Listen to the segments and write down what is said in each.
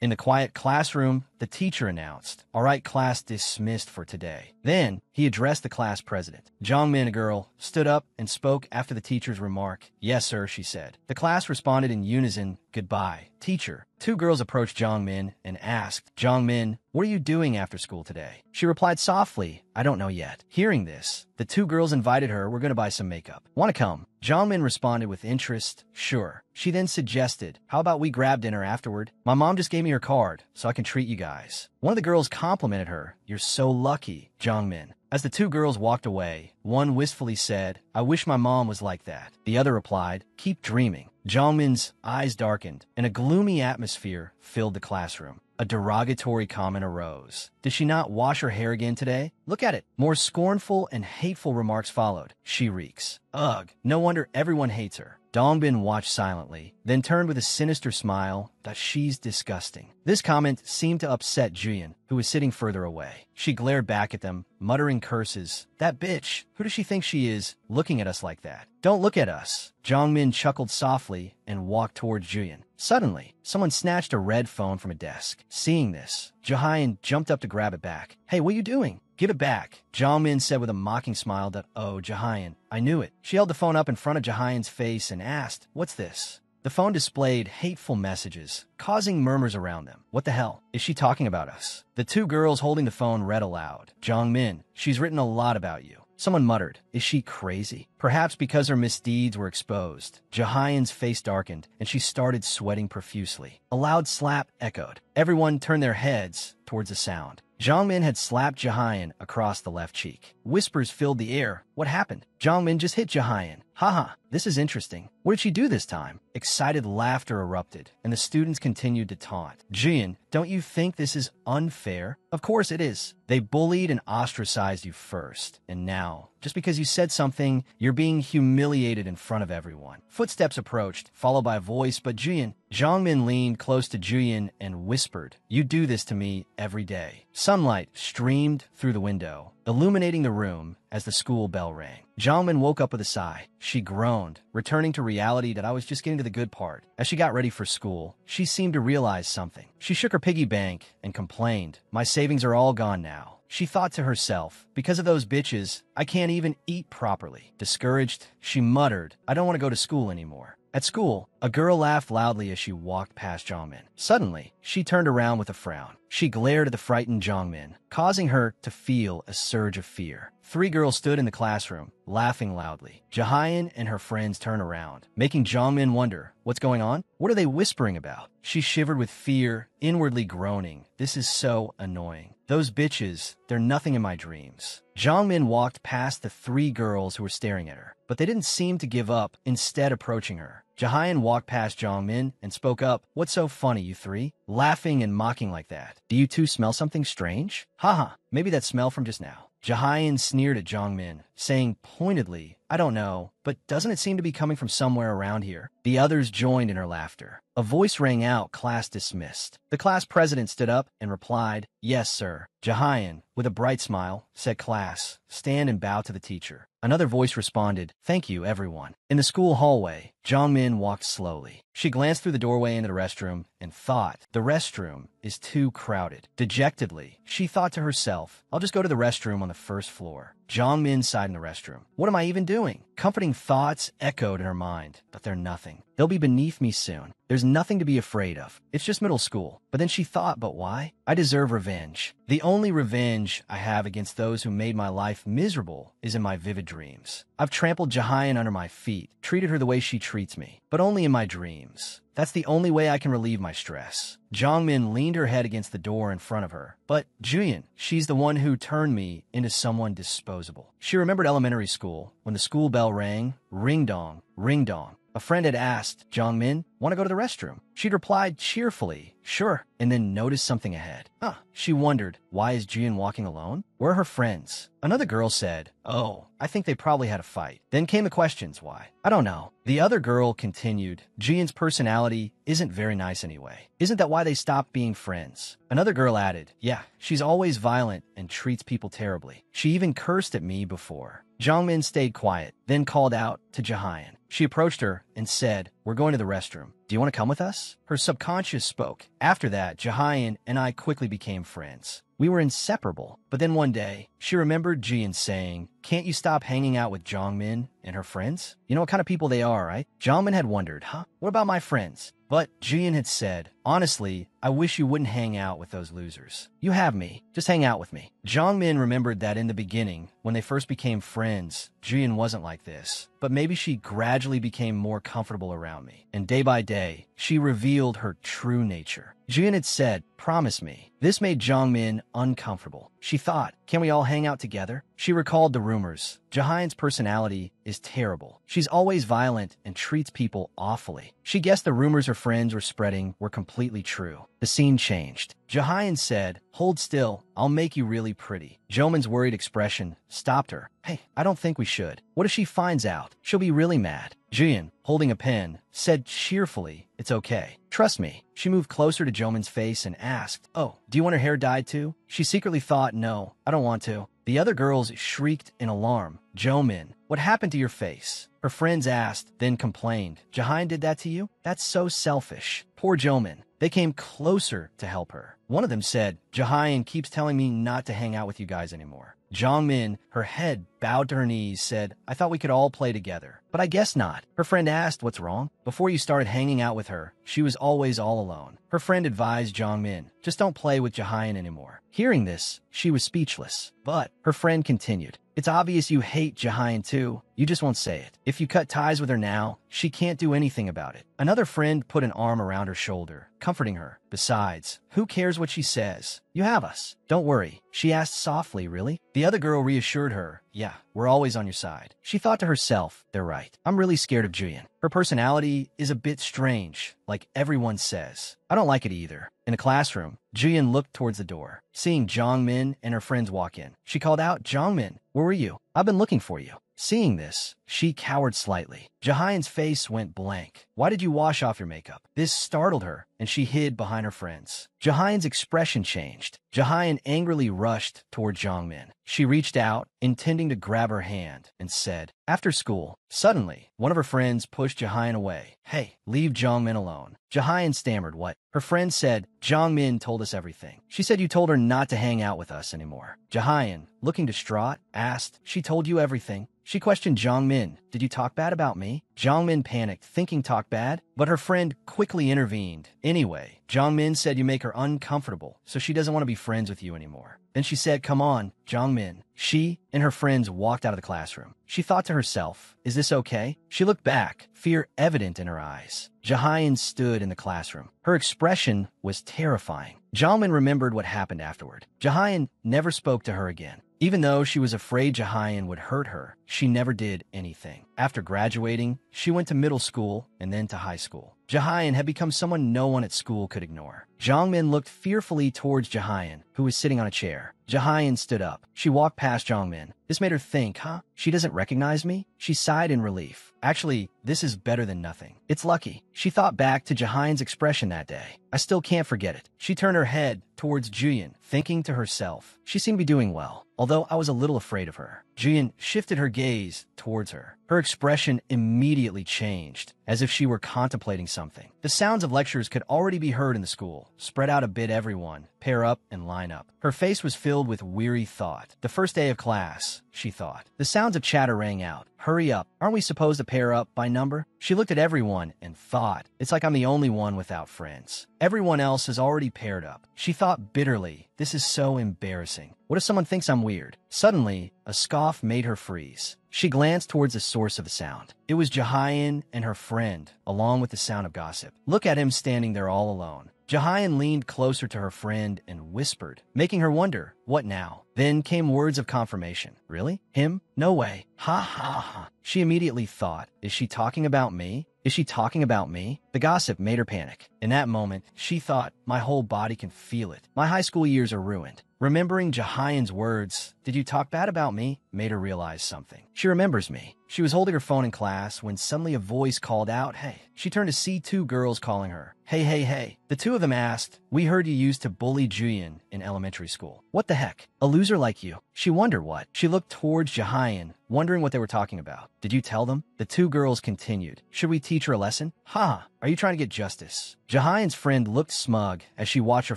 In the quiet classroom, the teacher announced, "All right, class dismissed for today." Then, he addressed the class president. Jongmin, a girl, stood up and spoke after the teacher's remark. "Yes, sir," she said. The class responded in unison, "Goodbye, teacher." Two girls approached Jongmin and asked, "Jongmin, what are you doing after school today?" She replied softly, "I don't know yet." Hearing this, the two girls invited her, "We're going to buy some makeup. Want to come?" Jongmin responded with interest, "Sure." She then suggested, "How about we grab dinner afterward? My mom just gave me her card, so I can treat you guys." One of the girls complimented her, "You're so lucky, Jongmin." As the two girls walked away, one wistfully said, "I wish my mom was like that." The other replied, "Keep dreaming." Jongmin's eyes darkened, and a gloomy atmosphere filled the classroom. A derogatory comment arose. "Did she not wash her hair again today? Look at it." More scornful and hateful remarks followed. "She reeks. Ugh, no wonder everyone hates her." Dongbin watched silently, then turned with a sinister smile, "That she's disgusting." This comment seemed to upset Juyin, who was sitting further away. She glared back at them, muttering curses. "That bitch, who does she think she is, looking at us like that? Don't look at us." Jongmin chuckled softly and walked towards Juyin. Suddenly, someone snatched a red phone from a desk. Seeing this, Jahyun jumped up to grab it back. "Hey, what are you doing?" "Give it back," Jongmin said with a mocking smile that, "Oh, Jahyun, I knew it." She held the phone up in front of Jahyun's face and asked, "What's this?" The phone displayed hateful messages, causing murmurs around them. "What the hell? Is she talking about us?" The two girls holding the phone read aloud. "Jongmin, she's written a lot about you." Someone muttered, "Is she crazy?" Perhaps because her misdeeds were exposed, Jahyun's face darkened, and she started sweating profusely. A loud slap echoed. Everyone turned their heads towards the sound. Jongmin had slapped Jahyun across the left cheek. Whispers filled the air. What happened? Jongmin just hit Jahyun. Haha, this is interesting. What did she do this time? Excited laughter erupted, and the students continued to taunt. Jian, don't you think this is unfair? Of course it is. They bullied and ostracized you first, and now, just because you said something, you're being humiliated in front of everyone. Footsteps approached, followed by a voice, but Jian. Jongmin leaned close to Juyin and whispered, "You do this to me every day." Sunlight streamed through the window, illuminating the room as the school bell rang. Jongmin woke up with a sigh. She groaned, returning to reality that I was just getting to the good part. As she got ready for school, she seemed to realize something. She shook her piggy bank and complained, "My savings are all gone now." She thought to herself, "Because of those bitches, I can't even eat properly." Discouraged, she muttered, "I don't want to go to school anymore." At school, a girl laughed loudly as she walked past Jongmin. Suddenly, she turned around with a frown. She glared at the frightened Jongmin, causing her to feel a surge of fear. Three girls stood in the classroom, laughing loudly. Jahyun and her friends turned around, making Jongmin wonder, "What's going on? What are they whispering about?" She shivered with fear, inwardly groaning, "This is so annoying. Those bitches, they're nothing in my dreams." Jongmin walked past the three girls who were staring at her, but they didn't seem to give up, instead approaching her. Jahyun walked past Jongmin and spoke up, "What's so funny, you three? Laughing and mocking like that. Do you two smell something strange?" "Haha, maybe that smell from just now." Jahyun sneered at Jongmin, saying pointedly, "I don't know, but doesn't it seem to be coming from somewhere around here?" The others joined in her laughter. A voice rang out, "Class dismissed." The class president stood up and replied, "Yes, sir." Jahyun, with a bright smile, said, "Class, stand and bow to the teacher." Another voice responded, "Thank you, everyone." In the school hallway, Jongmin walked slowly. She glanced through the doorway into the restroom and thought, "The restroom is too crowded." Dejectedly, she thought to herself, "I'll just go to the restroom on the first floor." Jongmin sighed in the restroom. "What am I even doing?" Comforting thoughts echoed in her mind, but they're nothing. They'll be beneath me soon. There's nothing to be afraid of. It's just middle school. But then she thought, but why? I deserve revenge. The only revenge I have against those who made my life miserable is in my vivid dreams. I've trampled Jahyun under my feet, treated her the way she treats me, but only in my dreams. That's the only way I can relieve my stress. Jongmin leaned her head against the door in front of her. But Juyin, she's the one who turned me into someone disposable. She remembered elementary school, when the school bell rang, ring dong, ring dong. A friend had asked, "Jongmin, want to go to the restroom?" She'd replied cheerfully, "Sure," and then noticed something ahead. She wondered, why is Jian walking alone? Where are her friends? Another girl said, "Oh, I think they probably had a fight." Then came the questions, why? "I don't know." The other girl continued, "Jian's personality isn't very nice anyway. Isn't that why they stopped being friends?" Another girl added, "Yeah, she's always violent and treats people terribly. She even cursed at me before." Jongmin stayed quiet, then called out, to Jahan. She approached her and said, "We're going to the restroom. Do you want to come with us?" Her subconscious spoke. After that, Jahan and I quickly became friends. We were inseparable. But then one day, she remembered Jian saying, "Can't you stop hanging out with Jongmin and her friends? You know what kind of people they are, right?" Jongmin had wondered, what about my friends? But Jian had said, "Honestly, I wish you wouldn't hang out with those losers. You have me. Just hang out with me." Jongmin remembered that in the beginning, when they first became friends, Jian wasn't like this. But maybe she gradually became more comfortable around me. And day by day, she revealed her true nature. Jian had said, "Promise me." This made Jongmin uncomfortable. She thought, can we all hang out together? She recalled the rumors. Jahan's personality is terrible. She's always violent and treats people awfully. She guessed the rumors her friends were spreading were completely true. The scene changed. Jahan said, "Hold still. I'll make you really pretty." Jomin's worried expression stopped her. "Hey, I don't think we should. What if she finds out? She'll be really mad." Jian, holding a pen, said cheerfully, "It's okay. Trust me." She moved closer to Jomin's face and asked, "Oh, do you want her hair dyed too?" She secretly thought, "No, I don't want to." The other girls shrieked in alarm. "Jomin, what happened to your face?" Her friends asked, then complained. "Jahan did that to you? That's so selfish." Poor Jomin. They came closer to help her. One of them said, "Jahan keeps telling me not to hang out with you guys anymore." Jongmin, her head bowed to her knees, said, "I thought we could all play together. But I guess not." Her friend asked, "What's wrong?" Before you started hanging out with her, she was always all alone. Her friend advised Jongmin, "Just don't play with Jahan anymore." Hearing this, she was speechless. But her friend continued, "It's obvious you hate Jahan too. You just won't say it. If you cut ties with her now, she can't do anything about it." Another friend put an arm around her shoulder, comforting her. "Besides, who cares what she says? You have us. Don't worry." She asked softly, "Really?" The other girl reassured her, "Yeah, we're always on your side." She thought to herself, "They're right. I'm really scared of Julian. Her personality is a bit strange, like everyone says. I don't like it either." In the classroom, Jian looked towards the door, seeing Jongmin and her friends walk in. She called out, "Jongmin, where were you? I've been looking for you." Seeing this, she cowered slightly. Jahan's face went blank. "Why did you wash off your makeup?" This startled her, and she hid behind her friends. Jahan's expression changed. Jahan angrily rushed toward Jongmin. She reached out, intending to grab her hand, and said, "After school." Suddenly, one of her friends pushed Jahan away. "Hey, leave Jongmin alone." Jahan stammered, "What?" Her friend said, "Jongmin told us everything. She said you told her not to hang out with us anymore." Jahan, looking distraught, asked, "She told you everything?" She questioned Jongmin, "Did you talk bad about me?" Jongmin panicked, thinking talk bad, but her friend quickly intervened. "Anyway, Jongmin said you make her uncomfortable, so she doesn't want to be friends with you anymore." Then she said, "Come on, Jongmin." She and her friends walked out of the classroom. She thought to herself, "Is this okay?" She looked back, fear evident in her eyes. Jahan stood in the classroom. Her expression was terrifying. Jongmin remembered what happened afterward. Jahan never spoke to her again. Even though she was afraid Jahan would hurt her, she never did anything. After graduating, she went to middle school and then to high school. Jahan had become someone no one at school could ignore. Jongmin looked fearfully towards Jahan, who was sitting on a chair. Jahan stood up. She walked past Jongmin. This made her think, she doesn't recognize me? She sighed in relief. Actually, this is better than nothing. It's lucky. She thought back to Jahan's expression that day. I still can't forget it. She turned her head towards Julian, thinking to herself, she seemed to be doing well, although I was a little afraid of her. Julian shifted her gaze towards her. Her expression immediately changed, as if she were contemplating something. The sounds of lectures could already be heard in the school. Spread out a bit, everyone. Pair up and line up. Her face was filled with weary thought. The first day of class, she thought. The sounds of chatter rang out. Hurry up. Aren't we supposed to pair up by number? She looked at everyone and thought, it's like I'm the only one without friends. Everyone else has already paired up. She thought bitterly, this is so embarrassing. What if someone thinks I'm weird? Suddenly, a scoff made her freeze. She glanced towards the source of the sound. It was Jahan and her friend, along with the sound of gossip. Look at him standing there all alone. Jahan leaned closer to her friend and whispered, making her wonder, what now? Then came words of confirmation. Really? Him? No way. Ha ha ha. She immediately thought, is she talking about me? Is she talking about me? The gossip made her panic. In that moment, she thought, my whole body can feel it. My high school years are ruined. Remembering Jahan's words, Did you talk bad about me? Made her realize something. She remembers me. She was holding her phone in class when suddenly a voice called out, "Hey." She turned to see two girls calling her. "Hey, hey, hey." The two of them asked, "We heard you used to bully Julian in elementary school." What the heck? A loser like you. She wondered what. She looked towards Jahayan, wondering what they were talking about. Did you tell them? The two girls continued. Should we teach her a lesson? Ha! Are you trying to get justice? Jahayan's friend looked smug as she watched her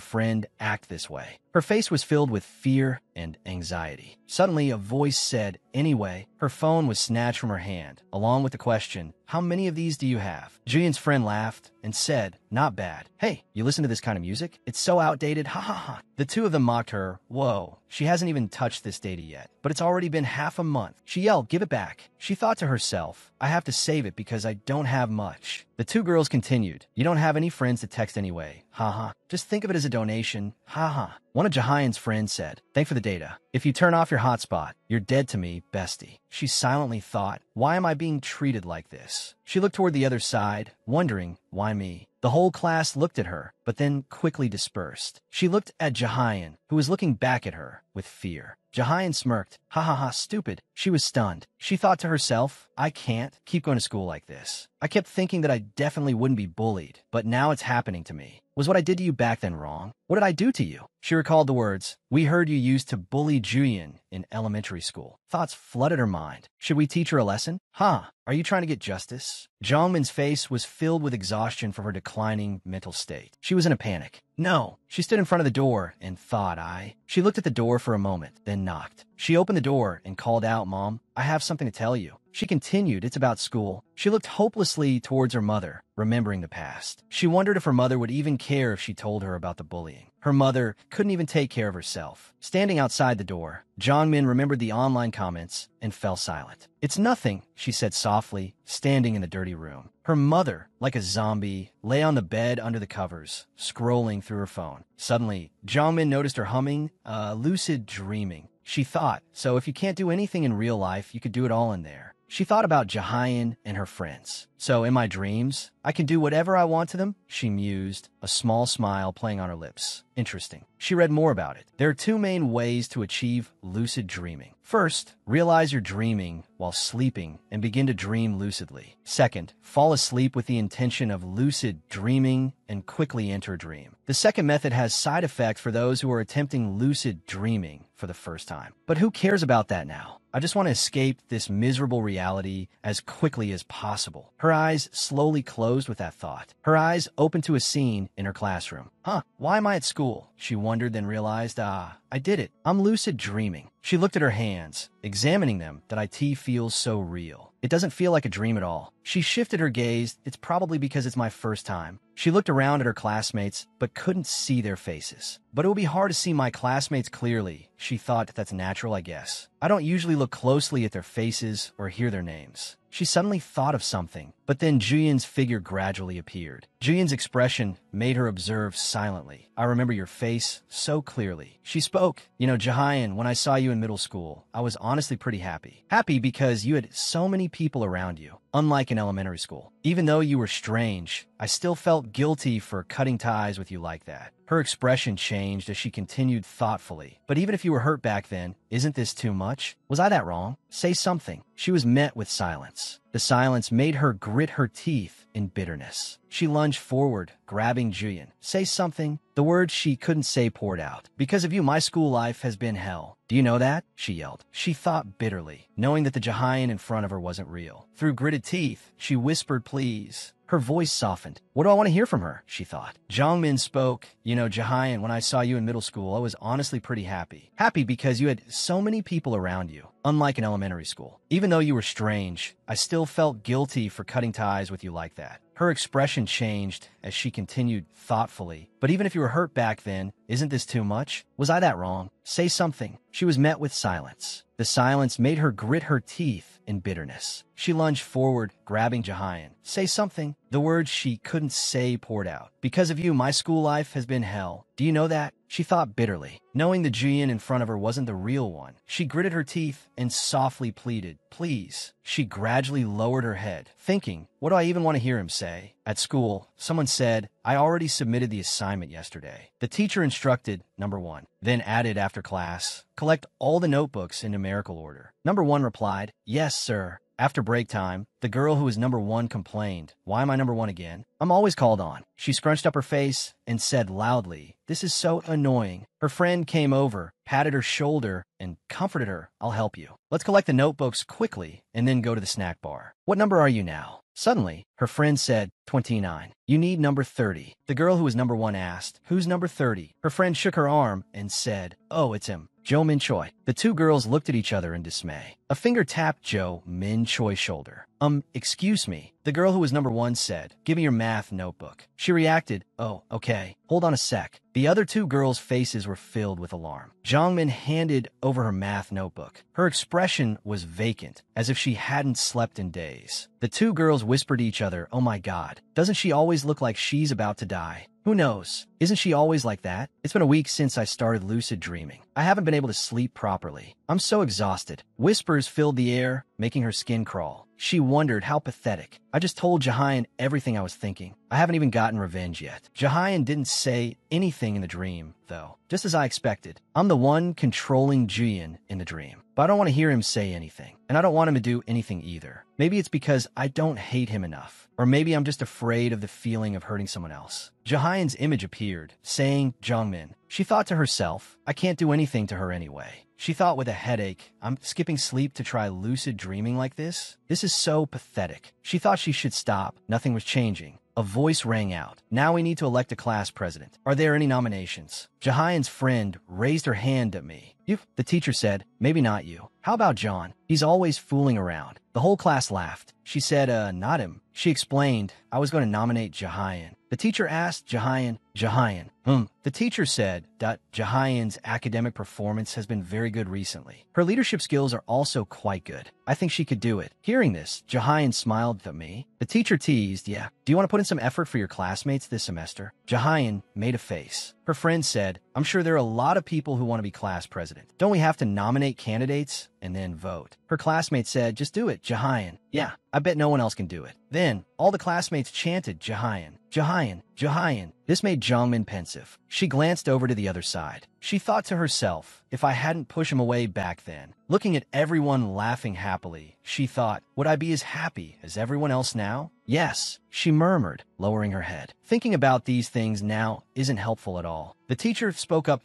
friend act this way. Her face was filled with fear and anxiety. Suddenly, a voice said, "Anyway." Her phone was snatched from her hand, along with the question, "How many of these do you have?" Julian's friend laughed and said, "Not bad. Hey, you listen to this kind of music? It's so outdated, ha ha ha." The two of them mocked her. Whoa, she hasn't even touched this data yet, but it's already been half a month. She yelled, "Give it back." She thought to herself, I have to save it because I don't have much. The two girls continued, "You don't have any friends to text anyway, haha. Just think of it as a donation, haha." One of Jahayan's friends said, "Thanks for the data. If you turn off your hotspot, you're dead to me, bestie." She silently thought, why am I being treated like this? She looked toward the other side, wondering, why me? The whole class looked at her, but then quickly dispersed. She looked at Jahayan, who was looking back at her with fear. Jahayan smirked. Ha ha ha, stupid. She was stunned. She thought to herself, I can't keep going to school like this. I kept thinking that I definitely wouldn't be bullied, but now it's happening to me. Was what I did to you back then wrong? What did I do to you? She recalled the words, "We heard you used to bully Julian in elementary school." Thoughts flooded her mind. Should we teach her a lesson? Huh? Are you trying to get justice? Jongmin's face was filled with exhaustion from her declining mental state. She was in a panic. No. She stood in front of the door and thought, She looked at the door for a moment, then knocked. She opened the door and called out, "Mom, I have something to tell you." She continued, "It's about school." She looked hopelessly towards her mother, remembering the past. She wondered if her mother would even care if she told her about the bullying. Her mother couldn't even take care of herself. Standing outside the door, Jongmin remembered the online comments and fell silent. "It's nothing," she said softly, standing in the dirty room. Her mother, like a zombie, lay on the bed under the covers, scrolling through her phone. Suddenly, Jongmin noticed her humming, lucid dreaming. She thought, so if you can't do anything in real life, you could do it all in there. She thought about Jahayan and her friends. So in my dreams, I can do whatever I want to them? She mused, a small smile playing on her lips. Interesting. She read more about it. There are two main ways to achieve lucid dreaming. First, realize you're dreaming while sleeping and begin to dream lucidly. Second, fall asleep with the intention of lucid dreaming and quickly enter a dream. The second method has side effects for those who are attempting lucid dreaming for the first time. But who cares about that now? I just want to escape this miserable reality as quickly as possible. Her eyes slowly closed with that thought. Her eyes opened to a scene in her classroom. Why am I at school? She wondered, then realized, I did it. I'm lucid dreaming. She looked at her hands, examining them, that IT feels so real. It doesn't feel like a dream at all. She shifted her gaze. It's probably because it's my first time. She looked around at her classmates, but couldn't see their faces. But it will be hard to see my classmates clearly. She thought, that's natural, I guess. I don't usually look closely at their faces or hear their names. She suddenly thought of something, but then Julian's figure gradually appeared. Julian's expression made her observe silently. I remember your face so clearly. She spoke. You know, Jahayan, when I saw you in middle school, I was honestly pretty happy. Happy because you had so many people around you, unlike in elementary school. Even though you were strange, I still felt guilty for cutting ties with you like that. Her expression changed as she continued thoughtfully. But even if you were hurt back then, isn't this too much? Was I that wrong? Say something. She was met with silence. The silence made her grit her teeth in bitterness. She lunged forward, grabbing Julian. Say something. The words she couldn't say poured out. Because of you, my school life has been hell. Do you know that? She yelled. She thought bitterly, knowing that the Jahayan in front of her wasn't real. Through gritted teeth, she whispered, please. Her voice softened. What do I want to hear from her? She thought. Jongmin spoke. You know, Jahayan, when I saw you in middle school, I was honestly pretty happy. Happy because you had so many people around you, unlike in elementary school. Even though you were strange, I still felt guilty for cutting ties with you like that. Her expression changed as she continued thoughtfully. But even if you were hurt back then, isn't this too much? Was I that wrong? Say something. She was met with silence. The silence made her grit her teeth in bitterness. She lunged forward, grabbing Jahayan. Say something. The The words she couldn't say poured out. Because of you, my school life has been hell. Do you know that? She thought bitterly. Knowing the Jian in front of her wasn't the real one, she gritted her teeth and softly pleaded, "Please." She gradually lowered her head, thinking, what do I even want to hear him say? At school, someone said, I already submitted the assignment yesterday. The teacher instructed, number 1, then added after class, collect all the notebooks in numerical order. Number 1 replied, yes, sir. After break time, the girl who was number 1 complained, why am I number 1 again? I'm always called on. She scrunched up her face and said loudly, this is so annoying. Her friend came over, patted her shoulder, and comforted her. I'll help you. Let's collect the notebooks quickly and then go to the snack bar. What number are you now? Suddenly, her friend said, 29. You need number 30. The girl who was number 1 asked, who's number 30? Her friend shook her arm and said, oh, it's him. Joe Min Choi. The two girls looked at each other in dismay. A finger tapped Joe Min Choi's shoulder. Excuse me. The girl who was number 1 said, give me your math notebook. She reacted, oh, okay. Hold on a sec. The other two girls' faces were filled with alarm. Jiang Min handed over her math notebook. Her expression was vacant, as if she hadn't slept in days. The two girls whispered to each other, oh my god, doesn't she always look like she's about to die? Who knows? Isn't she always like that? It's been a week since I started lucid dreaming. I haven't been able to sleep properly. I'm so exhausted. Whispers filled the air, making her skin crawl. She wondered how pathetic. I just told Jahayan everything I was thinking. I haven't even gotten revenge yet. Jahayan didn't say anything in the dream, though. Just as I expected. I'm the one controlling Jian in the dream. But I don't want to hear him say anything. And I don't want him to do anything either. Maybe it's because I don't hate him enough. Or maybe I'm just afraid of the feeling of hurting someone else. Jahayan's image appeared, saying, Jiangmin. She thought to herself, I can't do anything to her anyway. She thought with a headache, I'm skipping sleep to try lucid dreaming like this? This is so pathetic. She thought she should stop. Nothing was changing. A voice rang out. Now we need to elect a class president. Are there any nominations? Jahayan's friend raised her hand at me. You, the teacher said, maybe not you. How about John? He's always fooling around. The whole class laughed. She said, not him. She explained, I was going to nominate Jahayan. The teacher asked Jahayan. The teacher said that Jahayan's academic performance has been very good recently. Her leadership skills are also quite good. I think she could do it. Hearing this, Jahayan smiled at me. The teacher teased, yeah, do you want to put in some effort for your classmates this semester? Jahayan made a face. Her friend said, I'm sure there are a lot of people who want to be class president. Don't we have to nominate candidates and then vote? Her classmate said, just do it, Jahayan. Yeah, I bet no one else can do it. Then, all the classmates chanted Jahayan. Jahayan, Jahayan. This made Jiangmin pensive. She glanced over to the other side. She thought to herself, if I hadn't pushed him away back then. Looking at everyone laughing happily, she thought, would I be as happy as everyone else now? Yes, she murmured, lowering her head. Thinking about these things now isn't helpful at all. The teacher spoke up.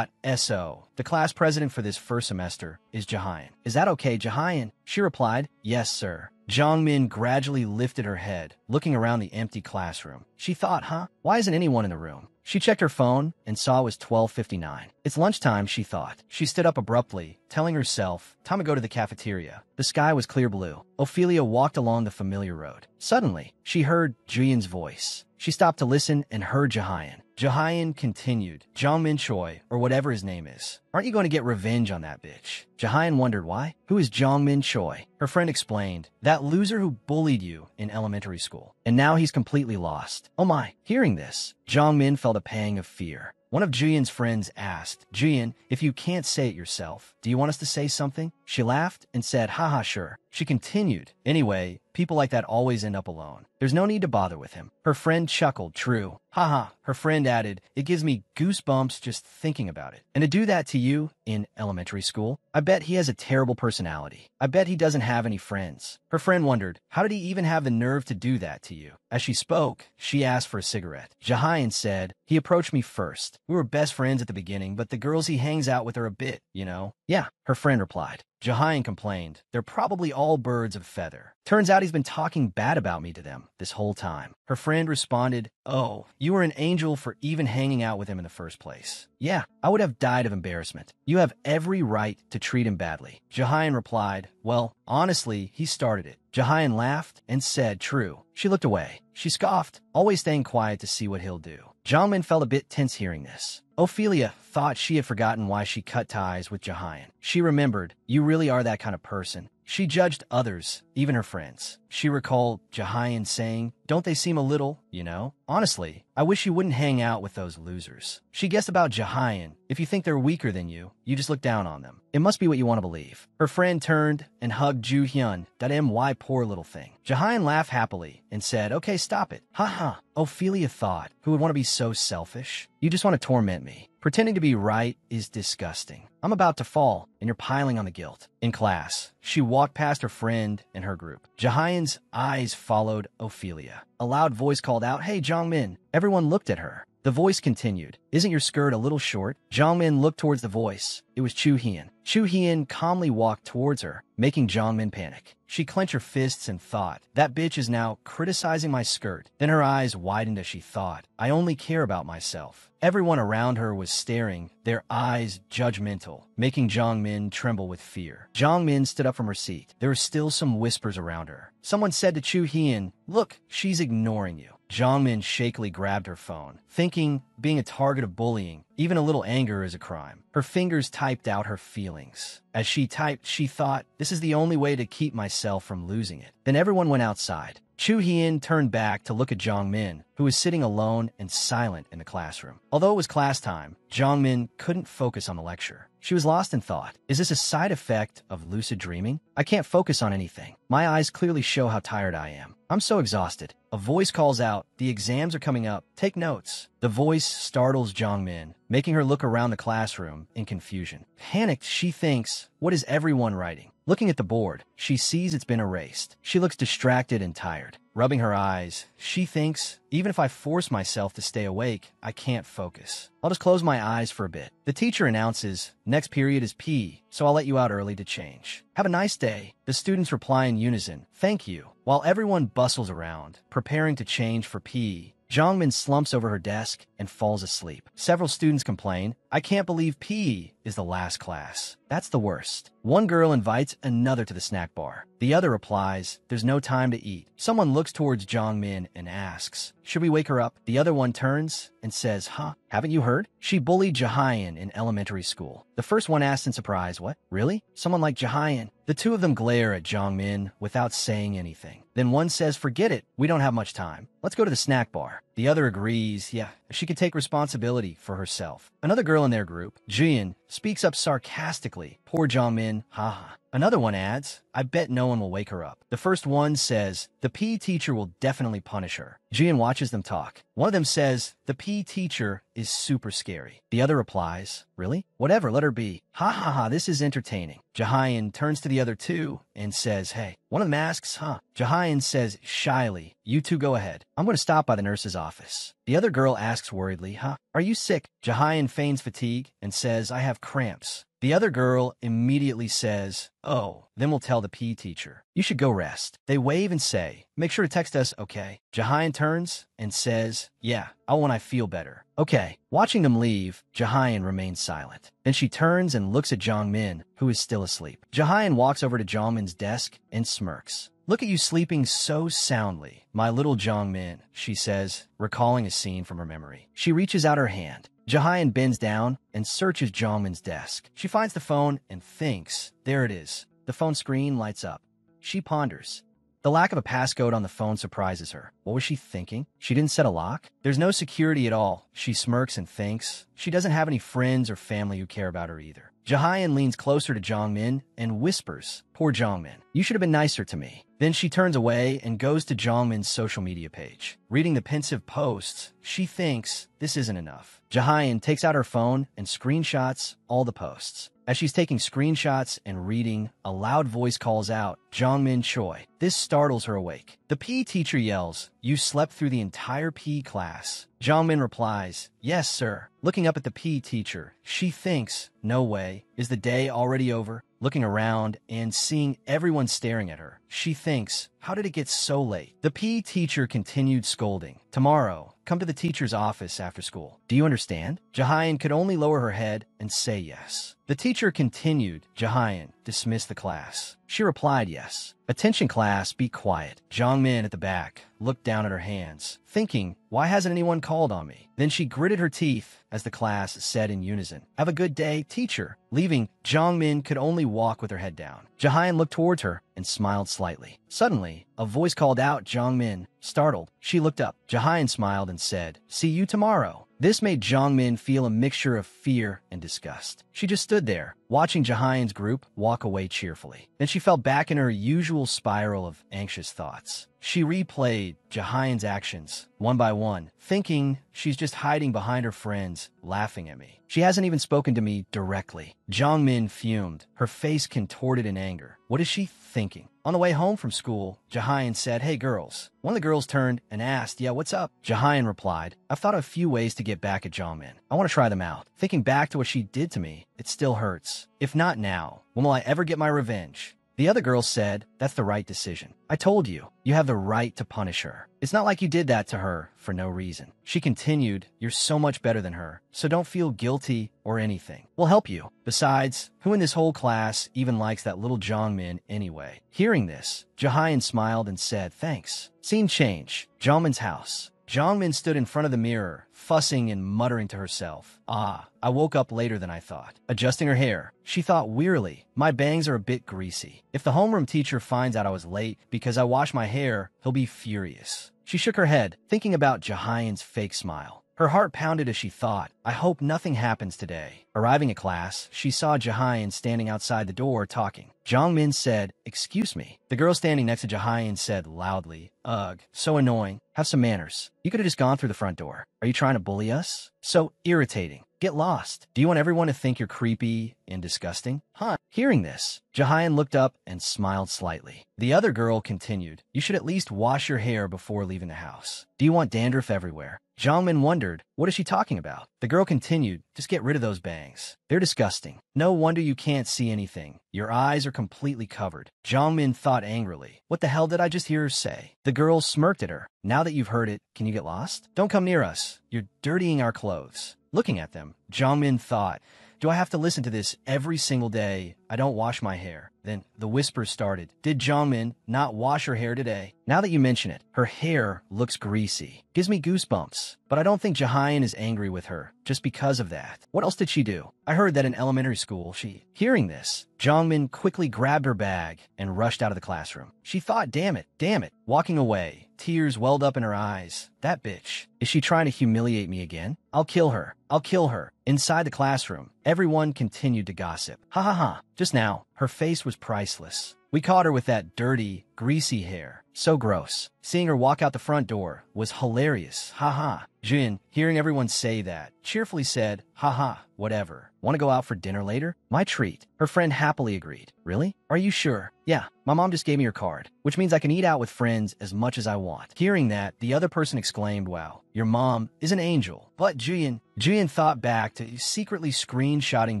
So, the class president for this first semester is Jahayan. Is that okay, Jahayan? She replied, yes, sir. Jiangmin gradually lifted her head, looking around the empty classroom. She thought, why isn't anyone in the room? She checked her phone and saw it was 12:59. It's lunchtime, she thought. She stood up abruptly, telling herself, time to go to the cafeteria. The sky was clear blue. Ophelia walked along the familiar road. Suddenly, she heard Jian's voice. She stopped to listen and heard Jahayan. Jahayan continued, Jiang Min Choi, or whatever his name is. Aren't you going to get revenge on that bitch? Jahayan wondered why. Who is Jiang Min Choi? Her friend explained, that loser who bullied you in elementary school. And now he's completely lost. Oh my. Hearing this, Jiang Min felt a pang of fear. One of Jian's friends asked, Jian, if you can't say it yourself, do you want us to say something? She laughed and said, haha, sure. She continued, anyway, people like that always end up alone. There's no need to bother with him. Her friend chuckled, true. Haha. Her friend added, it gives me goosebumps just thinking about it. And to do that to you in elementary school, I bet he has a terrible personality. I bet he doesn't have any friends. Her friend wondered, how did he even have the nerve to do that to you? As she spoke, she asked for a cigarette. Jahayan said, he approached me first. We were best friends at the beginning, but the girls he hangs out with are a bit, you know? Yeah, her friend replied. Jahayan complained, they're probably all birds of feather. Turns out he's been talking bad about me to them this whole time. Her friend responded, oh, you were an angel for even hanging out with him in the first place. Yeah, I would have died of embarrassment. You have every right to treat him badly. Jahayan replied, well, honestly, he started it. Jahayan laughed and said, true. She looked away. She scoffed, always staying quiet to see what he'll do. Jiangmin felt a bit tense hearing this. Ophelia thought she had forgotten why she cut ties with Jahayan. She remembered, you really are that kind of person. She judged others, even her friends. she recalled Jahyun saying, "Don't they seem a little, you know? Honestly, I wish you wouldn't hang out with those losers." She guessed about Jahyun. If you think they're weaker than you just look down on them. It must be what you want to believe. Her friend turned and hugged Ju-hyun. "My poor little thing." Jahyun laughed happily and said, "Okay, stop it." "Ha." Ophelia thought, "Who would want to be so selfish? You just want to torment me. Pretending to be right is disgusting. I'm about to fall, and you're piling on the guilt." In class, she walked past her friend and her group. Jahyun's eyes followed Ophelia. A loud voice called out, "Hey, Jongmin." Everyone looked at her. The voice continued, "Isn't your skirt a little short?" Jongmin looked towards the voice. It was Chu-hyun. Chu-hyun calmly walked towards her, making Jongmin panic. She clenched her fists and thought, "That bitch is now criticizing my skirt." Then her eyes widened as she thought, "I only care about myself." Everyone around her was staring, their eyes judgmental, making Jongmin tremble with fear. Jongmin stood up from her seat. There were still some whispers around her. Someone said to Chu-hyun, "Look, she's ignoring you." Jongmin shakily grabbed her phone, thinking being a target of bullying, even a little anger, is a crime. Her fingers typed out her feelings. As she typed, she thought, "This is the only way to keep myself from losing it." Then everyone went outside. Chu-hyun turned back to look at Jongmin, who was sitting alone and silent in the classroom. Although it was class time, Jongmin couldn't focus on the lecture. She was lost in thought. Is this a side effect of lucid dreaming? I can't focus on anything. My eyes clearly show how tired I am. I'm so exhausted. A voice calls out, "The exams are coming up. Take notes." The voice startles Jongmin, making her look around the classroom in confusion. Panicked, she thinks, "What is everyone writing?" Looking at the board, she sees it's been erased. She looks distracted and tired. Rubbing her eyes, she thinks, "Even if I force myself to stay awake, I can't focus. I'll just close my eyes for a bit." The teacher announces, "Next period is PE, so I'll let you out early to change. Have a nice day." The students reply in unison, "Thank you." While everyone bustles around, preparing to change for PE, Jongmin slumps over her desk and falls asleep. Several students complain, "I can't believe PE is the last class. That's the worst." One girl invites another to the snack bar. The other replies, "There's no time to eat." Someone looks towards Jongmin and asks, "Should we wake her up?" The other one turns and says, "Huh, haven't you heard? She bullied Jahyun in elementary school." The first one asks in surprise, "What? Really? Someone like Jahyun?" The two of them glare at Jongmin without saying anything. Then one says, "Forget it. We don't have much time. Let's go to the snack bar." The other agrees, yeah, she could take responsibility for herself. Another girl in their group, Jian, speaks up sarcastically. "Poor Jongmin, haha." Another one adds, "I bet no one will wake her up." The first one says, "The PE teacher will definitely punish her." Jian watches them talk. One of them says, "The PE teacher is super scary." The other replies, "Really? Whatever, let her be. Ha ha ha, this is entertaining." Jahyun turns to the other two and says, "Hey." One of them asks, "Huh?" Jahyun says shyly, "You two go ahead. I'm going to stop by the nurse's office." The other girl asks worriedly, "Huh? Are you sick?" Jahyun feigns fatigue and says, "I have cramps." The other girl immediately says, "Oh, then we'll tell the PE teacher. You should go rest." They wave and say, "Make sure to text us, okay?" Jahyun turns and says, "Yeah, I'll when I feel better." "Okay." Watching them leave, Jahyun remains silent. Then she turns and looks at Jongmin, who is still asleep. Jahyun walks over to Jongmin's desk and smirks. "Look at you sleeping so soundly, my little Jongmin," she says, recalling a scene from her memory. She reaches out her hand. Jahyun bends down and searches Jongmin's desk. She finds the phone and thinks, there it is. The phone screen lights up. She ponders. The lack of a passcode on the phone surprises her. What was she thinking? She didn't set a lock? There's no security at all. She smirks and thinks. She doesn't have any friends or family who care about her either. Jahyun leans closer to Jongmin and whispers, "Poor Jongmin, you should have been nicer to me." Then she turns away and goes to Jongmin's social media page. Reading the pensive posts, she thinks this isn't enough. Jahyun takes out her phone and screenshots all the posts. As she's taking screenshots and reading, a loud voice calls out, "Jongmin Choi." This startles her awake. The PE teacher yells, "You slept through the entire PE class." Jongmin replies, "Yes, sir." Looking up at the PE teacher, she thinks, no way, is the day already over? Looking around and seeing everyone staring at her, she thinks, how did it get so late? The PE teacher continued scolding. "Tomorrow, come to the teacher's office after school. Do you understand?" Jahyun could only lower her head and say yes. The teacher continued, "Jahyun, dismiss the class." She replied yes. "Attention class, be quiet." Jongmin at the back looked down at her hands, thinking, why hasn't anyone called on me? Then she gritted her teeth as the class said in unison, "Have a good day, teacher." Leaving, Jongmin could only walk with her head down. Jahyun looked towards her. and smiled slightly. Suddenly, a voice called out Jongmin. Startled, she looked up. Jahan smiled and said, "See you tomorrow." This made Jongmin feel a mixture of fear and disgust. She just stood there, watching Jahan's group walk away cheerfully. Then she fell back in her usual spiral of anxious thoughts. She replayed Jahan's actions, one by one, thinking she's just hiding behind her friends, laughing at me. She hasn't even spoken to me directly. Jongmin fumed, her face contorted in anger. What is she thinking? On the way home from school, Jahan said, "Hey girls." One of the girls turned and asked, "Yeah, what's up?" Jahan replied, "I've thought of a few ways to get back at Jongmin. I want to try them out. Thinking back to what she did to me, it still hurts. If not now, when will I ever get my revenge?" The other girl said, "That's the right decision. I told you, you have the right to punish her. It's not like you did that to her for no reason." She continued, "You're so much better than her, so don't feel guilty or anything. We'll help you. Besides, who in this whole class even likes that little Jongmin anyway?" Hearing this, Jahan smiled and said, "Thanks." Scene change. Jongmin's house. Jongmin stood in front of the mirror, fussing and muttering to herself. I woke up later than I thought. Adjusting her hair, she thought wearily, "My bangs are a bit greasy. If the homeroom teacher finds out I was late because I washed my hair, he'll be furious." She shook her head, thinking about Jahan's fake smile. Her heart pounded as she thought, "I hope nothing happens today." Arriving at class, she saw Jahan standing outside the door talking. Jongmin said, "Excuse me." The girl standing next to Jahan said loudly, "Ugh, so annoying. Have some manners. You could have just gone through the front door. Are you trying to bully us? So irritating. Get lost. Do you want everyone to think you're creepy and disgusting? Huh?" Hearing this, Jahan looked up and smiled slightly. The other girl continued, "You should at least wash your hair before leaving the house. Do you want dandruff everywhere?" Jongmin wondered, what is she talking about? The girl continued, "Just get rid of those bangs. They're disgusting. No wonder you can't see anything. Your eyes are completely covered." Jongmin thought angrily, "What the hell did I just hear her say?" The girl smirked at her. "Now that you've heard it, can you get lost? Don't come near us. You're dirtying our clothes." Looking at them, Jongmin thought, "Do I have to listen to this every single day? I don't wash my hair." Then the whispers started. Did Jongmin not wash her hair today? Now that you mention it, her hair looks greasy. Gives me goosebumps. But I don't think Jahan is angry with her just because of that. What else did she do? I heard that in elementary school Hearing this, Jongmin quickly grabbed her bag and rushed out of the classroom. She thought, damn it. Walking away, tears welled up in her eyes. That bitch. Is she trying to humiliate me again? I'll kill her. Inside the classroom, everyone continued to gossip. Ha ha ha. Just now, her face was priceless. We caught her with that dirty, greasy hair. So gross. Seeing her walk out the front door was hilarious. Ha ha. Jin, hearing everyone say that, cheerfully said, "Haha, whatever. Want to go out for dinner later? My treat." Her friend happily agreed. "Really? Are you sure?" "Yeah, my mom just gave me her card, which means I can eat out with friends as much as I want." Hearing that, the other person exclaimed, "Wow, your mom is an angel." But Juyin thought back to secretly screenshotting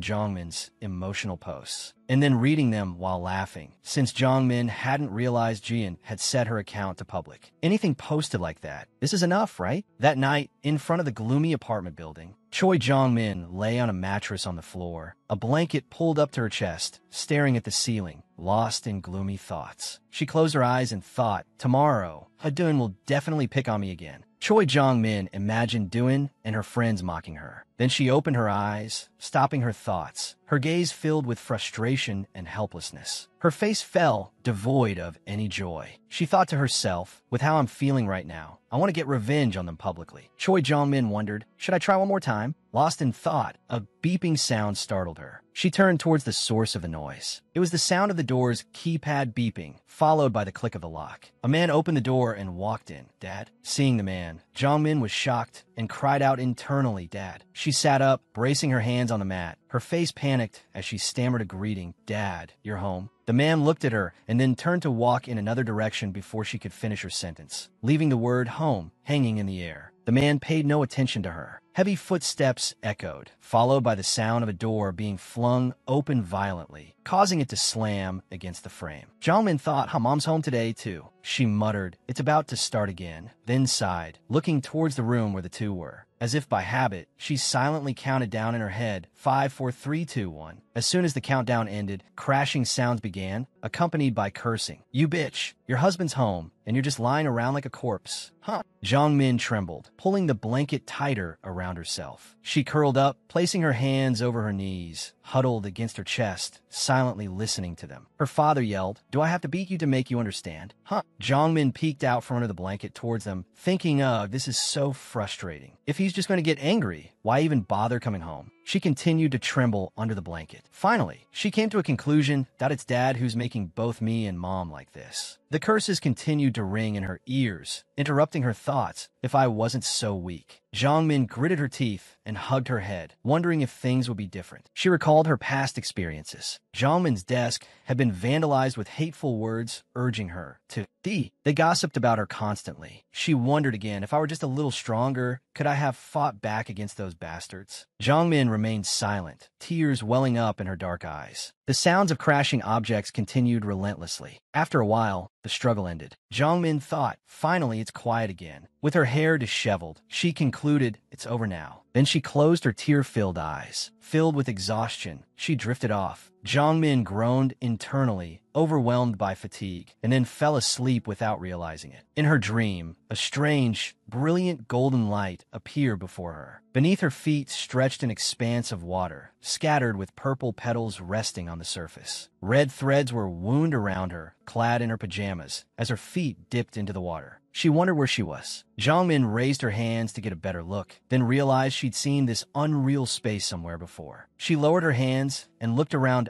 Jongmin's emotional posts and then reading them while laughing, since Jongmin hadn't realized Jian had set her account to public. Anything posted like that, this is enough, right? That night, in front of the gloomy apartment building, Choi Jongmin lay on a mattress on the floor, a blanket pulled up to her chest, staring at the ceiling, lost in gloomy thoughts. She closed her eyes and thought, tomorrow, Hadun will definitely pick on me again. Choi Jongmin imagined Doon and her friends mocking her. Then she opened her eyes, stopping her thoughts, her gaze filled with frustration and helplessness. Her face fell, devoid of any joy. She thought to herself, with how I'm feeling right now, I want to get revenge on them publicly. Choi Jongmin wondered, should I try one more time? Lost in thought, a beeping sound startled her. She turned towards the source of the noise. It was the sound of the door's keypad beeping, followed by the click of the lock. A man opened the door and walked in. "Dad?" Seeing the man, Jongmin was shocked and cried out internally, "Dad." She sat up, bracing her hands on the mat. Her face panicked as she stammered a greeting. "Dad, you're home?" The man looked at her and then turned to walk in another direction before she could finish her sentence, leaving the word home hanging in the air. The man paid no attention to her. Heavy footsteps echoed, followed by the sound of a door being flung open violently, causing it to slam against the frame. Jongmin thought, Mom's home today, too. She muttered, it's about to start again, then sighed, looking towards the room where the two were. As if by habit, she silently counted down in her head, 5, 4, 3, 2, 1. As soon as the countdown ended, crashing sounds began, accompanied by cursing. You bitch, your husband's home, and you're just lying around like a corpse. Huh? Jongmin trembled, pulling the blanket tighter around herself. She curled up, placing her hands over her knees, huddled against her chest, silently listening to them. Her father yelled, "Do I have to beat you to make you understand?" Huh? Jongmin peeked out from under the blanket towards them, thinking, this is so frustrating. If he's just going to get angry, why even bother coming home? She continued to tremble under the blanket. Finally, she came to a conclusion that it's Dad who's making both me and Mom like this. The curses continued to ring in her ears, interrupting her thoughts. If I wasn't so weak. Jongmin gritted her teeth and hugged her head, wondering if things would be different. She recalled her past experiences. Jongmin's desk had been vandalized with hateful words urging her to flee. They gossiped about her constantly. She wondered again, if I were just a little stronger, could I have fought back against those bastards? Jongmin remained silent, tears welling up in her dark eyes. The sounds of crashing objects continued relentlessly. After a while, the struggle ended. Jongmin thought, finally it's quiet again. With her hair disheveled, she concluded, it's over now. Then she closed her tear-filled eyes. Filled with exhaustion, she drifted off. Jongmin groaned internally, overwhelmed by fatigue, and then fell asleep without realizing it. In her dream, a strange, brilliant golden light appeared before her. Beneath her feet stretched an expanse of water, scattered with purple petals resting on the surface. Red threads were wound around her, clad in her pajamas, as her feet dipped into the water. She wondered where she was. Jongmin raised her hands to get a better look, then realized she'd seen this unreal space somewhere before. She lowered her hands and looked around.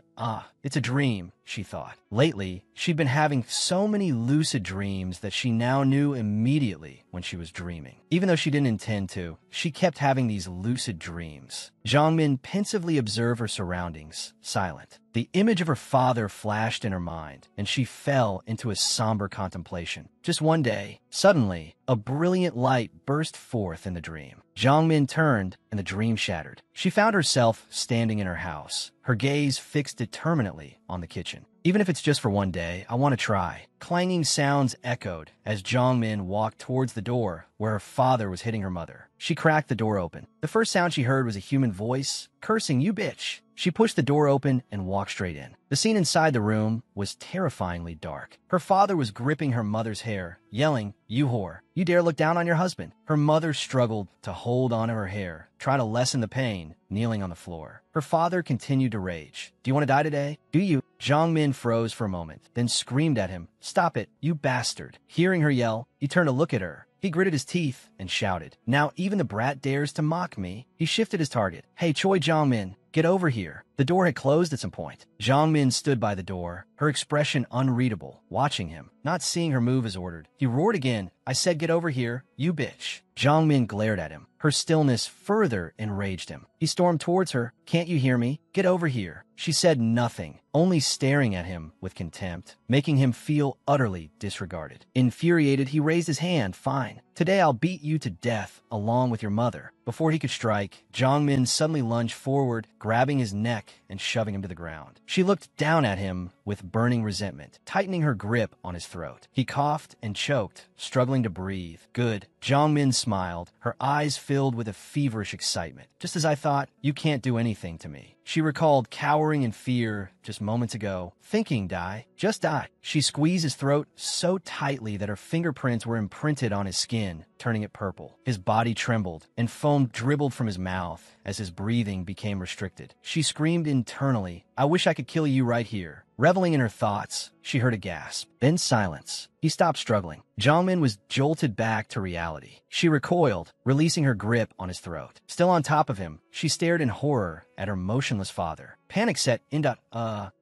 It's a dream, she thought. Lately, she'd been having so many lucid dreams that she now knew immediately when she was dreaming. Even though she didn't intend to, she kept having these lucid dreams. Jongmin pensively observed her surroundings, silent. The image of her father flashed in her mind, and she fell into a somber contemplation. Just one day, suddenly, a brilliant light burst forth in the dream. Jongmin turned, and the dream shattered. She found herself standing in her house, her gaze fixed determinately on the kitchen. Even if it's just for one day, I want to try. Clanging sounds echoed as Jongmin walked towards the door where her father was hitting her mother. She cracked the door open. The first sound she heard was a human voice, cursing, "You bitch." She pushed the door open and walked straight in. The scene inside the room was terrifyingly dark. Her father was gripping her mother's hair, yelling, "You whore. You dare look down on your husband." Her mother struggled to hold onto her hair, try to lessen the pain, kneeling on the floor. Her father continued to rage. "Do you want to die today? Do you?" Jongmin froze for a moment, then screamed at him, "Stop it, you bastard." Hearing her yell, he turned to look at her. He gritted his teeth and shouted, "Now even the brat dares to mock me." He shifted his target. "Hey, Choi Jongmin, get over here." The door had closed at some point. Jongmin stood by the door, her expression unreadable, watching him, not seeing her move as ordered. He roared again, "I said get over here, you bitch." Jongmin glared at him. Her stillness further enraged him. He stormed towards her. "Can't you hear me? Get over here." She said nothing, only staring at him with contempt, making him feel utterly disregarded. Infuriated, he raised his hand. "Fine. Today I'll beat you to death along with your mother." Before he could strike, Jongmin suddenly lunged forward, grabbing his neck and shoving him to the ground. She looked down at him with burning resentment, tightening her grip on his throat. He coughed and choked, struggling to breathe. "Good." Jongmin smiled, her eyes filled with a feverish excitement. "Just as I thought, you can't do anything to me." She recalled cowering in fear just moments ago, thinking die, just die. She squeezed his throat so tightly that her fingerprints were imprinted on his skin, turning it purple. His body trembled, and foam dribbled from his mouth as his breathing became restricted. She screamed internally, "I wish I could kill you right here." Reveling in her thoughts, she heard a gasp, then silence. He stopped struggling. Jongmin was jolted back to reality. She recoiled, releasing her grip on his throat. Still on top of him, she stared in horror at her motionless father. Panic set in.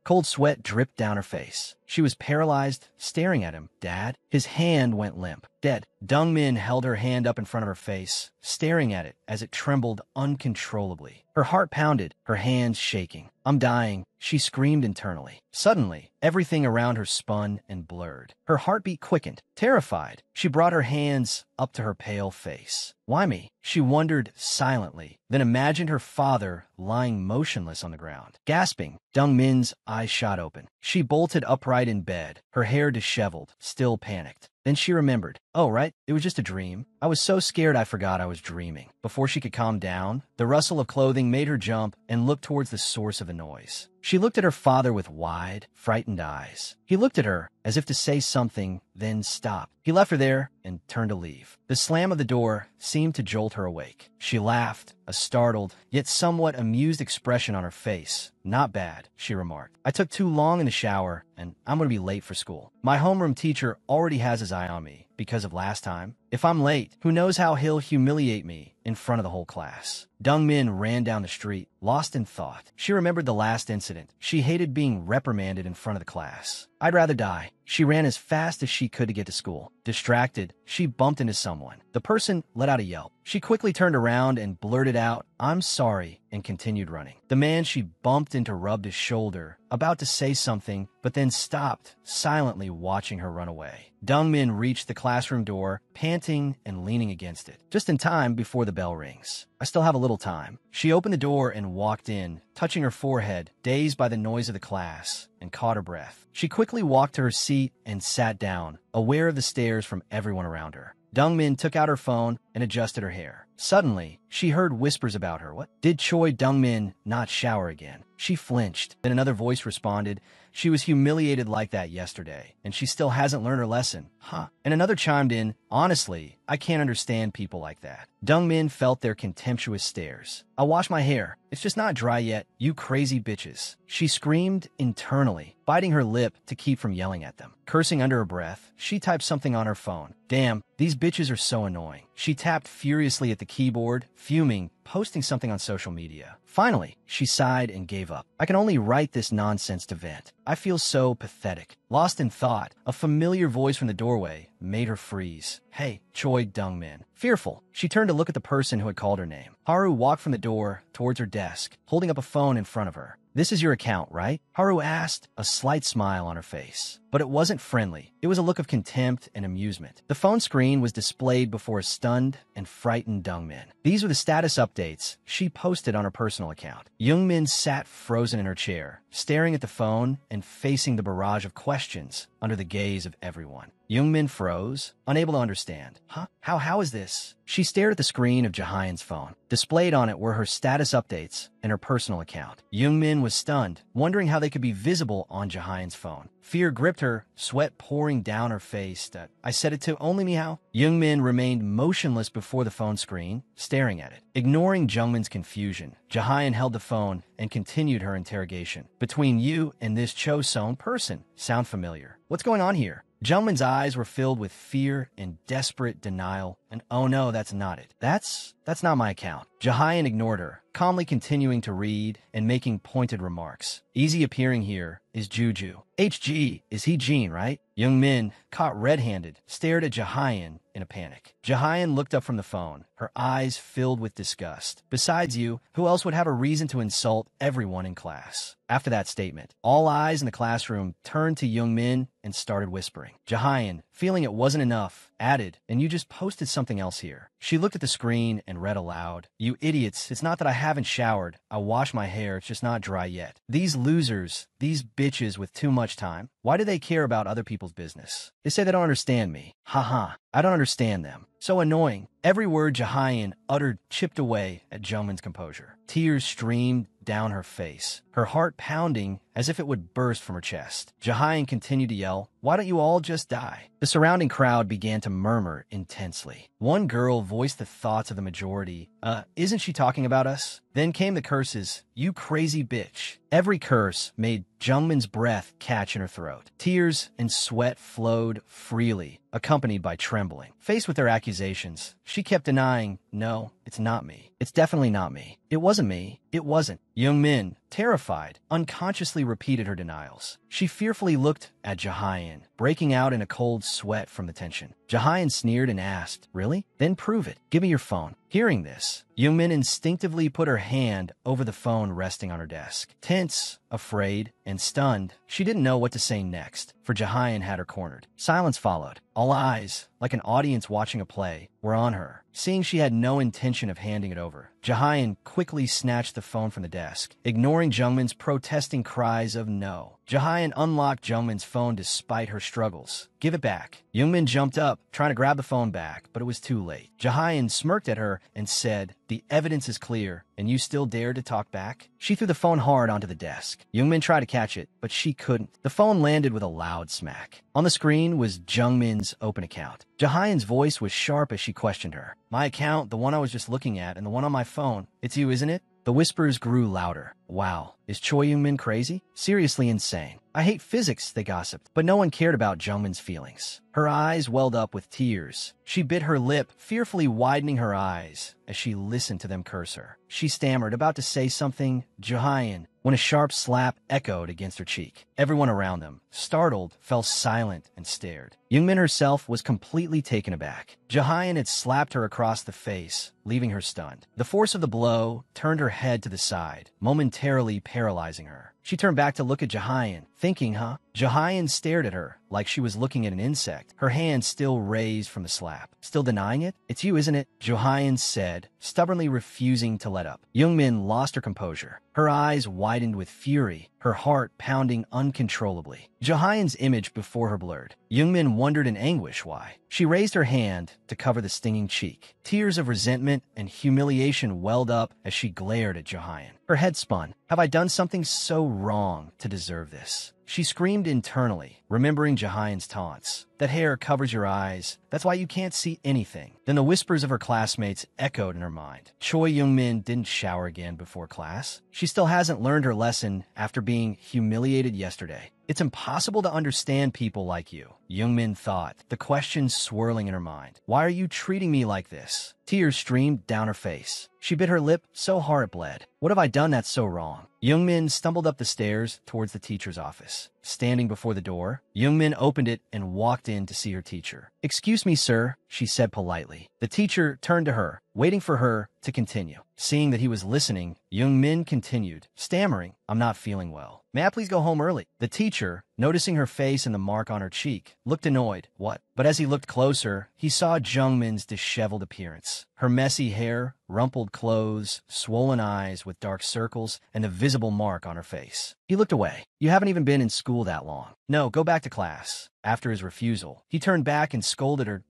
Cold sweat dripped down her face. She was paralyzed, staring at him. "Dad?" His hand went limp. "Dead." Jongmin held her hand up in front of her face, staring at it as it trembled uncontrollably. Her heart pounded, her hands shaking. "I'm dying," she screamed internally. Suddenly, everything around her spun and blurred. Her heartbeat quickened. Terrified, She brought her hands up to her pale face. Why me? She wondered silently, then imagined her father lying motionless on the ground. Gasping, Dongmin's eyes shot open. She bolted upright in bed, her hair disheveled, still panicked. Then she remembered. Oh, right, it was just a dream. I was so scared I forgot I was dreaming. Before she could calm down, the rustle of clothing made her jump and look towards the source of the noise. She looked at her father with wide, frightened eyes. He looked at her as if to say something, then stopped. He left her there and turned to leave. The slam of the door seemed to jolt her awake. She laughed, a startled, yet somewhat amused expression on her face. Not bad, she remarked. I took too long in the shower, and I'm going to be late for school. My homeroom teacher already has his eye on me because of last time. If I'm late, who knows how he'll humiliate me in front of the whole class. Dongmin ran down the street, lost in thought. She remembered the last incident. She hated being reprimanded in front of the class. I'd rather die. She ran as fast as she could to get to school. Distracted, she bumped into someone. The person let out a yelp. She quickly turned around and blurted out, "I'm sorry," and continued running. The man she bumped into rubbed his shoulder, about to say something, but then stopped, silently watching her run away. Dongmin reached the classroom door, panting and leaning against it, just in time before the bell rings. I still have a little time. She opened the door and walked in, touching her forehead, dazed by the noise of the class, and caught her breath. She quickly walked to her seat and sat down, aware of the stares from everyone around her. Dongmin took out her phone and adjusted her hair. Suddenly, she heard whispers about her. What? Did Choi Dongmin not shower again? She flinched. Then another voice responded, "She was humiliated like that yesterday, and she still hasn't learned her lesson." Huh. And another chimed in, "Honestly, I can't understand people like that." Dongmin felt their contemptuous stares. "I'll wash my hair. It's just not dry yet, you crazy bitches." She screamed internally, biting her lip to keep from yelling at them. Cursing under her breath, she typed something on her phone. Damn, these bitches are so annoying. She tapped furiously at the keyboard, fuming, posting something on social media. Finally, she sighed and gave up. I can only write this nonsense to vent. I feel so pathetic. Lost in thought, a familiar voice from the doorway made her freeze. Hey, Choi Dongmin. Fearful, she turned to look at the person who had called her name. Haru walked from the door towards her desk, holding up a phone in front of her. "This is your account, right?" Haru asked, a slight smile on her face. But it wasn't friendly. It was a look of contempt and amusement. The phone screen was displayed before a stunned and frightened Dongmin. These were the status updates she posted on her personal account. Youngmin sat frozen in her chair, staring at the phone and facing the barrage of questions under the gaze of everyone. Youngmin froze, unable to understand. Huh? How is this? She stared at the screen of Jahyun's phone. Displayed on it were her status updates and her personal account. Youngmin was stunned, wondering how they could be visible on Jahyun's phone. Fear gripped her, sweat pouring down her face. I said it to only Meow. Youngmin remained motionless before the phone screen, staring at it. Ignoring Jungmin's confusion, Jahyun held the phone and continued her interrogation. Between you and this Cho-seon person, sound familiar? What's going on here? Jungmin's eyes were filled with fear and desperate denial, and oh no, that's not it. That's not my account. Jahyun ignored her, calmly continuing to read and making pointed remarks. Easy appearing here is Juju. HG, is he Jean, right? Youngmin, caught red-handed, stared at Jahyun in a panic. Jahyun looked up from the phone, her eyes filled with disgust. Besides you, who else would have a reason to insult everyone in class? After that statement, all eyes in the classroom turned to Youngmin and started whispering. Jahyun, feeling it wasn't enough, added, "And you just posted something else here." She looked at the screen and read aloud. "You idiots, it's not that I haven't showered. I washed my hair, it's just not dry yet. These losers, these bitches with too much time, why do they care about other people's business? They say they don't understand me. Haha, I don't understand them. So annoying." Every word Jahyun uttered chipped away at Jungmin's composure. Tears streamed down her face, her heart pounding as if it would burst from her chest. Jahyun continued to yell, "Why don't you all just die?" The surrounding crowd began to murmur intensely. One girl voiced the thoughts of the majority. Isn't she talking about us?" Then came the curses. "You crazy bitch." Every curse made Jungmin's breath catch in her throat. Tears and sweat flowed freely, accompanied by trembling. Faced with their accusations, she kept denying, "No, it's not me. It's definitely not me. It wasn't me. It wasn't." Youngmin terrified, unconsciously repeated her denials. She fearfully looked at Jahyun, breaking out in a cold sweat from the tension. Jahyun sneered and asked, "Really? Then prove it. Give me your phone." Hearing this, Youngmin instinctively put her hand over the phone resting on her desk. Tense, afraid, and stunned, she didn't know what to say next, for Jahyun had her cornered. Silence followed. All eyes, like an audience watching a play, were on her. Seeing she had no intention of handing it over, Jahyun quickly snatched the phone from the desk, ignoring Jungmin's protesting cries of no. Jahyun unlocked Jungmin's phone despite her struggles. "Give it back." Youngmin jumped up, trying to grab the phone back, but it was too late. Jahyun smirked at her and said, "The evidence is clear, and you still dare to talk back?" She threw the phone hard onto the desk. Youngmin tried to catch it, but she couldn't. The phone landed with a loud smack. On the screen was Jungmin's open account. Jahyun's voice was sharp as she questioned her. "My account, the one I was just looking at, and the one on my phone. It's you, isn't it?" The whispers grew louder. Wow, is Choi Youngmin crazy? Seriously insane. "I hate physics," they gossiped, but no one cared about Jungmin's feelings. Her eyes welled up with tears. She bit her lip, fearfully widening her eyes as she listened to them curse her. She stammered, about to say something, "Jahyun," when a sharp slap echoed against her cheek. Everyone around them, startled, fell silent and stared. Youngmin herself was completely taken aback. Jahyun had slapped her across the face, leaving her stunned. The force of the blow turned her head to the side, momentarily paralyzing her. She turned back to look at Jahyun, thinking, Jahyun stared at her like she was looking at an insect, her hand still raised from the slap. "Still denying it? It's you, isn't it?" Jahyun said, stubbornly refusing to let up. Youngmin lost her composure. Her eyes widened with fury, her heart pounding uncontrollably. Jahyun's image before her blurred. Youngmin wondered in anguish why. She raised her hand to cover the stinging cheek. Tears of resentment and humiliation welled up as she glared at Jahyun. Her head spun. "Have I done something so wrong to deserve this?" She screamed internally, remembering Jahyun's taunts. "That hair covers your eyes. That's why you can't see anything." Then the whispers of her classmates echoed in her mind. Choi Youngmin didn't shower again before class. She still hasn't learned her lesson after being humiliated yesterday. It's impossible to understand people like you, Youngmin thought, the question swirling in her mind. "Why are you treating me like this?" Tears streamed down her face. She bit her lip so hard it bled. "What have I done that's so wrong?" Youngmin stumbled up the stairs towards the teacher's office. Standing before the door, Youngmin opened it and walked in to see her teacher. "Excuse me, sir," she said politely. The teacher turned to her, waiting for her to continue. Seeing that he was listening, Youngmin continued, stammering, "I'm not feeling well. May I please go home early?" The teacher, noticing her face and the mark on her cheek, looked annoyed. "What?" But as he looked closer, he saw Jungmin's disheveled appearance. Her messy hair, rumpled clothes, swollen eyes with dark circles, and a visible mark on her face. He looked away. "You haven't even been in school that long. No, go back to class." After his refusal, he turned back and scolded her.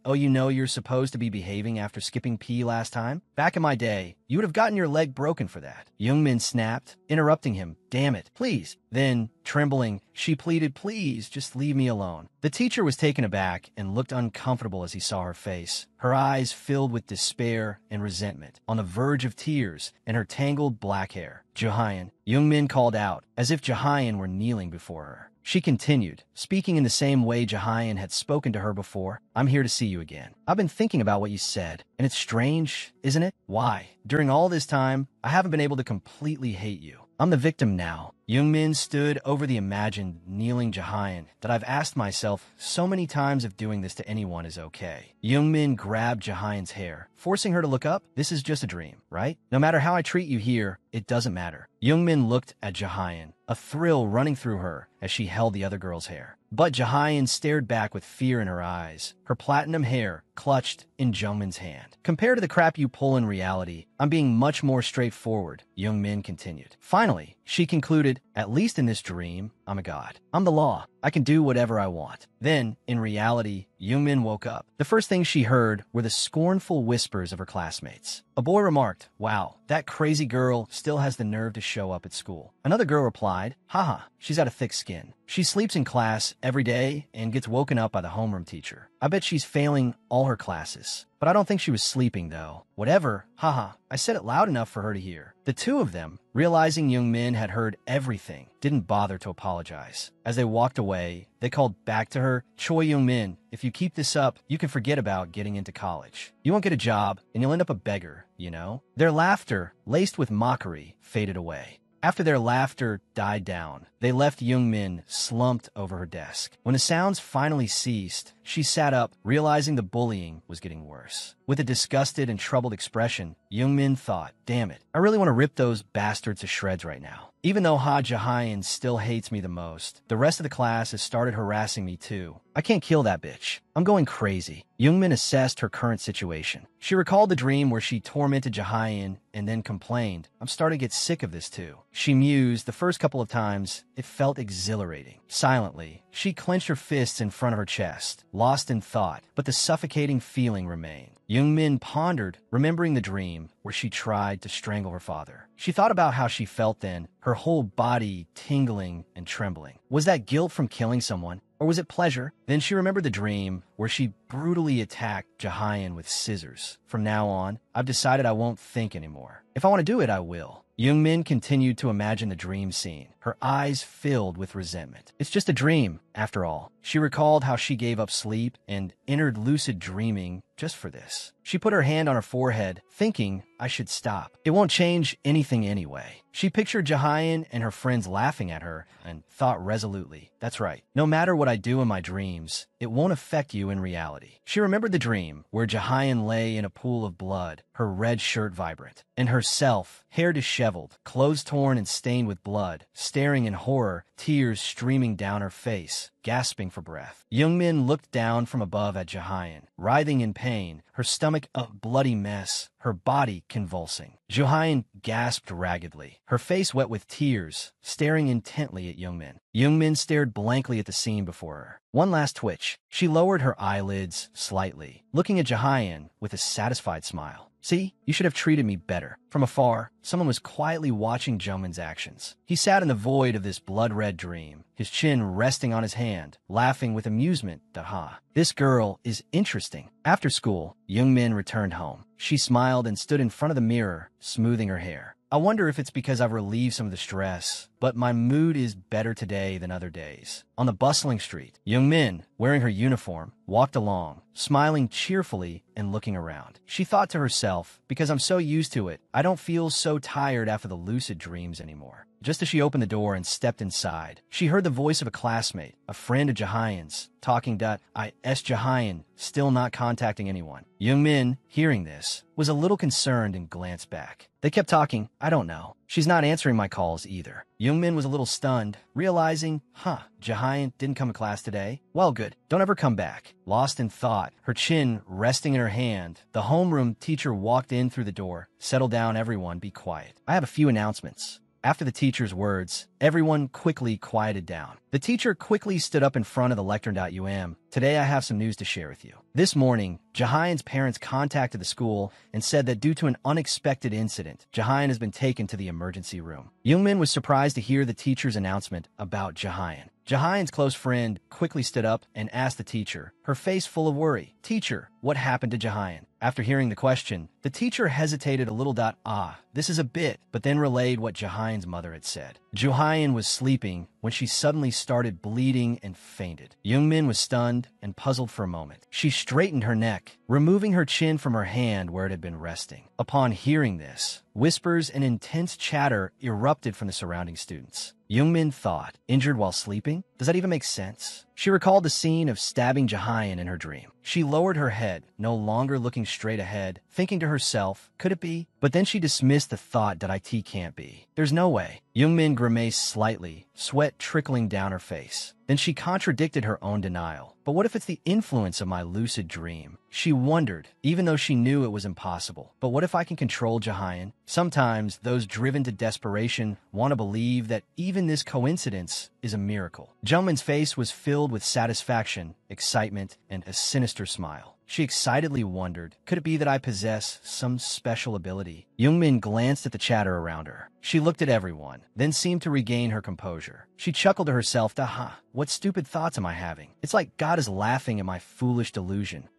"Oh, you know you're supposed to be behaving after skipping P last time? Back in my day, you would have gotten your leg broken for that." Youngmin snapped, interrupting him. "Damn it, please." Then, trembling, she pleaded, "Please, just leave me alone." The teacher was taken aback and looked uncomfortable as he saw her face. Her eyes filled with despair and resentment, on the verge of tears, and her tangled black hair. "Jahyun," Youngmin called out, as if Jahyun were kneeling before her. She continued, speaking in the same way Jahyun had spoken to her before. "I'm here to see you again. I've been thinking about what you said, and it's strange, isn't it? Why, during all this time, I haven't been able to completely hate you. I'm the victim now." Youngmin stood over the imagined, kneeling Jahyun that I've asked myself so many times if doing this to anyone is okay. Youngmin grabbed Jahyun's hair, forcing her to look up. "This is just a dream, right? No matter how I treat you here, it doesn't matter." Youngmin looked at Jahyun, a thrill running through her as she held the other girl's hair. But Jahyun stared back with fear in her eyes, her platinum hair clutched in Jungmin's hand. "Compared to the crap you pull in reality, I'm being much more straightforward," Youngmin continued. Finally, she concluded, "At least in this dream, I'm a god. I'm the law. I can do whatever I want." Then, in reality, Youngmin woke up. The first thing she heard were the scornful whispers of her classmates. A boy remarked, "Wow, that crazy girl still has the nerve to show up at school." Another girl replied, "Haha, she's got a thick skin. She sleeps in class every day and gets woken up by the homeroom teacher. I bet she's failing all her classes. But I don't think she was sleeping, though. Whatever, haha, I said it loud enough for her to hear." The two of them, realizing Youngmin had heard everything, didn't bother to apologize. As they walked away, they called back to her, "Choi Youngmin, if you keep this up, you can forget about getting into college. You won't get a job, and you'll end up a beggar, you know?" Their laughter, laced with mockery, faded away. After their laughter died down, they left Youngmin slumped over her desk. When the sounds finally ceased, she sat up, realizing the bullying was getting worse. With a disgusted and troubled expression, Youngmin thought, damn it, I really want to rip those bastards to shreds right now. Even though Ha Jahayan still hates me the most, the rest of the class has started harassing me too. I can't kill that bitch. I'm going crazy. Youngmin assessed her current situation. She recalled the dream where she tormented Jahayan and then complained, I'm starting to get sick of this too. She mused the first couple of times. It felt exhilarating. Silently, she clenched her fists in front of her chest, lost in thought, but the suffocating feeling remained. Youngmin pondered, remembering the dream where she tried to strangle her father. She thought about how she felt then, her whole body tingling and trembling. Was that guilt from killing someone? Or was it pleasure? Then she remembered the dream where she brutally attacked Jahayan with scissors. From now on, I've decided I won't think anymore. If I want to do it, I will. Youngmin continued to imagine the dream scene, her eyes filled with resentment. It's just a dream, after all. She recalled how she gave up sleep and entered lucid dreaming just for this. She put her hand on her forehead, thinking, I should stop. It won't change anything anyway. She pictured Jahayan and her friends laughing at her and thought resolutely, that's right. No matter what I do in my dreams, it won't affect you in reality. She remembered the dream where Jahayan lay in a pool of blood, her red shirt vibrant, and herself, hair disheveled, clothes torn and stained with blood, staring in horror, tears streaming down her face, gasping for breath. Youngmin looked down from above at Jahayan, writhing in pain, her stomach a bloody mess, her body convulsing. Jahayan gasped raggedly, her face wet with tears, staring intently at Youngmin. Youngmin stared blankly at the scene before her. One last twitch. She lowered her eyelids slightly, looking at Jahayan with a satisfied smile. See, you should have treated me better. From afar, someone was quietly watching Jungmin's actions. He sat in the void of this blood-red dream, his chin resting on his hand, laughing with amusement that, this girl is interesting. After school, Youngmin returned home. She smiled and stood in front of the mirror, smoothing her hair. I wonder if it's because I've relieved some of the stress, but my mood is better today than other days. On the bustling street, Youngmin, wearing her uniform, walked along, smiling cheerfully and looking around. She thought to herself, because I'm so used to it, I don't feel so tired after the lucid dreams anymore. Just as she opened the door and stepped inside, she heard the voice of a classmate, a friend of Jahayan's, talking Jahayan, still not contacting anyone. Youngmin, hearing this, was a little concerned and glanced back. They kept talking, I don't know. She's not answering my calls either. Youngmin was a little stunned, realizing, Jahayan didn't come to class today. Well, good. Don't ever come back. Lost in thought, her chin resting in her hand, the homeroom teacher walked in through the door. Settle down, everyone. Be quiet. I have a few announcements. After the teacher's words, everyone quickly quieted down. The teacher quickly stood up in front of the lectern. Today I have some news to share with you. This morning, Jahayan's parents contacted the school and said that due to an unexpected incident, Jahayan has been taken to the emergency room. Youngmin was surprised to hear the teacher's announcement about Jahayan. Jahayan's close friend quickly stood up and asked the teacher, her face full of worry, Teacher, what happened to Jahayan? After hearing the question, the teacher hesitated a little. This is a bit, but then relayed what Jahayan's mother had said. Jahayan was sleeping when she suddenly started bleeding and fainted. Youngmin was stunned and puzzled for a moment. She straightened her neck, removing her chin from her hand where it had been resting. Upon hearing this, whispers and intense chatter erupted from the surrounding students. Youngmin thought, injured while sleeping? Does that even make sense? She recalled the scene of stabbing Jahayan in her dream. She lowered her head, no longer looking straight ahead, thinking to herself, could it be? But then she dismissed the thought that it can't be. There's no way. Youngmin grimaced slightly, sweat trickling down her face. Then she contradicted her own denial. But what if it's the influence of my lucid dream? She wondered, even though she knew it was impossible. But what if I can control Jahayan? Sometimes those driven to desperation want to believe that even this coincidence is a miracle. Jungmin's face was filled with satisfaction, excitement, and a sinister smile. She excitedly wondered, could it be that I possess some special ability? Youngmin glanced at the chatter around her. She looked at everyone, then seemed to regain her composure. She chuckled to herself, what stupid thoughts am I having? It's like God is laughing at my foolish delusion.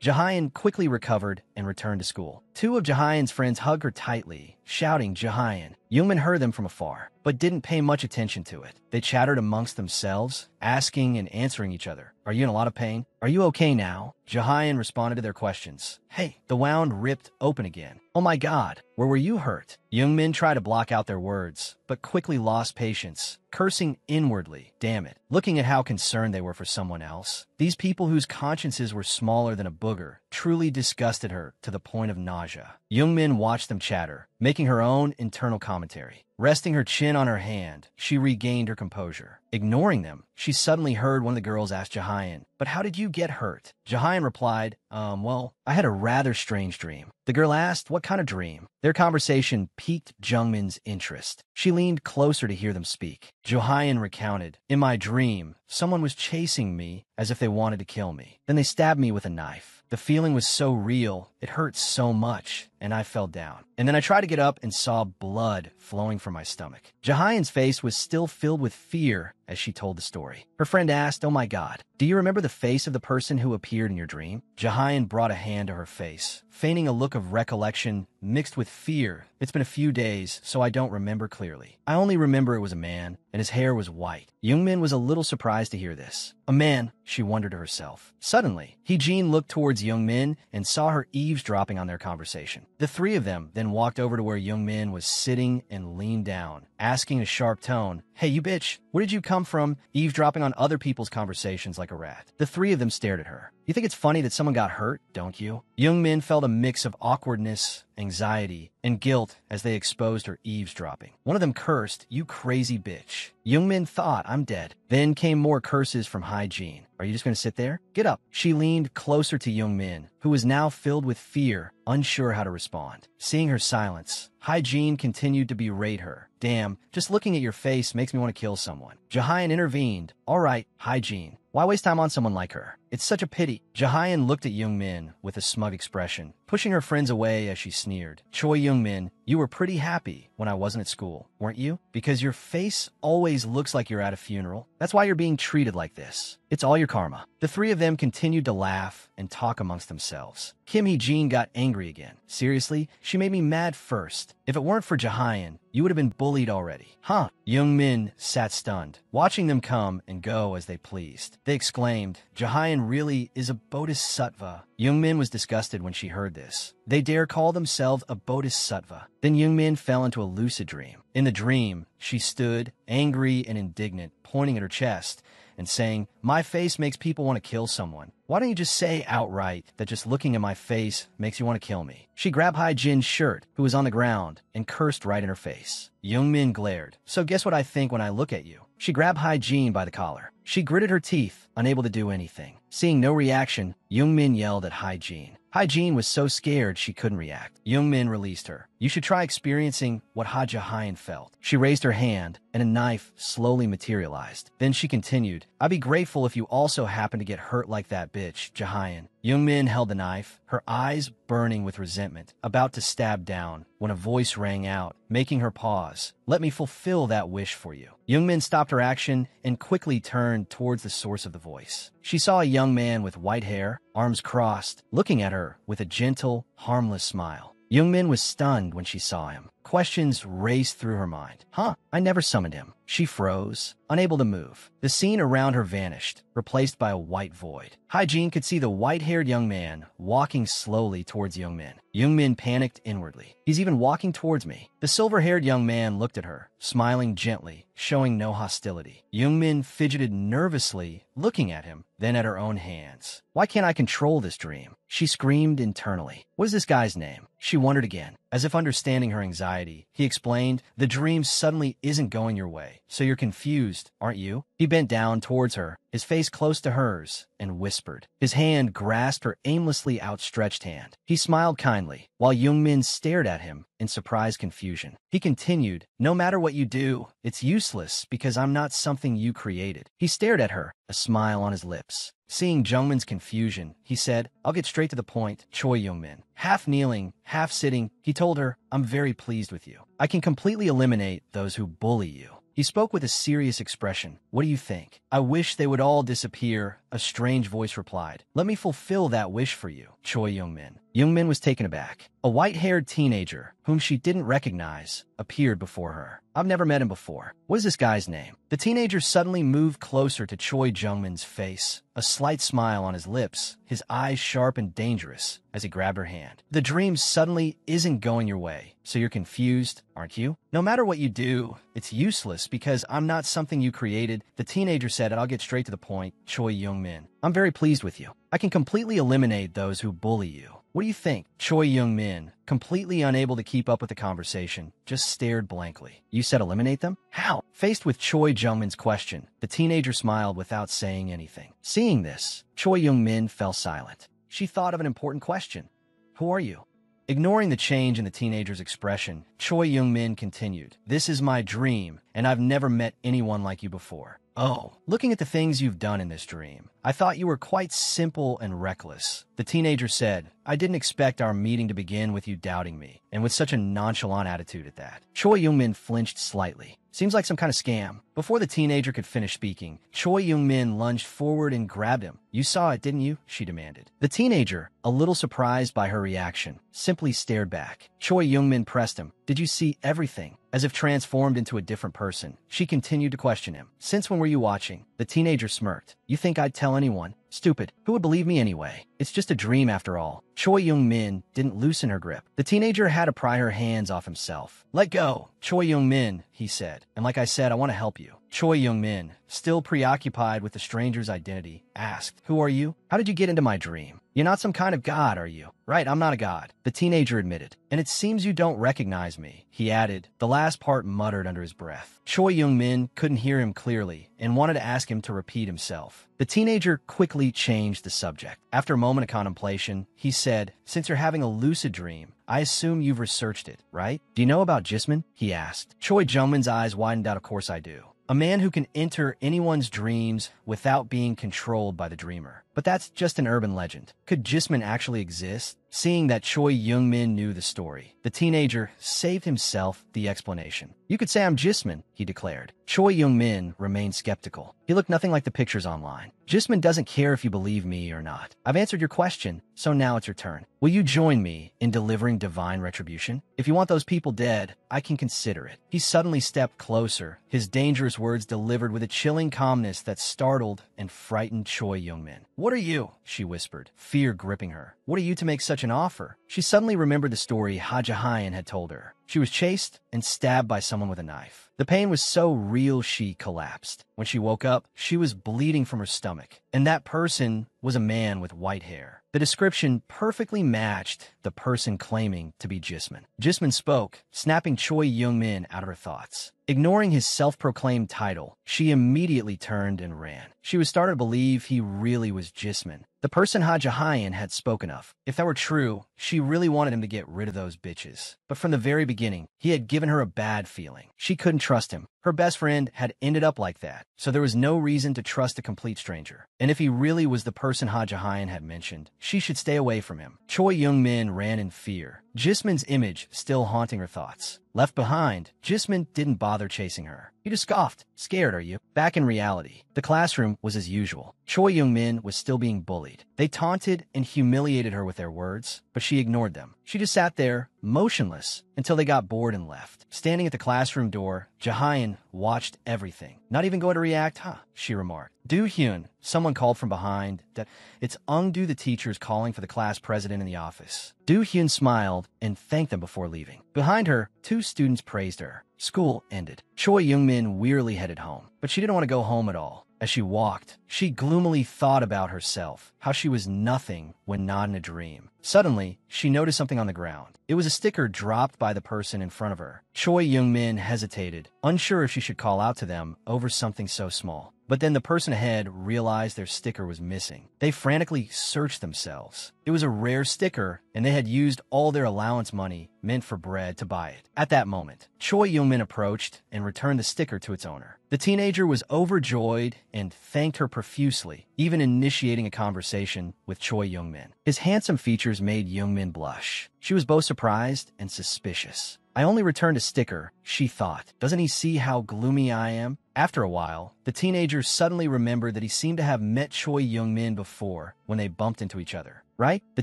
Jahayan quickly recovered and returned to school. Two of Jahayan's friends hugged her tightly, shouting, Jahayan. Youngmin heard them from afar, but didn't pay much attention to it. They chattered amongst themselves, asking and answering each other. Are you in a lot of pain? Are you okay now? Jahayan responded to their questions. Hey, the wound ripped open again. Oh my god, where were you hurt? Youngmin tried to block out their words, but quickly lost patience, cursing inwardly. Damn it. Looking at how concerned they were for someone else, these people whose consciences were smaller than a booger truly disgusted her to the point of nausea. Youngmin watched them chatter, making her own internal commentary. Resting her chin on her hand, she regained her composure. Ignoring them, she suddenly heard one of the girls ask Jahyun, "But how did you get hurt?" Jahyun replied, well, I had a rather strange dream. The girl asked, what kind of dream? Their conversation piqued Jungmin's interest. She leaned closer to hear them speak. Jahyun recounted, in my dream, someone was chasing me as if they wanted to kill me. Then they stabbed me with a knife. The feeling was so real, it hurt so much, and I fell down. And then I tried to get up and saw blood flowing from my stomach. Jahyun's face was still filled with fear as she told the story. Her friend asked, oh my god, do you remember the face of the person who appeared in your dream? Jahyun brought a hand to her face, feigning a look of recollection mixed with fear. It's been a few days, so I don't remember clearly. I only remember it was a man, and his hair was white. Youngmin was a little surprised to hear this. A man, she wondered to herself. Suddenly, Heejin looked towards Youngmin and saw her eavesdropping on their conversation. The three of them then walked over to where Youngmin was sitting and leaned down, asking in a sharp tone, hey, you bitch, where did you come from eavesdropping on other people's conversations like a rat? The three of them stared at her. You think it's funny that someone got hurt, don't you? Youngmin felt a mix of awkwardness, anxiety, and guilt as they exposed her eavesdropping. One of them cursed, you crazy bitch. Youngmin thought, I'm dead. Then came more curses from Hae-jin. Are you just going to sit there? Get up. She leaned closer to Youngmin, who was now filled with fear, unsure how to respond. Seeing her silence, Hae-jin continued to berate her. Damn, just looking at your face makes me want to kill someone. Jahyun intervened. All right, Hae-jin. Why waste time on someone like her? It's such a pity. Jahyun looked at Youngmin with a smug expression, pushing her friends away as she sneered. Choi Youngmin, you were pretty happy when I wasn't at school, weren't you? Because your face always looks like you're at a funeral. That's why you're being treated like this. It's all your karma. The three of them continued to laugh and talk amongst themselves. Kim Hee-jin got angry again. Seriously, she made me mad first. If it weren't for Jahyun, you would have been bullied already. Huh? Youngmin sat stunned, watching them come and go as they pleased. They exclaimed, Jahyun really is a bodhisattva. Youngmin was disgusted when she heard this. They dare call themselves a bodhisattva. Then Youngmin fell into a lucid dream. In the dream, she stood, angry and indignant, pointing at her chest and saying, my face makes people want to kill someone. Why don't you just say outright that just looking at my face makes you want to kill me? She grabbed Hae-jin's shirt, who was on the ground, and cursed right in her face. Youngmin glared. So guess what I think when I look at you? She grabbed Hae-jin by the collar. She gritted her teeth, unable to do anything. Seeing no reaction, Youngmin yelled at Hae-jin. Hae-jin was so scared she couldn't react. Youngmin released her. You should try experiencing what Jahyun felt. She raised her hand, and a knife slowly materialized. Then she continued, I'd be grateful if you also happen to get hurt like that bitch, Jahyun. Youngmin held the knife, her eyes burning with resentment, about to stab down, when a voice rang out, making her pause. Let me fulfill that wish for you. Youngmin stopped her action and quickly turned towards the source of the voice. She saw a young man with white hair, arms crossed, looking at her with a gentle, harmless smile. Youngmin was stunned when she saw him. Questions raced through her mind. I never summoned him. She froze, unable to move. The scene around her vanished, replaced by a white void. Hae-jin could see the white-haired young man walking slowly towards Youngmin. Youngmin panicked inwardly. He's even walking towards me. The silver-haired young man looked at her, smiling gently, showing no hostility. Youngmin fidgeted nervously, looking at him, then at her own hands. Why can't I control this dream? She screamed internally. What is this guy's name? She wondered again. As if understanding her anxiety, he explained, the dream suddenly isn't going your way, so you're confused, aren't you? He bent down towards her, his face close to hers, and whispered. His hand grasped her aimlessly outstretched hand. He smiled kindly, while Youngmin stared at him in surprised confusion. He continued, no matter what you do, it's useless because I'm not something you created. He stared at her, a smile on his lips. Seeing Jungmin's confusion, he said, I'll get straight to the point, Choi Youngmin. Half kneeling, half sitting, he told her, I'm very pleased with you. I can completely eliminate those who bully you. He spoke with a serious expression. What do you think? I wish they would all disappear, a strange voice replied. Let me fulfill that wish for you, Choi Youngmin. Youngmin was taken aback. A white-haired teenager, whom she didn't recognize, appeared before her. I've never met him before. What is this guy's name? The teenager suddenly moved closer to Choi Jungmin's face, a slight smile on his lips, his eyes sharp and dangerous as he grabbed her hand. The dream suddenly isn't going your way, so you're confused, aren't you? No matter what you do, it's useless because I'm not something you created, the teenager said, and I'll get straight to the point, Choi Youngmin. I'm very pleased with you. I can completely eliminate those who bully you. What do you think? Choi Youngmin, completely unable to keep up with the conversation, just stared blankly. You said eliminate them? How? Faced with Choi Jungmin's question, the teenager smiled without saying anything. Seeing this, Choi Youngmin fell silent. She thought of an important question. Who are you? Ignoring the change in the teenager's expression, Choi Youngmin continued, This is my dream, and I've never met anyone like you before. Oh, looking at the things you've done in this dream, I thought you were quite simple and reckless. The teenager said, I didn't expect our meeting to begin with you doubting me, and with such a nonchalant attitude at that. Choi Youngmin flinched slightly. Seems like some kind of scam. Before the teenager could finish speaking, Choi Youngmin lunged forward and grabbed him. You saw it, didn't you? She demanded. The teenager, a little surprised by her reaction, simply stared back. Choi Youngmin pressed him. Did you see everything? As if transformed into a different person, she continued to question him. Since when were you watching? The teenager smirked. You think I'd tell anyone? Stupid. Who would believe me anyway? It's just a dream after all. Choi Youngmin didn't loosen her grip. The teenager had to pry her hands off himself. Let go. Choi Youngmin, he said. And like I said, I want to help you. Choi Youngmin, still preoccupied with the stranger's identity, asked, Who are you? How did you get into my dream? You're not some kind of god, are you? Right, I'm not a god, the teenager admitted. And it seems you don't recognize me, he added, the last part muttered under his breath. Choi Youngmin couldn't hear him clearly and wanted to ask him to repeat himself. The teenager quickly changed the subject. After a moment of contemplation, he said, Since you're having a lucid dream, I assume you've researched it, right? Do you know about Jismin? He asked. Choi Jungmin's eyes widened out. Of course I do. A man who can enter anyone's dreams without being controlled by the dreamer. But that's just an urban legend. Could Jismin actually exist? Seeing that Choi Youngmin knew the story, the teenager saved himself the explanation. You could say I'm Jismin, he declared. Choi Youngmin remained skeptical. He looked nothing like the pictures online. Jismin doesn't care if you believe me or not. I've answered your question, so now it's your turn. Will you join me in delivering divine retribution? If you want those people dead, I can consider it. He suddenly stepped closer, his dangerous words delivered with a chilling calmness that startled and frightened Choi Youngmin. What are you? She whispered, fear gripping her. What are you to make such an offer? She suddenly remembered the story Hajahayan had told her. She was chased and stabbed by someone with a knife. The pain was so real she collapsed. When she woke up, she was bleeding from her stomach, and that person was a man with white hair. The description perfectly matched the person claiming to be Jismin. Jismin spoke, snapping Choi Youngmin out of her thoughts. Ignoring his self-proclaimed title, she immediately turned and ran. She was starting to believe he really was Jismin, the person Hajahayan had spoken of. If that were true, she really wanted him to get rid of those bitches. But from the very beginning, he had given her a bad feeling. She couldn't trust him. Her best friend had ended up like that, so there was no reason to trust a complete stranger. And if he really was the person Hajahayan had mentioned, she should stay away from him. Choi Youngmin ran in fear, Jismin's image still haunting her thoughts. Left behind, Jismin didn't bother chasing her. He just scoffed. Scared, are you? Back in reality, the classroom was as usual. Choi Youngmin was still being bullied. They taunted and humiliated her with their words, but she ignored them. She just sat there, motionless, until they got bored and left. Standing at the classroom door, Jahayan watched everything. Not even going to react, huh? She remarked. Do-hyun, someone called from behind that it's Ung-do the teachers calling for the class president in the office. Do-hyun smiled and thanked them before leaving. Behind her, 2 students praised her. School ended. Choi Youngmin wearily headed home, but she didn't want to go home at all. As she walked, she gloomily thought about herself, how she was nothing when not in a dream. Suddenly, she noticed something on the ground. It was a sticker dropped by the person in front of her. Choi Youngmin hesitated, unsure if she should call out to them over something so small. But then the person ahead realized their sticker was missing. They frantically searched themselves. It was a rare sticker, and they had used all their allowance money meant for bread to buy it. At that moment, Choi Youngmin approached and returned the sticker to its owner. The teenager was overjoyed and thanked her profusely, even initiating a conversation with Choi Youngmin. His handsome features made Youngmin blush. She was both surprised and suspicious. I only returned a sticker, she thought. Doesn't he see how gloomy I am? After a while, the teenager suddenly remembered that he seemed to have met Choi Youngmin before when they bumped into each other. right? The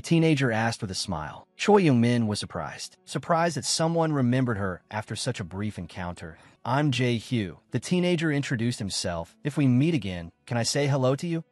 teenager asked with a smile. Choi Young-min was surprised that someone remembered her after such a brief encounter. I'm Jae-hyo. The teenager introduced himself. If we meet again, can I say hello to you?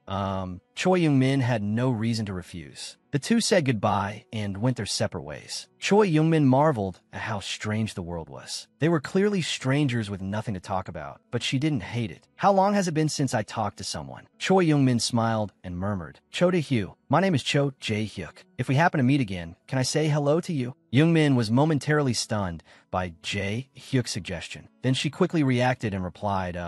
Choi Young-min had no reason to refuse. The two said goodbye and went their separate ways. Choi Young-min marveled at how strange the world was. They were clearly strangers with nothing to talk about, but she didn't hate it. How long has it been since I talked to someone? Choi Young-min smiled and murmured, Cho Tae-hyo. My name is Cho Jae-hyuk. If we happen to meet again, can I say hello to you? Young-min was momentarily stunned by Jae-hyuk's suggestion. Then she quickly reacted and replied,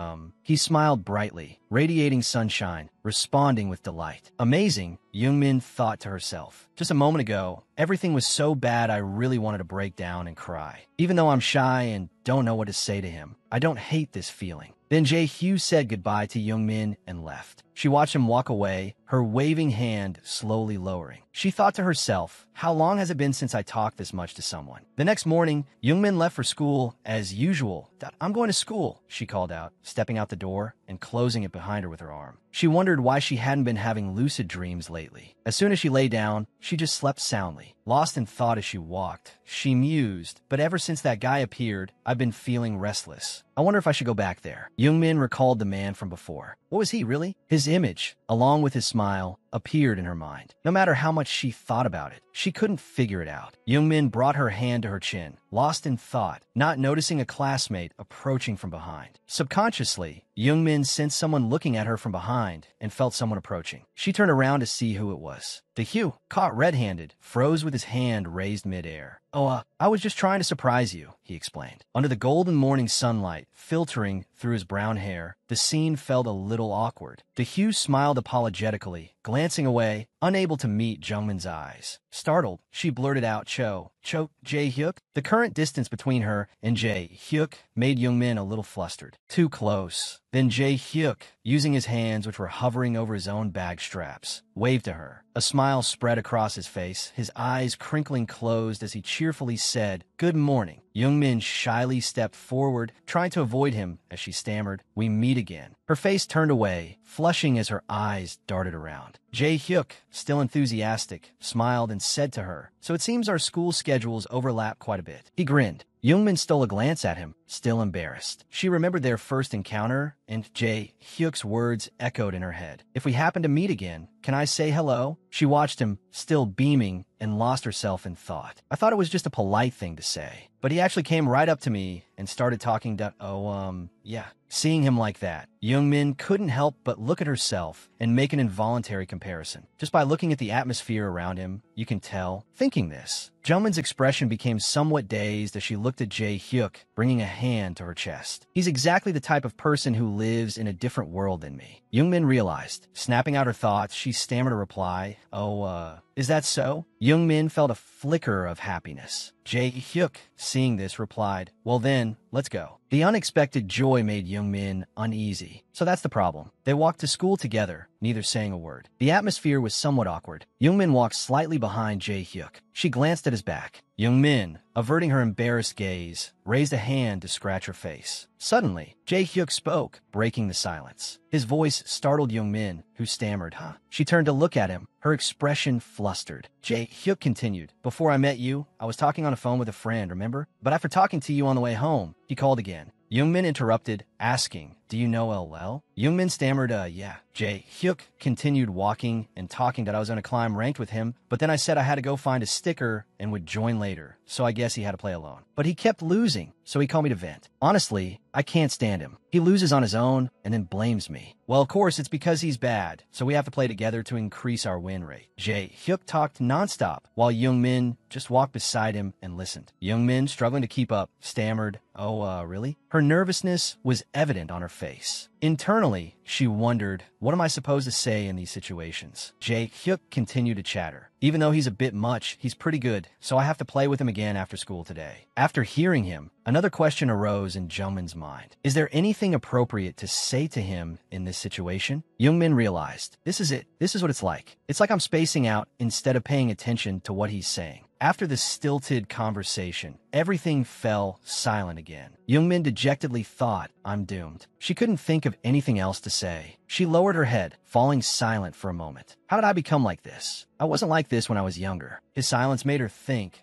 He smiled brightly, radiating sunshine, responding with delight. Amazing, Young-min thought to herself. Just a moment ago, everything was so bad I really wanted to break down and cry. Even though I'm shy and don't know what to say to him, I don't hate this feeling. Then Jae-hyo said goodbye to Young-min and left. She watched him walk away, her waving hand slowly lowering. She thought to herself, how long has it been since I talked this much to someone? The next morning, Young-min left for school as usual. I'm going to school, she called out, stepping out the door and closing it behind her with her arm. She wondered why she hadn't been having lucid dreams lately. As soon as she lay down, she just slept soundly. Lost in thought as she walked, she mused, but ever since that guy appeared, I've been feeling restless. I wonder if I should go back there. Young-min recalled the man from before. What was he, really? His image, along with his smile, appeared in her mind. No matter how much she thought about it, she couldn't figure it out. Young-min brought her hand to her chin, lost in thought, not noticing a classmate approaching from behind. Subconsciously, Young-min sensed someone looking at her from behind and felt someone approaching. She turned around to see who it was. Tae-hyo, caught red-handed, froze with his hand raised mid-air. I was just trying to surprise you, he explained. Under the golden morning sunlight filtering through his brown hair, the scene felt a little awkward. Tae-hyo smiled apologetically, glancing away, unable to meet Young-min's eyes. Startled, she blurted out Cho Jae-hyuk? The current distance between her and Jae-hyuk made Young-min a little flustered. Too close. Then Jae-hyuk, using his hands which were hovering over his own bag straps, waved to her. A smile spread across his face, his eyes crinkling closed as he cheerfully said, Good morning. Young-min shyly stepped forward, trying to avoid him as she stammered, We meet again. Her face turned away, flushing as her eyes darted around. Jae-hyuk, still enthusiastic, smiled and said to her, So it seems our school schedules overlap quite a bit. He grinned. Young-min stole a glance at him, still embarrassed. She remembered their first encounter, and Jae-hyuk's words echoed in her head. If we happen to meet again, can I say hello? She watched him, still beaming, and lost herself in thought. I thought it was just a polite thing to say. But he actually came right up to me and started talking to, yeah. Seeing him like that, Young-min couldn't help but look at herself and make an involuntary comparison. Just by looking at the atmosphere around him, you can tell. Thinking this, Young-min's expression became somewhat dazed as she looked at Jae-hyuk, bringing a hand to her chest. He's exactly the type of person who lives in a different world than me. Young-min realized. Snapping out her thoughts, she stammered a reply. Is that so? Young-min felt a flicker of happiness. Jae-hyuk, seeing this, replied, Well then, let's go. The unexpected joy made Young-min uneasy. So that's the problem. They walked to school together, neither saying a word. The atmosphere was somewhat awkward. Young-min walked slightly behind Jae-hyuk. She glanced at his back. Young-min, averting her embarrassed gaze, raised a hand to scratch her face. Suddenly, Jae-hyuk spoke, breaking the silence. His voice startled Young-min, who stammered, She turned to look at him, her expression flustered. Jae-hyuk continued, Before I met you, I was talking on the phone with a friend, remember? But after talking to you on the way home, he called again. Young-min interrupted, asking, Do you know LL? Young-min stammered, yeah. Jae-hyuk continued walking and talking that I was going to climb ranked with him, but then I said I had to go find a sticker and would join later, so I guess he had to play alone. But he kept losing, so he called me to vent. Honestly, I can't stand him. He loses on his own and then blames me. Well, of course, it's because he's bad, so we have to play together to increase our win rate. Jae-hyuk talked nonstop, while Young-min just walked beside him and listened. Young-min, struggling to keep up, stammered, really? Her nervousness was evident on her face. Internally, she wondered, what am I supposed to say in these situations? Jae-hyuk continued to chatter. Even though he's a bit much, he's pretty good, so I have to play with him again after school today. After hearing him, another question arose in Young-min's mind. Is there anything appropriate to say to him in this situation? Young-min realized, this is it. This is what it's like. It's like I'm spacing out instead of paying attention to what he's saying. After the stilted conversation, everything fell silent again. Youngmin dejectedly thought, I'm doomed. She couldn't think of anything else to say. She lowered her head, falling silent for a moment. How did I become like this? I wasn't like this when I was younger. His silence made her think,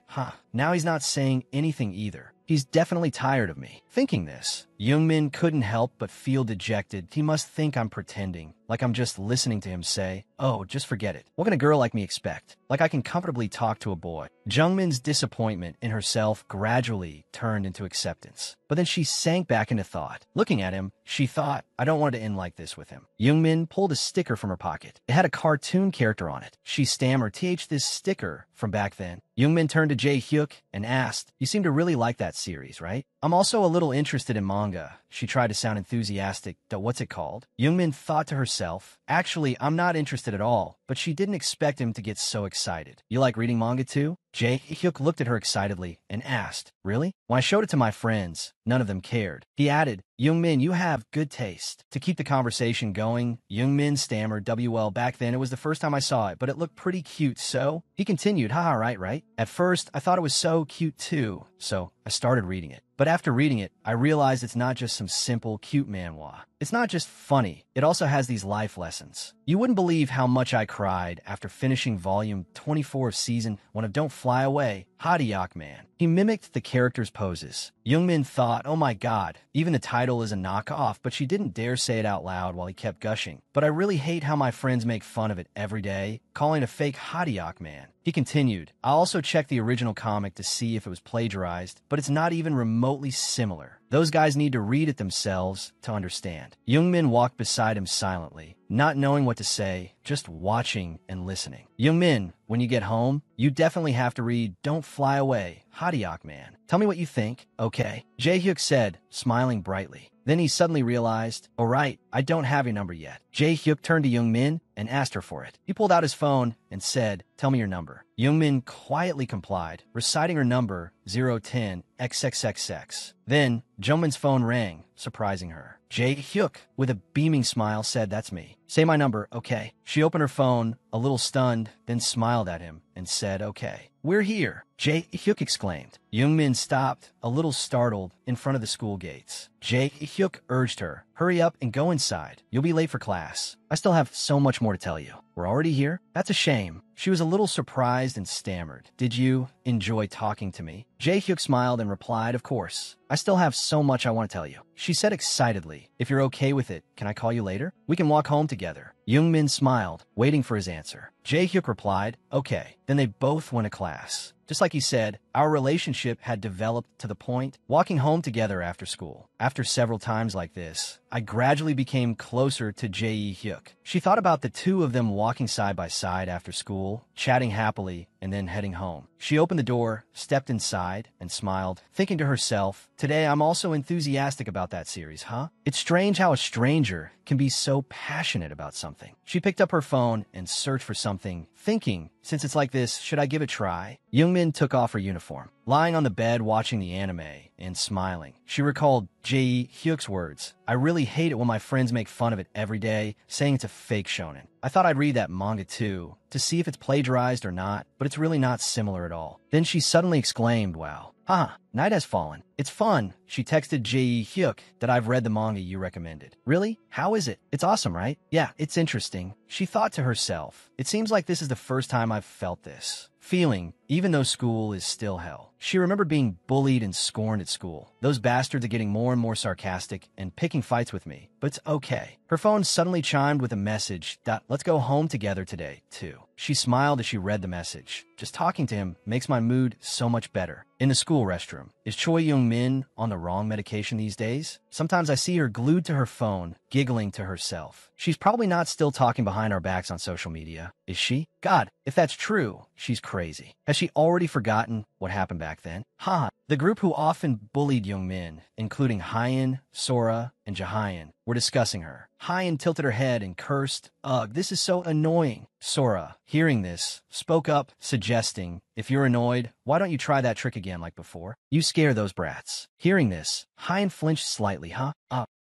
now he's not saying anything either. He's definitely tired of me. Thinking this, Youngmin couldn't help but feel dejected. He must think I'm pretending, like I'm just listening to him say, oh, just forget it. What can a girl like me expect? Like I can comfortably talk to a boy. Jungmin's disappointment in herself gradually turned into acceptance. But then she sank back into thought. Looking at him, she thought, I don't want to end like this with him. Youngmin pulled a sticker from her pocket. It had a cartoon character on it. She stammered, this sticker from back then. Youngmin turned to Jae-hyuk and asked, you seem to really like that series, right? I'm also a little interested in manga. She tried to sound enthusiastic. What's it called? Youngmin thought to herself, actually, I'm not interested at all, but she didn't expect him to get so excited. You like reading manga too? Jae-hyuk looked at her excitedly and asked, really? When I showed it to my friends, none of them cared. He added, Youngmin, you have good taste. To keep the conversation going, Youngmin stammered, well, back then it was the first time I saw it, but it looked pretty cute, so? He continued, right? At first, I thought it was so cute too, so I started reading it. But after reading it, I realized it's not just some simple, cute manhwa. It's not just funny, it also has these life lessons. You wouldn't believe how much I cried after finishing volume 24 of season 1 of Don't Fly Away, Hadiak Man. He mimicked the character's poses. Youngmin thought, oh my god, even the title is a knockoff, but she didn't dare say it out loud while he kept gushing. But I really hate how my friends make fun of it every day, calling it a fake Hadiak Man. He continued, I also checked the original comic to see if it was plagiarized, but it's not even remotely similar. Those guys need to read it themselves to understand. Youngmin walked beside him silently, not knowing what to say, just watching and listening. Youngmin, when you get home, you definitely have to read Don't Fly Away, Hadiak Man. Tell me what you think, okay? Jae-hyuk said, smiling brightly. Then he suddenly realized, all right, I don't have your number yet. Jae-hyuk turned to Youngmin and asked her for it. He pulled out his phone and said, tell me your number. Youngmin quietly complied, reciting her number 010 XXXX. Then, Jungmin's phone rang, surprising her. Jae-hyuk, with a beaming smile, said, that's me. Say my number, okay? She opened her phone, a little stunned, then smiled at him and said, okay. We're here, Jae-hyuk exclaimed. Youngmin stopped, a little startled, in front of the school gates. Jae-hyuk urged her, hurry up and go inside. You'll be late for class. I still have so much more to tell you. We're already here? That's a shame. She was a little surprised and stammered. Did you enjoy talking to me? Jae-hyuk smiled and replied, of course. I still have so much I want to tell you. She said excitedly, if you're okay with it, can I call you later? We can walk home together. Youngmin smiled, waiting for his answer. Jae-hyuk replied, okay. Then they both went to class. Just like he said, our relationship had developed to the point walking home together after school. After several times like this, I gradually became closer to Jae-hyuk. She thought about the two of them walking side by side after school, chatting happily, and then heading home. She opened the door, stepped inside, and smiled, thinking to herself, today I'm also enthusiastic about that series, huh? It's strange how a stranger can be so passionate about something. She picked up her phone and searched for something, thinking, since it's like this, should I give it a try? Youngmin took off her uniform. Lying on the bed watching the anime and smiling, she recalled Jae-hyuk's words. I really hate it when my friends make fun of it every day, saying it's a fake shonen. I thought I'd read that manga too, to see if it's plagiarized or not, but it's really not similar at all. Then she suddenly exclaimed, wow. Night has fallen. It's fun. She texted Jae-hyuk that I've read the manga you recommended. Really? How is it? It's awesome, right? Yeah, it's interesting. She thought to herself, it seems like this is the first time I've felt this feeling, even though school is still hell. She remembered being bullied and scorned at school. Those bastards are getting more and more sarcastic and picking fights with me, but it's okay. Her phone suddenly chimed with a message that let's go home together today, too. She smiled as she read the message. Just talking to him makes my mood so much better. In the school restroom, is Choi Young-min on the wrong medication these days? Sometimes I see her glued to her phone, giggling to herself. She's probably not still talking behind our backs on social media, is she? God, if that's true, she's crazy. Has she already forgotten what happened back then? Ha! The group who often bullied young men, including Hyen, Sora, and Jahyun, were discussing her. Hyen tilted her head and cursed, "Ugh, this is so annoying." Sora, hearing this, spoke up, suggesting, "If you're annoyed, why don't you try that trick again like before? You scare those brats." Hearing this, Hyen flinched slightly,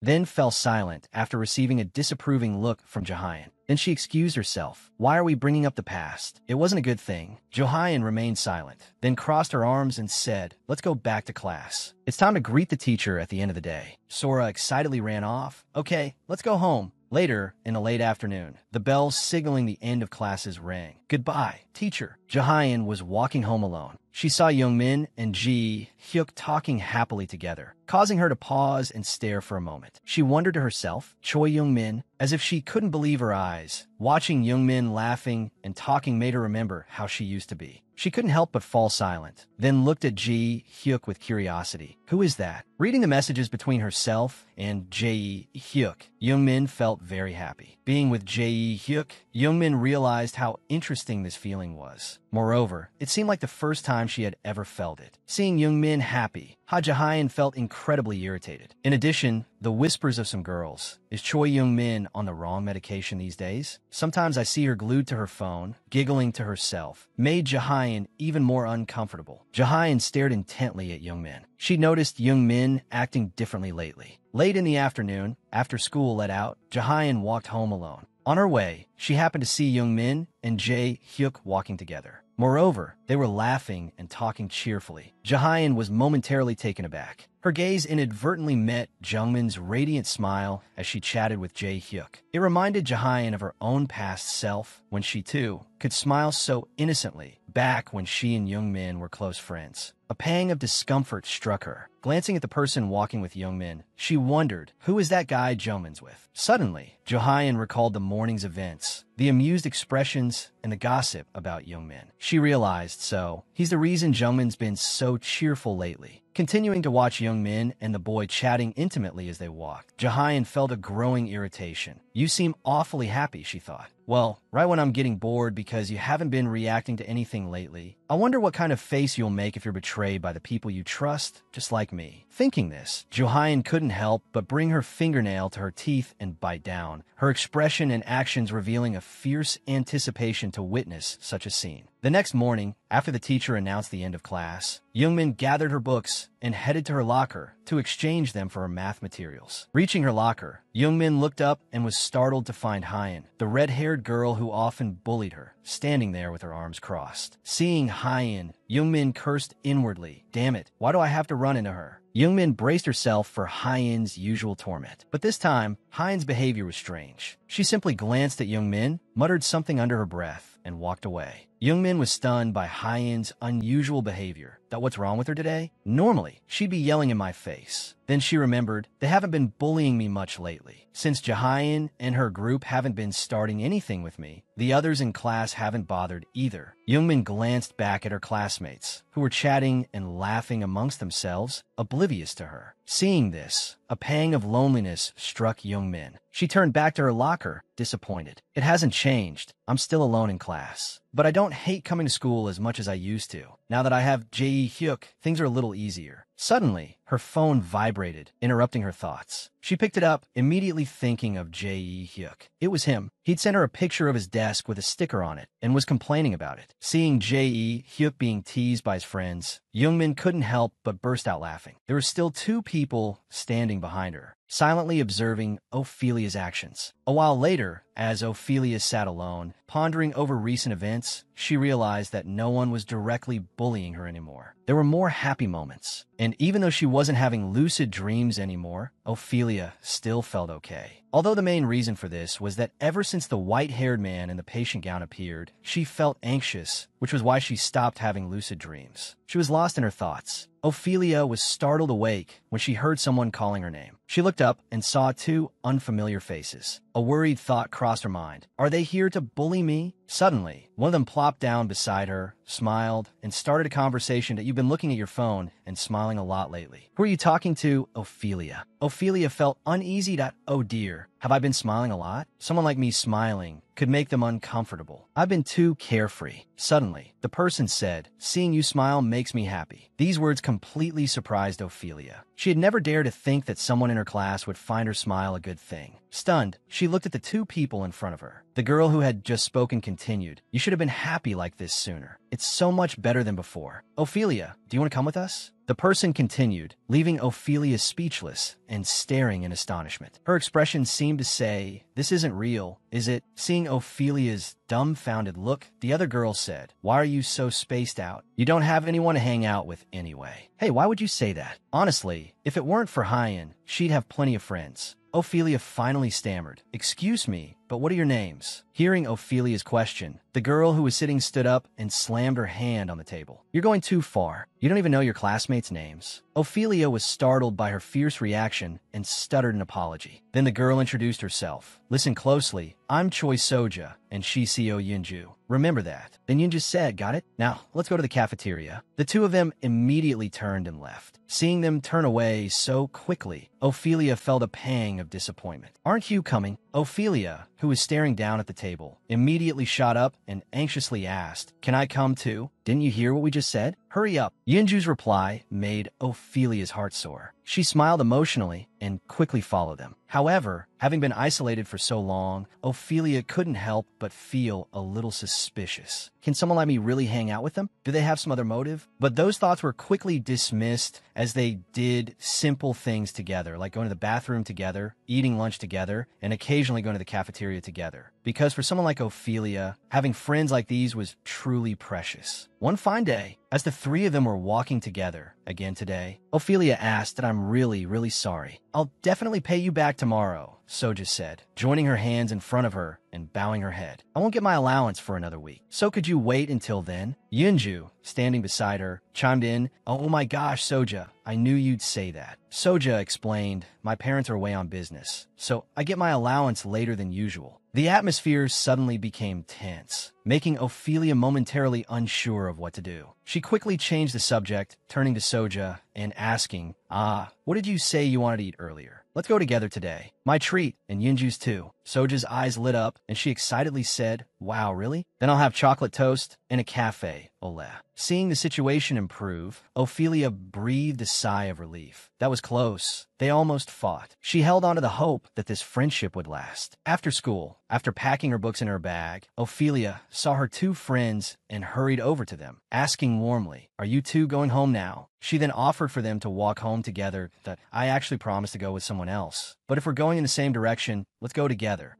then fell silent after receiving a disapproving look from Jahyun. Then she excused herself. "Why are we bringing up the past? It wasn't a good thing." Jahyun remained silent, then crossed her arms and said, "Let's go back to class. It's time to greet the teacher at the end of the day." Sora excitedly ran off. "Okay, let's go home." Later, in the late afternoon, the bell signaling the end of classes rang. "Goodbye, teacher." Jahyun was walking home alone. She saw Youngmin and Ji Hyuk talking happily together, causing her to pause and stare for a moment. She wondered to herself, Choi Youngmin, as if she couldn't believe her eyes. Watching Youngmin laughing and talking made her remember how she used to be. She couldn't help but fall silent, then looked at Ji Hyuk with curiosity. Who is that? Reading the messages between herself and Ji Hyuk, Youngmin felt very happy. Being with Ji Hyuk, Youngmin realized how interesting this feeling was. Moreover, it seemed like the first time she had ever felt it. Seeing Youngmin happy, Jahyun felt incredibly irritated. In addition, the whispers of some girls. Is Choi Youngmin on the wrong medication these days? Sometimes I see her glued to her phone, giggling to herself, made Jahyun even more uncomfortable. Jahyun stared intently at Youngmin. She noticed Youngmin acting differently lately. Late in the afternoon, after school let out, Jahyun walked home alone. On her way, she happened to see Youngmin and Jae Hyuk walking together. Moreover, they were laughing and talking cheerfully. Jahyun was momentarily taken aback. Her gaze inadvertently met Jungmin's radiant smile as she chatted with Jae Hyuk. It reminded Jahyun of her own past self when she, too, could smile so innocently back when she and Youngmin were close friends. A pang of discomfort struck her. Glancing at the person walking with Youngmin, she wondered, who is that guy Jungmin's with? Suddenly, Jahyun recalled the morning's events, the amused expressions, and the gossip about Youngmin. She realized, he's the reason Jungmin's been so cheerful lately. Continuing to watch Youngmin and the boy chatting intimately as they walked, Jahyun felt a growing irritation. You seem awfully happy, she thought. Well, right when I'm getting bored because you haven't been reacting to anything lately. I wonder what kind of face you'll make if you're betrayed by the people you trust, just like me. Thinking this, Jahyun couldn't help but bring her fingernail to her teeth and bite down, her expression and actions revealing a fierce anticipation to witness such a scene. The next morning, after the teacher announced the end of class, Youngmin gathered her books and headed to her locker to exchange them for her math materials. Reaching her locker, Youngmin looked up and was startled to find Hyen, the red-haired girl who often bullied her, standing there with her arms crossed. Seeing Hyen, Youngmin cursed inwardly. Damn it, why do I have to run into her? Youngmin braced herself for Hyen's usual torment. But this time, Hyen's behavior was strange. She simply glanced at Youngmin, muttered something under her breath, and walked away. Youngmin was stunned by Hyen's unusual behavior. That what's wrong with her today? Normally, she'd be yelling in my face. Then she remembered, they haven't been bullying me much lately. Since Jahyun and her group haven't been starting anything with me, the others in class haven't bothered either. Youngmin glanced back at her classmates, who were chatting and laughing amongst themselves, oblivious to her. Seeing this, a pang of loneliness struck Youngmin. She turned back to her locker, disappointed. It hasn't changed. I'm still alone in class. But I don't hate coming to school as much as I used to. Now that I have Jae Hyuk, things are a little easier. Suddenly, her phone vibrated, interrupting her thoughts. She picked it up, immediately thinking of Jae Hyuk. It was him. He'd sent her a picture of his desk with a sticker on it and was complaining about it. Seeing Jae Hyuk being teased by his friends, Youngmin couldn't help but burst out laughing. There were still two people standing behind her, silently observing Ophelia's actions. A while later, as Ophelia sat alone, pondering over recent events, she realized that no one was directly bullying her anymore. There were more happy moments. And even though she wasn't having lucid dreams anymore, Ophelia still felt okay. Although the main reason for this was that ever since the white-haired man in the patient gown appeared, she felt anxious, which was why she stopped having lucid dreams. She was lost in her thoughts. Ophelia was startled awake when she heard someone calling her name. She looked up and saw two unfamiliar faces. A worried thought crossed her mind. Are they here to bully me? Suddenly, one of them plopped down beside her, smiled, and started a conversation that you've been looking at your phone and smiling a lot lately. Who are you talking to? Ophelia. Ophelia felt uneasy that, oh dear, have I been smiling a lot? Someone like me smiling could make them uncomfortable. I've been too carefree. Suddenly, the person said, seeing you smile makes me happy. These words completely surprised Ophelia. She had never dared to think that someone in her class would find her smile a good thing. Stunned, she looked at the two people in front of her. The girl who had just spoken continued, you should have been happy like this sooner. It's so much better than before. Ophelia, do you want to come with us? The person continued, leaving Ophelia speechless and staring in astonishment. Her expression seemed to say, this isn't real, is it? Seeing Ophelia's dumbfounded look, the other girl said, why are you so spaced out? You don't have anyone to hang out with anyway. Hey, why would you say that? Honestly, if it weren't for Hyan, she'd have plenty of friends. Ophelia finally stammered, excuse me, but what are your names? Hearing Ophelia's question, the girl who was sitting stood up and slammed her hand on the table. You're going too far. You don't even know your classmates' names. Ophelia was startled by her fierce reaction and stuttered an apology. Then the girl introduced herself. Listen closely. I'm Choi Soja, and she's CEO Yunju. Remember that. Then Yunju said, got it? Now, let's go to the cafeteria. The two of them immediately turned and left. Seeing them turn away so quickly, Ophelia felt a pang of disappointment. Aren't you coming? Ophelia, who was staring down at the table, immediately shot up and anxiously asked, can I come too? Didn't you hear what we just said? Hurry up. Yunju's reply made Ophelia's heart sore. She smiled emotionally and quickly followed them. However, having been isolated for so long, Ophelia couldn't help but feel a little suspicious. Can someone like me really hang out with them? Do they have some other motive? But those thoughts were quickly dismissed as they did simple things together, like going to the bathroom together, eating lunch together, and occasionally going to the cafeteria together. Because for someone like Ophelia, having friends like these was truly precious. One fine day, as the three of them were walking together again today, Ophelia asked that I'm really sorry. I'll definitely pay you back tomorrow, Soja said, joining her hands in front of her and bowing her head. I won't get my allowance for another week. So could you wait until then? Yunju, standing beside her, chimed in, oh my gosh, Soja, I knew you'd say that. Soja explained, my parents are away on business, so I get my allowance later than usual. The atmosphere suddenly became tense, making Ophelia momentarily unsure of what to do. She quickly changed the subject, turning to Soja and asking, what did you say you wanted to eat earlier? Let's go together today. My treat, and Yunju's too. Soja's eyes lit up, and she excitedly said, wow, really? Then I'll have chocolate toast and a cafe, ole. Seeing the situation improve, Ophelia breathed a sigh of relief. That was close. They almost fought. She held on to the hope that this friendship would last. After school, after packing her books in her bag, Ophelia saw her two friends and hurried over to them, asking warmly, are you two going home now? She then offered for them to walk home together. That I actually promised to go with someone else. But if we're going in the same direction, let's go together.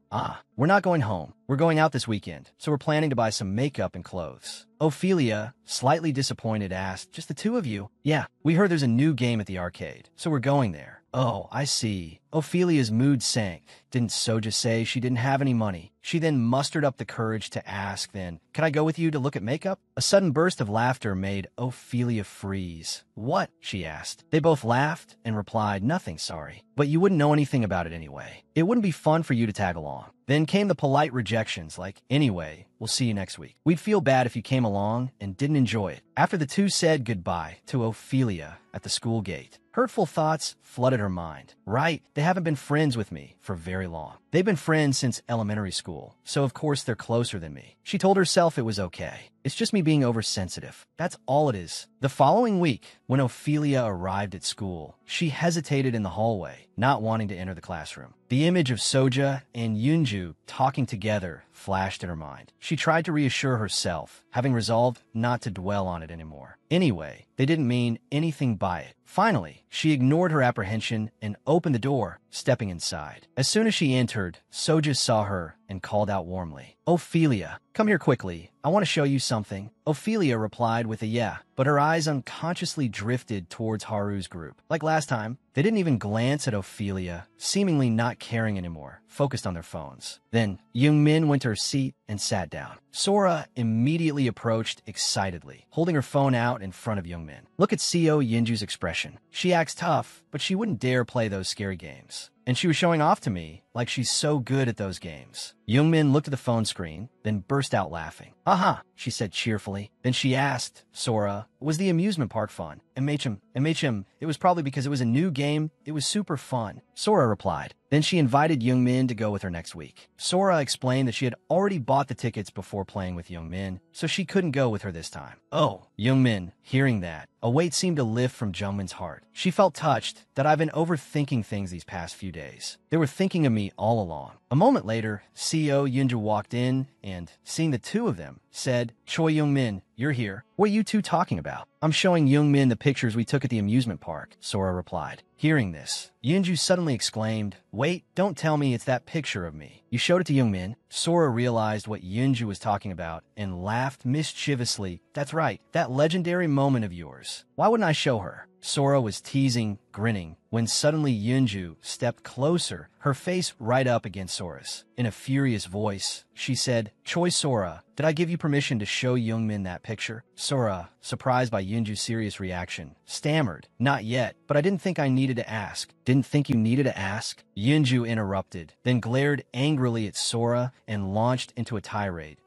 We're not going home. We're going out this weekend, so we're planning to buy some makeup and clothes. Ophelia, slightly disappointed, asked, just the two of you? Yeah, we heard there's a new game at the arcade, so we're going there. Oh, I see. Ophelia's mood sank. Didn't Soja say she didn't have any money? She then mustered up the courage to ask then, can I go with you to look at makeup? A sudden burst of laughter made Ophelia freeze. What? She asked. They both laughed and replied, nothing, sorry. But you wouldn't know anything about it anyway. It wouldn't be fun for you to tag along. Then came the polite rejections like, anyway, we'll see you next week. We'd feel bad if you came along and didn't enjoy it. After the two said goodbye to Ophelia at the school gate, hurtful thoughts flooded her mind. Right, they haven't been friends with me for very long. They've been friends since elementary school, so of course they're closer than me. She told herself it was okay. It's just me being oversensitive. That's all it is. The following week, when Ophelia arrived at school, she hesitated in the hallway, not wanting to enter the classroom. The image of Soja and Yunju talking together flashed in her mind. She tried to reassure herself, having resolved not to dwell on it anymore. Anyway, they didn't mean anything by it. Finally, she ignored her apprehension and opened the door, stepping inside. As soon as she entered, Soja saw her and called out warmly, Ophelia, come here quickly. I want to show you something. Ophelia replied with a yeah, but her eyes unconsciously drifted towards Haru's group. Like last time, they didn't even glance at Ophelia, seemingly not caring anymore, focused on their phones. Then, Youngmin went to her seat and sat down. Sora immediately approached excitedly, holding her phone out in front of Youngmin. Look at CEO Yinju's expression. She acts tough, but she wouldn't dare play those scary games. And she was showing off to me like she's so good at those games. Youngmin looked at the phone screen, then burst out laughing. Aha, she said cheerfully. Then she asked, Sora, was the amusement park fun? MHM, it was probably because it was a new game. It was super fun, Sora replied. Then she invited Youngmin to go with her next week. Sora explained that she had already bought the tickets before playing with Youngmin, so she couldn't go with her this time. Oh, Youngmin, hearing that, a weight seemed to lift from Jungmin's heart. She felt touched that I've been overthinking things these past few days. They were thinking of me all along. A moment later, CEO Yunju walked in and, seeing the two of them, said, Choi Youngmin, you're here. What are you two talking about? I'm showing Youngmin the pictures we took at the amusement park, Sora replied. Hearing this, Yunju suddenly exclaimed, Wait, don't tell me it's that picture of me. You showed it to Youngmin? Sora realized what Yunju was talking about and laughed mischievously. That's right, that legendary moment of yours. Why wouldn't I show her? Sora was teasing, grinning, when suddenly Yunju stepped closer, her face right up against Sora's. In a furious voice, she said, Choi Sora, did I give you permission to show Youngmin that picture? Sora, surprised by Yunju's serious reaction, stammered, Not yet, but I didn't think I needed to ask. Didn't think you needed to ask? Yunju interrupted, then glared angrily at Sora and launched into a tirade.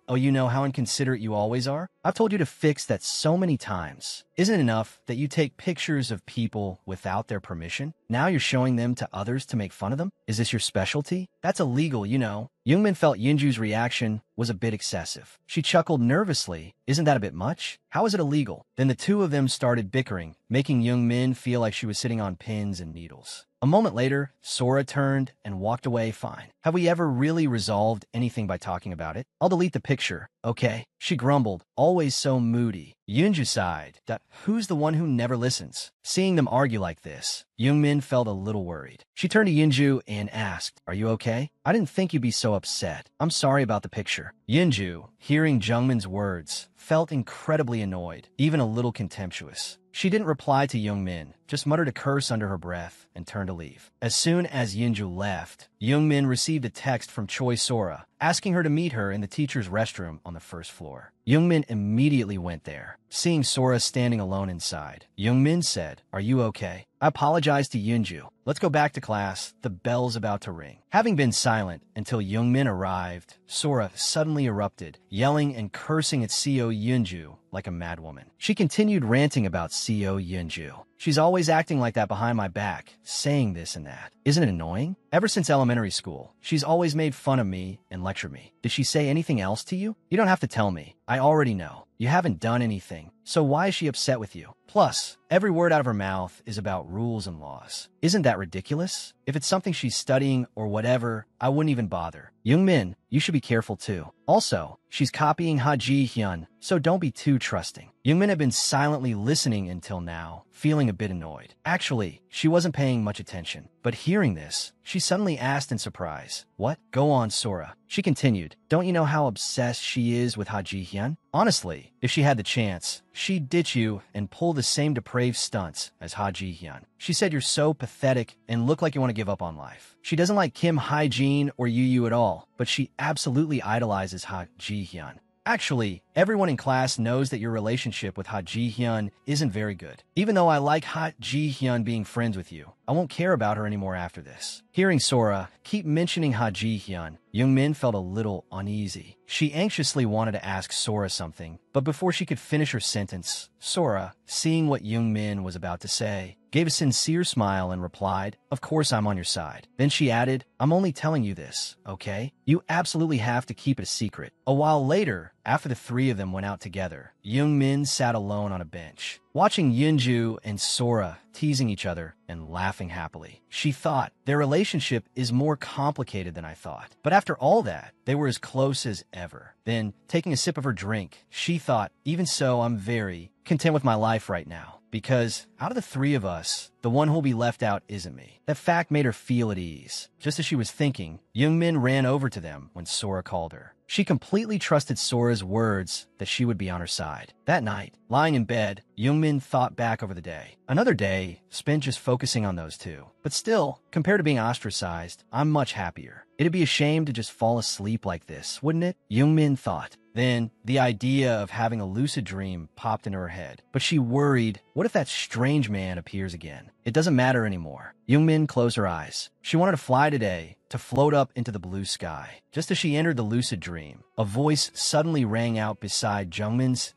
Oh, you know how inconsiderate you always are? I've told you to fix that so many times. Isn't it enough that you take pictures of people without their permission? Now you're showing them to others to make fun of them? Is this your specialty? That's illegal, you know. Youngmin felt Yunju's reaction was a bit excessive. She chuckled nervously. Isn't that a bit much? How is it illegal? Then the two of them started bickering, making Youngmin feel like she was sitting on pins and needles. A moment later, Sora turned and walked away fine. Have we ever really resolved anything by talking about it? I'll delete the picture, okay? She grumbled, always so moody. Yunju sighed. Who's the one who never listens? Seeing them argue like this, Youngmin felt a little worried. She turned to Yunju and asked, Are you okay? I didn't think you'd be so upset. I'm sorry about the picture. Yunju, hearing Jungmin's words, felt incredibly annoyed, even a little contemptuous. She didn't reply to Youngmin, just muttered a curse under her breath and turned to leave. As soon as Yunju left, Youngmin received a text from Choi Sora, asking her to meet her in the teacher's restroom on the first floor. Youngmin immediately went there. Seeing Sora standing alone inside, Youngmin said, Are you okay? I apologize to Yunju. Let's go back to class. The bell's about to ring. Having been silent until Youngmin arrived, Sora suddenly erupted, yelling and cursing at CEO Yunju like a madwoman. She continued ranting about CEO Yunju. She's always acting like that behind my back, saying this and that. Isn't it annoying? Ever since elementary school, she's always made fun of me and lectured me. Did she say anything else to you? You don't have to tell me. I already know. You haven't done anything. So why is she upset with you? Plus, every word out of her mouth is about rules and laws. Isn't that ridiculous? If it's something she's studying or whatever, I wouldn't even bother. Youngmin, you should be careful too. Also, she's copying Ha Ji-hyun, so don't be too trusting. Youngmin had been silently listening until now, feeling a bit annoyed. Actually, she wasn't paying much attention, but hearing this, she suddenly asked in surprise, What? Go on, Sora. She continued, Don't you know how obsessed she is with Ha Ji-hyun? Honestly, if she had the chance, she'd ditch you and pull the same depraved stunts as Ha Ji-hyun. She said you're so pathetic and look like you want to give up on life. She doesn't like Kim Hae-jin or Yu at all, but she absolutely idolizes Ha Ji-hyun. Actually, everyone in class knows that your relationship with Ha Ji-hyun isn't very good. Even though I like Ha Ji-hyun being friends with you, I won't care about her anymore after this. Hearing Sora keep mentioning Ha Ji-hyun, Youngmin felt a little uneasy. She anxiously wanted to ask Sora something, but before she could finish her sentence, Sora, seeing what Youngmin was about to say, gave a sincere smile and replied, Of course I'm on your side. Then she added, I'm only telling you this, okay? You absolutely have to keep it a secret. A while later, after the three of them went out together, Youngmin sat alone on a bench, watching Yunju and Sora teasing each other and laughing happily. She thought, their relationship is more complicated than I thought. But after all that, they were as close as ever. Then, taking a sip of her drink, she thought, even so, I'm very content with my life right now. Because out of the three of us, the one who'll be left out isn't me. That fact made her feel at ease. Just as she was thinking, Youngmin ran over to them when Sora called her. She completely trusted Sora's words that she would be on her side. That night, lying in bed, Youngmin thought back over the day. Another day spent just focusing on those two. But still, compared to being ostracized, I'm much happier. It'd be a shame to just fall asleep like this, wouldn't it? Youngmin thought. Then, the idea of having a lucid dream popped into her head. But she worried, what if that strange man appears again? It doesn't matter anymore. Youngmin closed her eyes. She wanted to fly today to float up into the blue sky. Just as she entered the lucid dream, a voice suddenly rang out beside Jungmin's,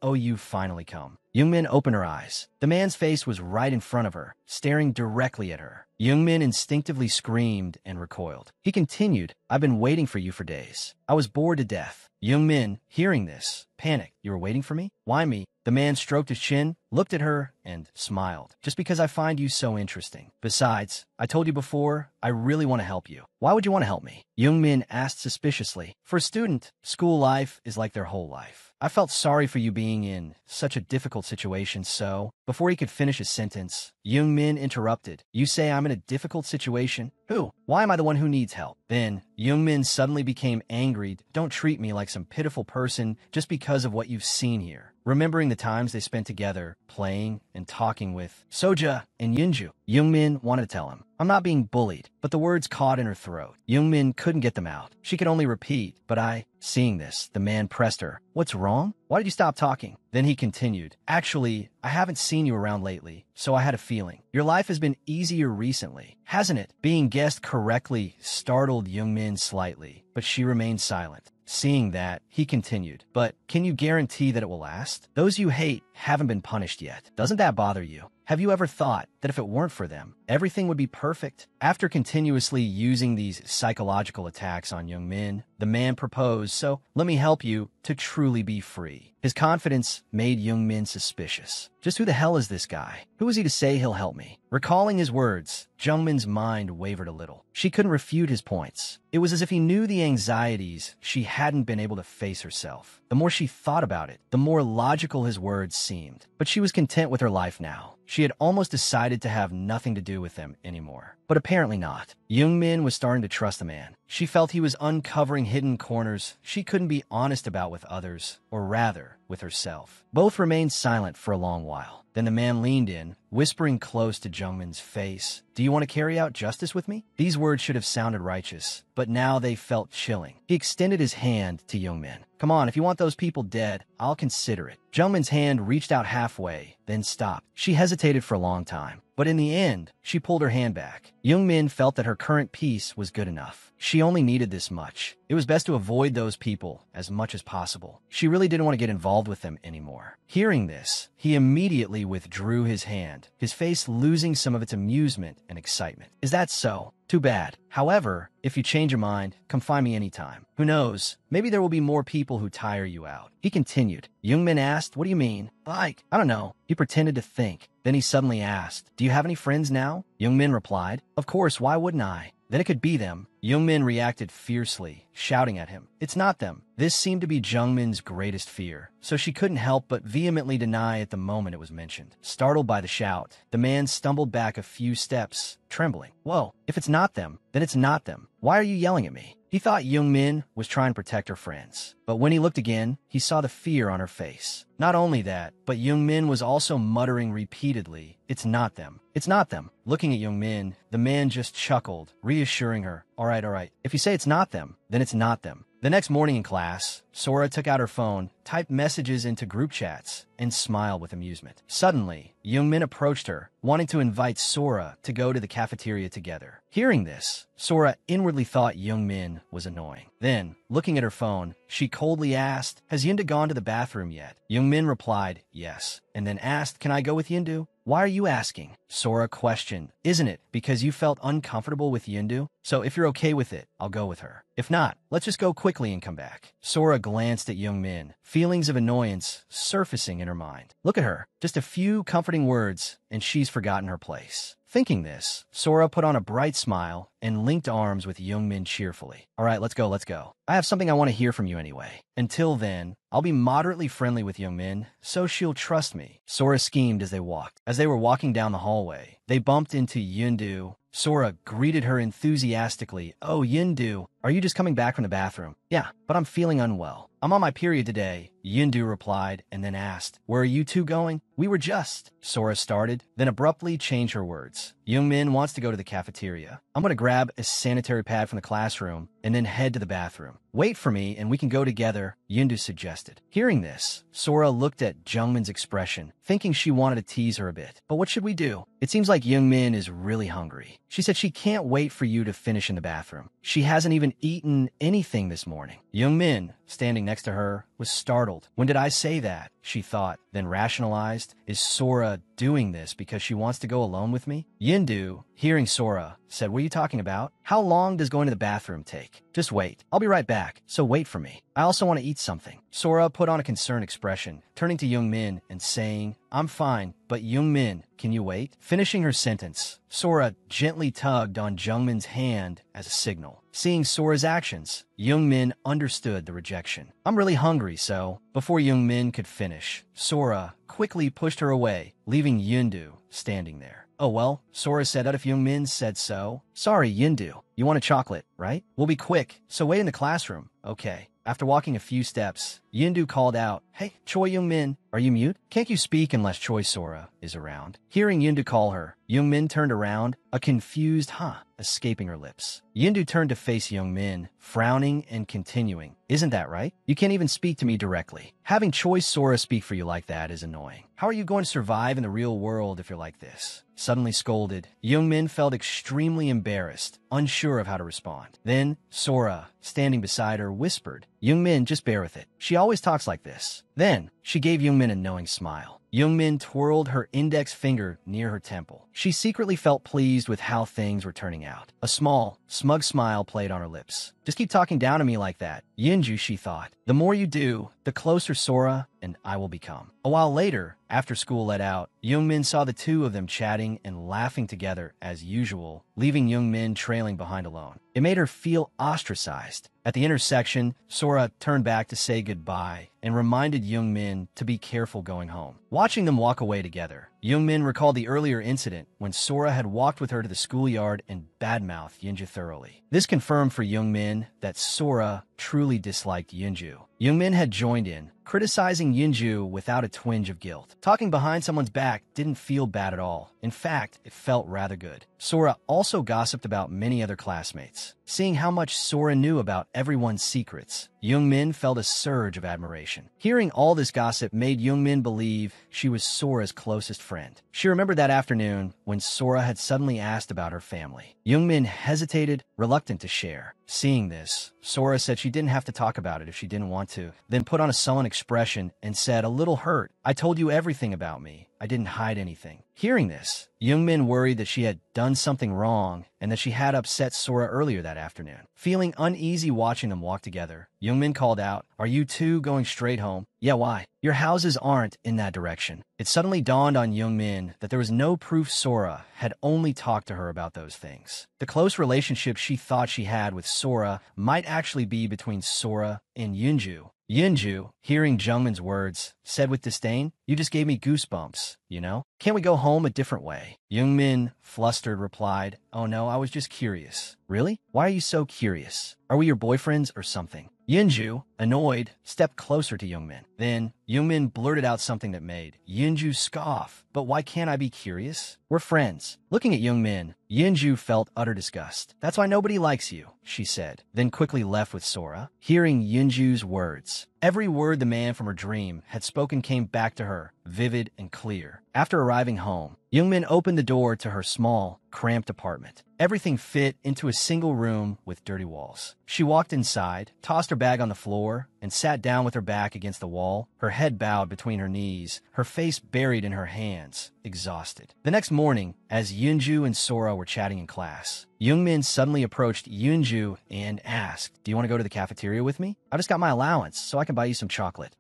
"Oh, you finally come." Youngmin opened her eyes. The man's face was right in front of her, staring directly at her. Youngmin instinctively screamed and recoiled. He continued, "I've been waiting for you for days. I was bored to death." Youngmin, hearing this, panicked. "You were waiting for me? Why me?" The man stroked his chin, looked at her, and smiled. "Just because I find you so interesting. Besides, I told you before, I really want to help you." "Why would you want to help me?" Youngmin asked suspiciously. "For a student, school life is like their whole life. I felt sorry for you being in such a difficult situation, so..." Before he could finish his sentence, Youngmin interrupted. "You say I'm in a difficult situation? Who? Why am I the one who needs help?" Then, Youngmin suddenly became angry. "Don't treat me like some pitiful person just because of what you've seen here." Remembering the times they spent together, playing and talking with Soja and Yunju, Youngmin wanted to tell him, "I'm not being bullied," but the words caught in her throat. Youngmin couldn't get them out. She could only repeat, "But I..." Seeing this, the man pressed her. "What's wrong? Why did you stop talking?" Then he continued, "Actually, I haven't seen you around lately, so I had a feeling. Your life has been easier recently, hasn't it?" Being guessed correctly startled Youngmin slightly, but she remained silent. Seeing that, he continued, "But can you guarantee that it will last? Those you hate haven't been punished yet. Doesn't that bother you? Have you ever thought that if it weren't for them, everything would be perfect?" After continuously using these psychological attacks on Youngmin, the man proposed, "So, let me help you to truly be free." His confidence made Youngmin suspicious. Just who the hell is this guy? Who is he to say he'll help me? Recalling his words, Jungmin's mind wavered a little. She couldn't refute his points. It was as if he knew the anxieties she hadn't been able to face herself. The more she thought about it, the more logical his words seemed. But she was content with her life now. She had almost decided to have nothing to do with him anymore. But apparently not. Youngmin was starting to trust the man. She felt he was uncovering hidden corners she couldn't be honest about with others, or rather, with herself. Both remained silent for a long while. Then the man leaned in, whispering close to Jungmin's face, "Do you want to carry out justice with me?" These words should have sounded righteous, but now they felt chilling. He extended his hand to Youngmin. "Come on, if you want those people dead, I'll consider it." Jungmin's hand reached out halfway, then stopped. She hesitated for a long time, but in the end, she pulled her hand back. Youngmin felt that her current peace was good enough. She only needed this much. It was best to avoid those people as much as possible. She really didn't want to get involved with them anymore. Hearing this, he immediately withdrew his hand, his face losing some of its amusement and excitement. "Is that so? Too bad. However, if you change your mind, come find me anytime. Who knows, maybe there will be more people who tire you out." He continued. Youngmin asked, "What do you mean?" "Like, I don't know." He pretended to think. Then he suddenly asked, "Do you have any friends now?" Youngmin replied, "Of course, why wouldn't I?" Then it could be them. Youngmin reacted fiercely, shouting at him, "It's not them." This seemed to be Jungmin's greatest fear, so she couldn't help but vehemently deny at the moment it was mentioned. Startled by the shout, the man stumbled back a few steps, trembling. "Whoa, if it's not them, then it's not them. Why are you yelling at me?" He thought Youngmin was trying to protect her friends, but when he looked again, he saw the fear on her face. Not only that, but Youngmin was also muttering repeatedly, "It's not them. It's not them." Looking at Youngmin, the man just chuckled, reassuring her, all right. If you say it's not them, then it's not them." The next morning in class, Sora took out her phone, typed messages into group chats, and smiled with amusement. Suddenly, Youngmin approached her, wanting to invite Sora to go to the cafeteria together. Hearing this, Sora inwardly thought Youngmin was annoying. Then, looking at her phone, she coldly asked, "Has Yindu gone to the bathroom yet?" Youngmin replied, "Yes," and then asked, "Can I go with Yindu?" "Why are you asking?" Sora questioned. "Isn't it because you felt uncomfortable with Yindu? So if you're okay with it, I'll go with her. If not, let's just go quickly and come back." Sora glanced at Youngmin, feelings of annoyance surfacing in her mind. Look at her. Just a few comforting words, and she's forgotten her place. Thinking this, Sora put on a bright smile and linked arms with Youngmin cheerfully. "All right, let's go. I have something I want to hear from you anyway. Until then, I'll be moderately friendly with Youngmin, so she'll trust me." Sora schemed as they walked. As they were walking down the hallway, they bumped into Yindu. Sora greeted her enthusiastically. "Oh, Yindu, are you just coming back from the bathroom? Yeah, but I'm feeling unwell. I'm on my period today, Yindu replied, and then asked, where are you two going? We were just, Sora started, then abruptly changed her words. Youngmin wants to go to the cafeteria. I'm going to grab a sanitary pad from the classroom and then head to the bathroom. Wait for me and we can go together, Yindu suggested. Hearing this, Sora looked at Jungmin's expression, thinking she wanted to tease her a bit. But what should we do? It seems like Youngmin is really hungry. She said she can't wait for you to finish in the bathroom. She hasn't even eaten anything this morning. Youngmin, standing next to her, was startled. When did I say that? She thought, then rationalized. Is Sora doing this because she wants to go alone with me? Yindu, hearing Sora, said, what are you talking about? How long does going to the bathroom take? Just wait. I'll be right back, so wait for me. I also want to eat something. Sora put on a concerned expression, turning to Youngmin and saying, I'm fine, but Youngmin, can you wait? Finishing her sentence, Sora gently tugged on Jungmin's hand as a signal. Seeing Sora's actions, Youngmin understood the rejection. I'm really hungry, so... Before Youngmin could finish, Sora quickly pushed her away, leaving Yindu standing there. Oh well, Sora said that if Youngmin said so. Sorry, Yindu. You want a chocolate, right? We'll be quick, so wait in the classroom. Okay. After walking a few steps, Yindu called out, Hey, Choi Youngmin, are you mute? Can't you speak unless Choi Sora is around? Hearing Yindu call her, Youngmin turned around, a confused escaping her lips. Yindu turned to face Youngmin, frowning and continuing. Isn't that right? You can't even speak to me directly. Having Choi Sora speak for you like that is annoying. How are you going to survive in the real world if you're like this? Suddenly scolded, Youngmin felt extremely embarrassed, unsure of how to respond. Then, Sora, standing beside her, whispered, Youngmin, just bear with it. She always talks like this. Then, she gave Youngmin a knowing smile. Youngmin twirled her index finger near her temple. She secretly felt pleased with how things were turning out. A small, smug smile played on her lips. Just keep talking down to me like that. Yinju, she thought. The more you do, the closer Sora and I will become. A while later, after school let out, Youngmin saw the two of them chatting and laughing together as usual, leaving Youngmin trailing behind alone. It made her feel ostracized. At the intersection, Sora turned back to say goodbye and reminded Youngmin to be careful going home. Watching them walk away together, Youngmin recalled the earlier incident when Sora had walked with her to the schoolyard and badmouthed Yinju thoroughly. This confirmed for Youngmin that Sora truly disliked Yinju. Youngmin had joined in, criticizing Yinju without a twinge of guilt. Talking behind someone's back didn't feel bad at all. In fact, it felt rather good. Sora also gossiped about many other classmates. Seeing how much Sora knew about everyone's secrets, Youngmin felt a surge of admiration. Hearing all this gossip made Youngmin believe she was Sora's closest friend. She remembered that afternoon when Sora had suddenly asked about her family. Youngmin hesitated, reluctant to share. Seeing this, Sora said she didn't have to talk about it if she didn't want to, then put on a sullen expression and said, a little hurt, I told you everything about me. I didn't hide anything. Hearing this, Youngmin worried that she had done something wrong and that she had upset Sora earlier that afternoon. Feeling uneasy watching them walk together, Youngmin called out, are you two going straight home? Yeah, why? Your houses aren't in that direction. It suddenly dawned on Youngmin that there was no proof Sora had only talked to her about those things. The close relationship she thought she had with Sora might actually be between Sora and Yinju. Yinju, hearing Jungmin's words, said with disdain, you just gave me goosebumps, you know? Can't we go home a different way? Youngmin, flustered, replied, oh no, I was just curious. Really? Why are you so curious? Are we your boyfriends or something? Yinju, annoyed, stepped closer to Youngmin. Then, Youngmin blurted out something that made Yinju scoff. But why can't I be curious? We're friends. Looking at Youngmin, Yinju felt utter disgust. That's why nobody likes you, she said, then quickly left with Sora. Hearing Yinju's words, every word the man from her dream had spoken came back to her, vivid and clear. After arriving home, Youngmin opened the door to her small, cramped apartment. Everything fit into a single room with dirty walls. She walked inside, tossed her bag on the floor, and sat down with her back against the wall, her head bowed between her knees, her face buried in her hands, exhausted. The next morning, as Yinju and Sora were chatting in class, Youngmin suddenly approached Yinju and asked, do you want to go to the cafeteria with me? I just got my allowance, so I can buy you some chocolate.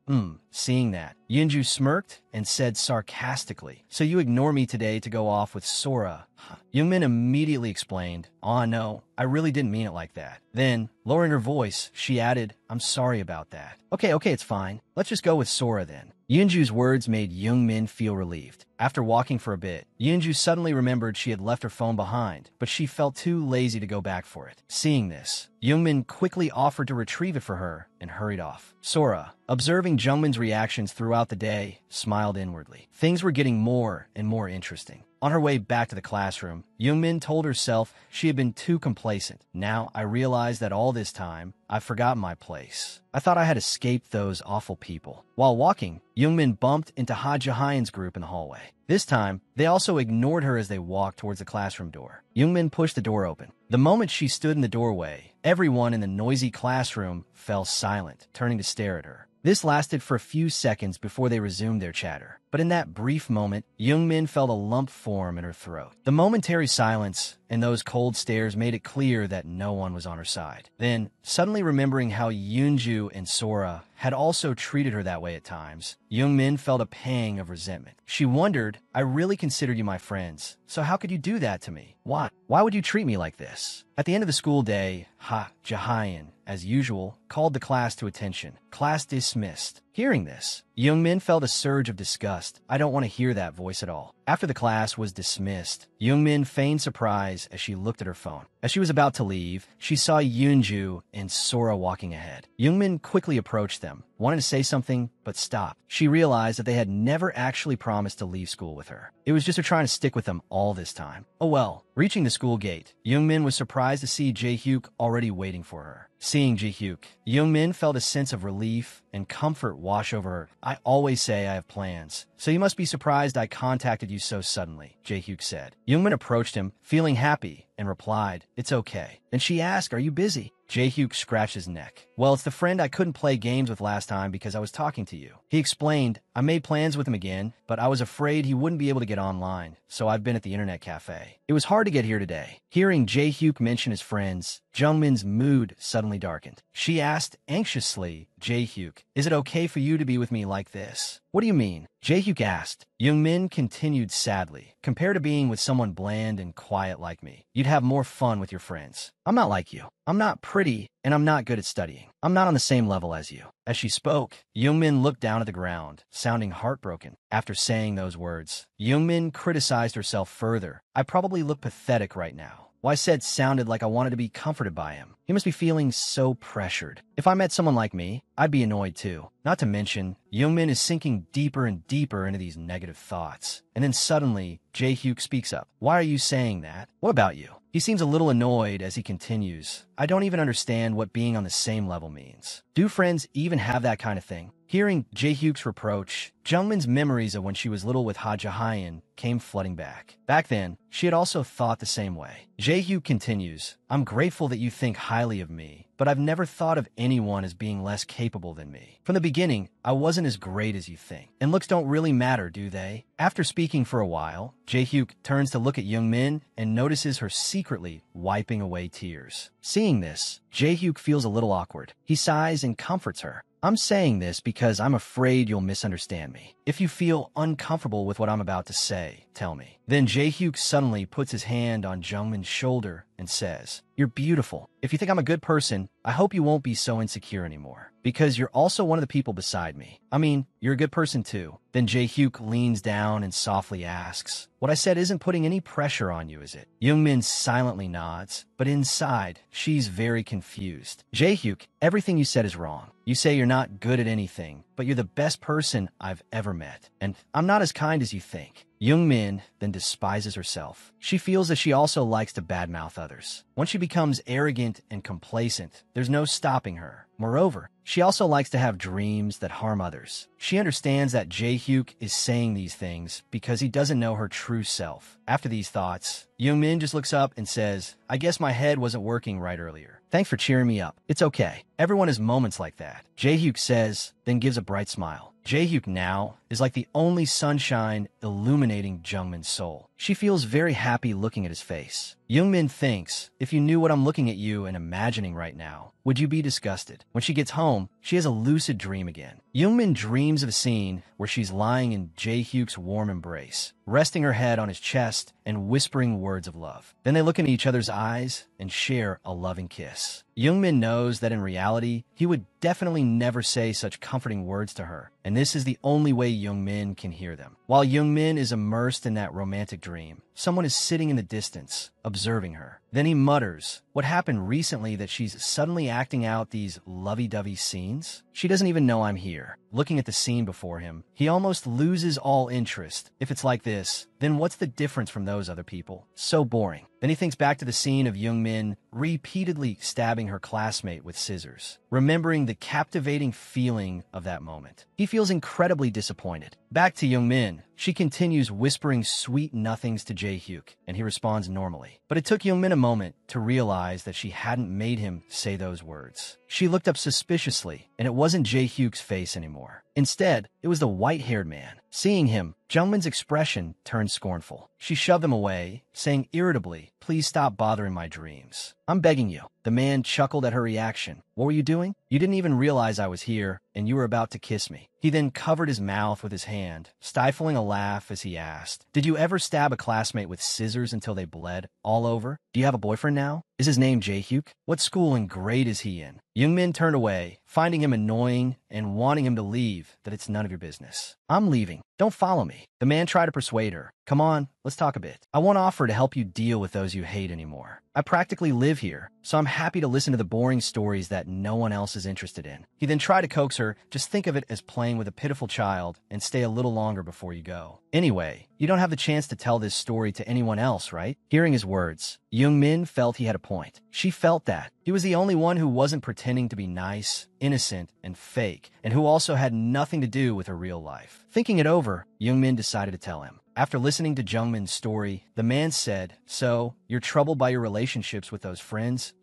Seeing that, Yinju smirked and said sarcastically, so you ignore me today to go off with Sora Youngmin immediately explained, "Oh no, I really didn't mean it like that." Then, lowering her voice, she added, "I'm sorry about that." Okay, it's fine. Let's just go with Sora then." Yunju's words made Youngmin feel relieved. After walking for a bit, Yunju suddenly remembered she had left her phone behind, but she felt too lazy to go back for it. Seeing this, Youngmin quickly offered to retrieve it for her and hurried off. Sora, observing Jungmin's reactions throughout the day, smiled inwardly. Things were getting more and more interesting. On her way back to the classroom, Youngmin told herself she had been too complacent. "Now I realize that all this time, I've forgotten my place. I thought I had escaped those awful people." While walking, Youngmin bumped into Ha Jahyun's group in the hallway. This time, they also ignored her as they walked towards the classroom door. Youngmin pushed the door open. The moment she stood in the doorway, everyone in the noisy classroom fell silent, turning to stare at her. This lasted for a few seconds before they resumed their chatter. But in that brief moment, Youngmin felt a lump form in her throat. The momentary silence and those cold stares made it clear that no one was on her side. Then, suddenly remembering how Yoonju and Sora had also treated her that way at times, Youngmin felt a pang of resentment. She wondered, "I really considered you my friends, so how could you do that to me? Why? Why would you treat me like this?" At the end of the school day, Ha Jahyun, as usual, called the class to attention. Class dismissed. Hearing this, Youngmin felt a surge of disgust. "I don't want to hear that voice at all." After the class was dismissed, Youngmin feigned surprise as she looked at her phone. As she was about to leave, she saw Yoonju and Sora walking ahead. Youngmin quickly approached them, wanted to say something, but stopped. She realized that they had never actually promised to leave school with her. It was just her trying to stick with them all this time. Oh well. Reaching the school gate, Youngmin was surprised to see Jae-hyuk already waiting for her. Seeing Jae-hyuk, Youngmin felt a sense of relief and comfort wash over her. "I always say I have plans, so you must be surprised I contacted you so suddenly," Jae-hyuk said. Youngmin approached him, feeling happy, and replied, "It's okay." Then she asked, "Are you busy?" Jae-hyuk scratched his neck. "Well, it's the friend I couldn't play games with last time because I was talking to you." He explained, "I made plans with him again, but I was afraid he wouldn't be able to get online, so I've been at the internet cafe. It was hard to get here today." Hearing Jae-hyuk mention his friends, Jungmin's mood suddenly darkened. She asked anxiously, "Jae-hyuk, is it okay for you to be with me like this?" "What do you mean?" Jae-hyuk asked. Youngmin continued sadly, "Compared to being with someone bland and quiet like me, you'd have more fun with your friends. I'm not like you. I'm not pretty, and I'm not good at studying. I'm not on the same level as you." As she spoke, Youngmin looked down at the ground, sounding heartbroken. After saying those words, Youngmin criticized herself further. "I probably look pathetic right now. What I said sounded like I wanted to be comforted by him. He must be feeling so pressured. If I met someone like me, I'd be annoyed too." Not to mention, Youngmin is sinking deeper and deeper into these negative thoughts. And then suddenly, Jae-hyuk speaks up. "Why are you saying that? What about you?" He seems a little annoyed as he continues. "I don't even understand what being on the same level means. Do friends even have that kind of thing?" Hearing Jae-hyuk's reproach, Jungmin's memories of when she was little with Ha Jahyun came flooding back. Back then, she had also thought the same way. Jae-hyuk continues, "I'm grateful that you think highly of me, but I've never thought of anyone as being less capable than me. From the beginning, I wasn't as great as you think. And looks don't really matter, do they?" After speaking for a while, Jae-hyuk turns to look at Youngmin and notices her secretly wiping away tears. Seeing this, Jae-hyuk feels a little awkward. He sighs and comforts her. "I'm saying this because I'm afraid you'll misunderstand me. If you feel uncomfortable with what I'm about to say, tell me." Then Jae-hyuk suddenly puts his hand on Jungmin's shoulder and says, "You're beautiful. If you think I'm a good person, I hope you won't be so insecure anymore. Because you're also one of the people beside me. I mean, you're a good person too." Then Jae-hyuk leans down and softly asks, "What I said isn't putting any pressure on you, is it?" Youngmin silently nods, but inside, she's very confused. "Jae-hyuk, everything you said is wrong. You say you're not good at anything, but you're the best person I've ever met. And I'm not as kind as you think." Youngmin then despises herself. She feels that she also likes to badmouth others. Once she becomes arrogant and complacent, there's no stopping her. Moreover, she also likes to have dreams that harm others. She understands that Jae-hyuk is saying these things because he doesn't know her true self. After these thoughts, Youngmin just looks up and says, "I guess my head wasn't working right earlier. Thanks for cheering me up. It's okay. Everyone has moments like that." Jae-hyuk says, then gives a bright smile. Jae-hyuk now is like the only sunshine illuminating Jungmin's soul. She feels very happy looking at his face. Youngmin thinks, if you knew what I'm looking at you and imagining right now, would you be disgusted? When she gets home, she has a lucid dream again. Youngmin dreams of a scene where she's lying in Jae-hyuk's warm embrace, resting her head on his chest and whispering words of love. Then they look into each other's eyes and share a loving kiss. Youngmin knows that in reality, he would definitely never say such comforting words to her, and this is the only way Youngmin can hear them. While Youngmin is immersed in that romantic dream, someone is sitting in the distance, observing her. Then he mutters, what happened recently that she's suddenly acting out these lovey-dovey scenes? She doesn't even know I'm here. Looking at the scene before him, he almost loses all interest. If it's like this, then what's the difference from those other people? So boring. Then he thinks back to the scene of Youngmin repeatedly stabbing her classmate with scissors, remembering the captivating feeling of that moment. He feels incredibly disappointed. Back to Youngmin, she continues whispering sweet nothings to Jae-hyuk, and he responds normally. But it took Youngmin a moment to realize that she hadn't made him say those words. She looked up suspiciously, and it wasn't Jae-hyuk's face anymore. Instead, it was the white-haired man. Seeing him, Jungmin's expression turned scornful. She shoved him away, saying irritably, please stop bothering my dreams. I'm begging you. The man chuckled at her reaction. What were you doing? You didn't even realize I was here, and you were about to kiss me. He then covered his mouth with his hand, stifling a laugh as he asked, did you ever stab a classmate with scissors until they bled all over? Do you have a boyfriend now? Is his name Jae-hyuk? What school and grade is he in? Youngmin turned away, finding him annoying and wanting him to leave, that it's none of your business. I'm leaving. Don't follow me. The man tried to persuade her. Come on, let's talk a bit. I won't offer to help you deal with those you hate anymore. I practically live here, so I'm happy to listen to the boring stories that no one else is interested in. He then tried to coax her, just think of it as playing with a pitiful child and stay a little longer before you go. Anyway, you don't have the chance to tell this story to anyone else, right? Hearing his words, Youngmin felt he had a point. She felt that. He was the only one who wasn't pretending to be nice, innocent, and fake, and who also had nothing to do with her real life. Thinking it over, Youngmin decided to tell him. After listening to Jungmin's story, the man said, so, you're troubled by your relationships with those friends?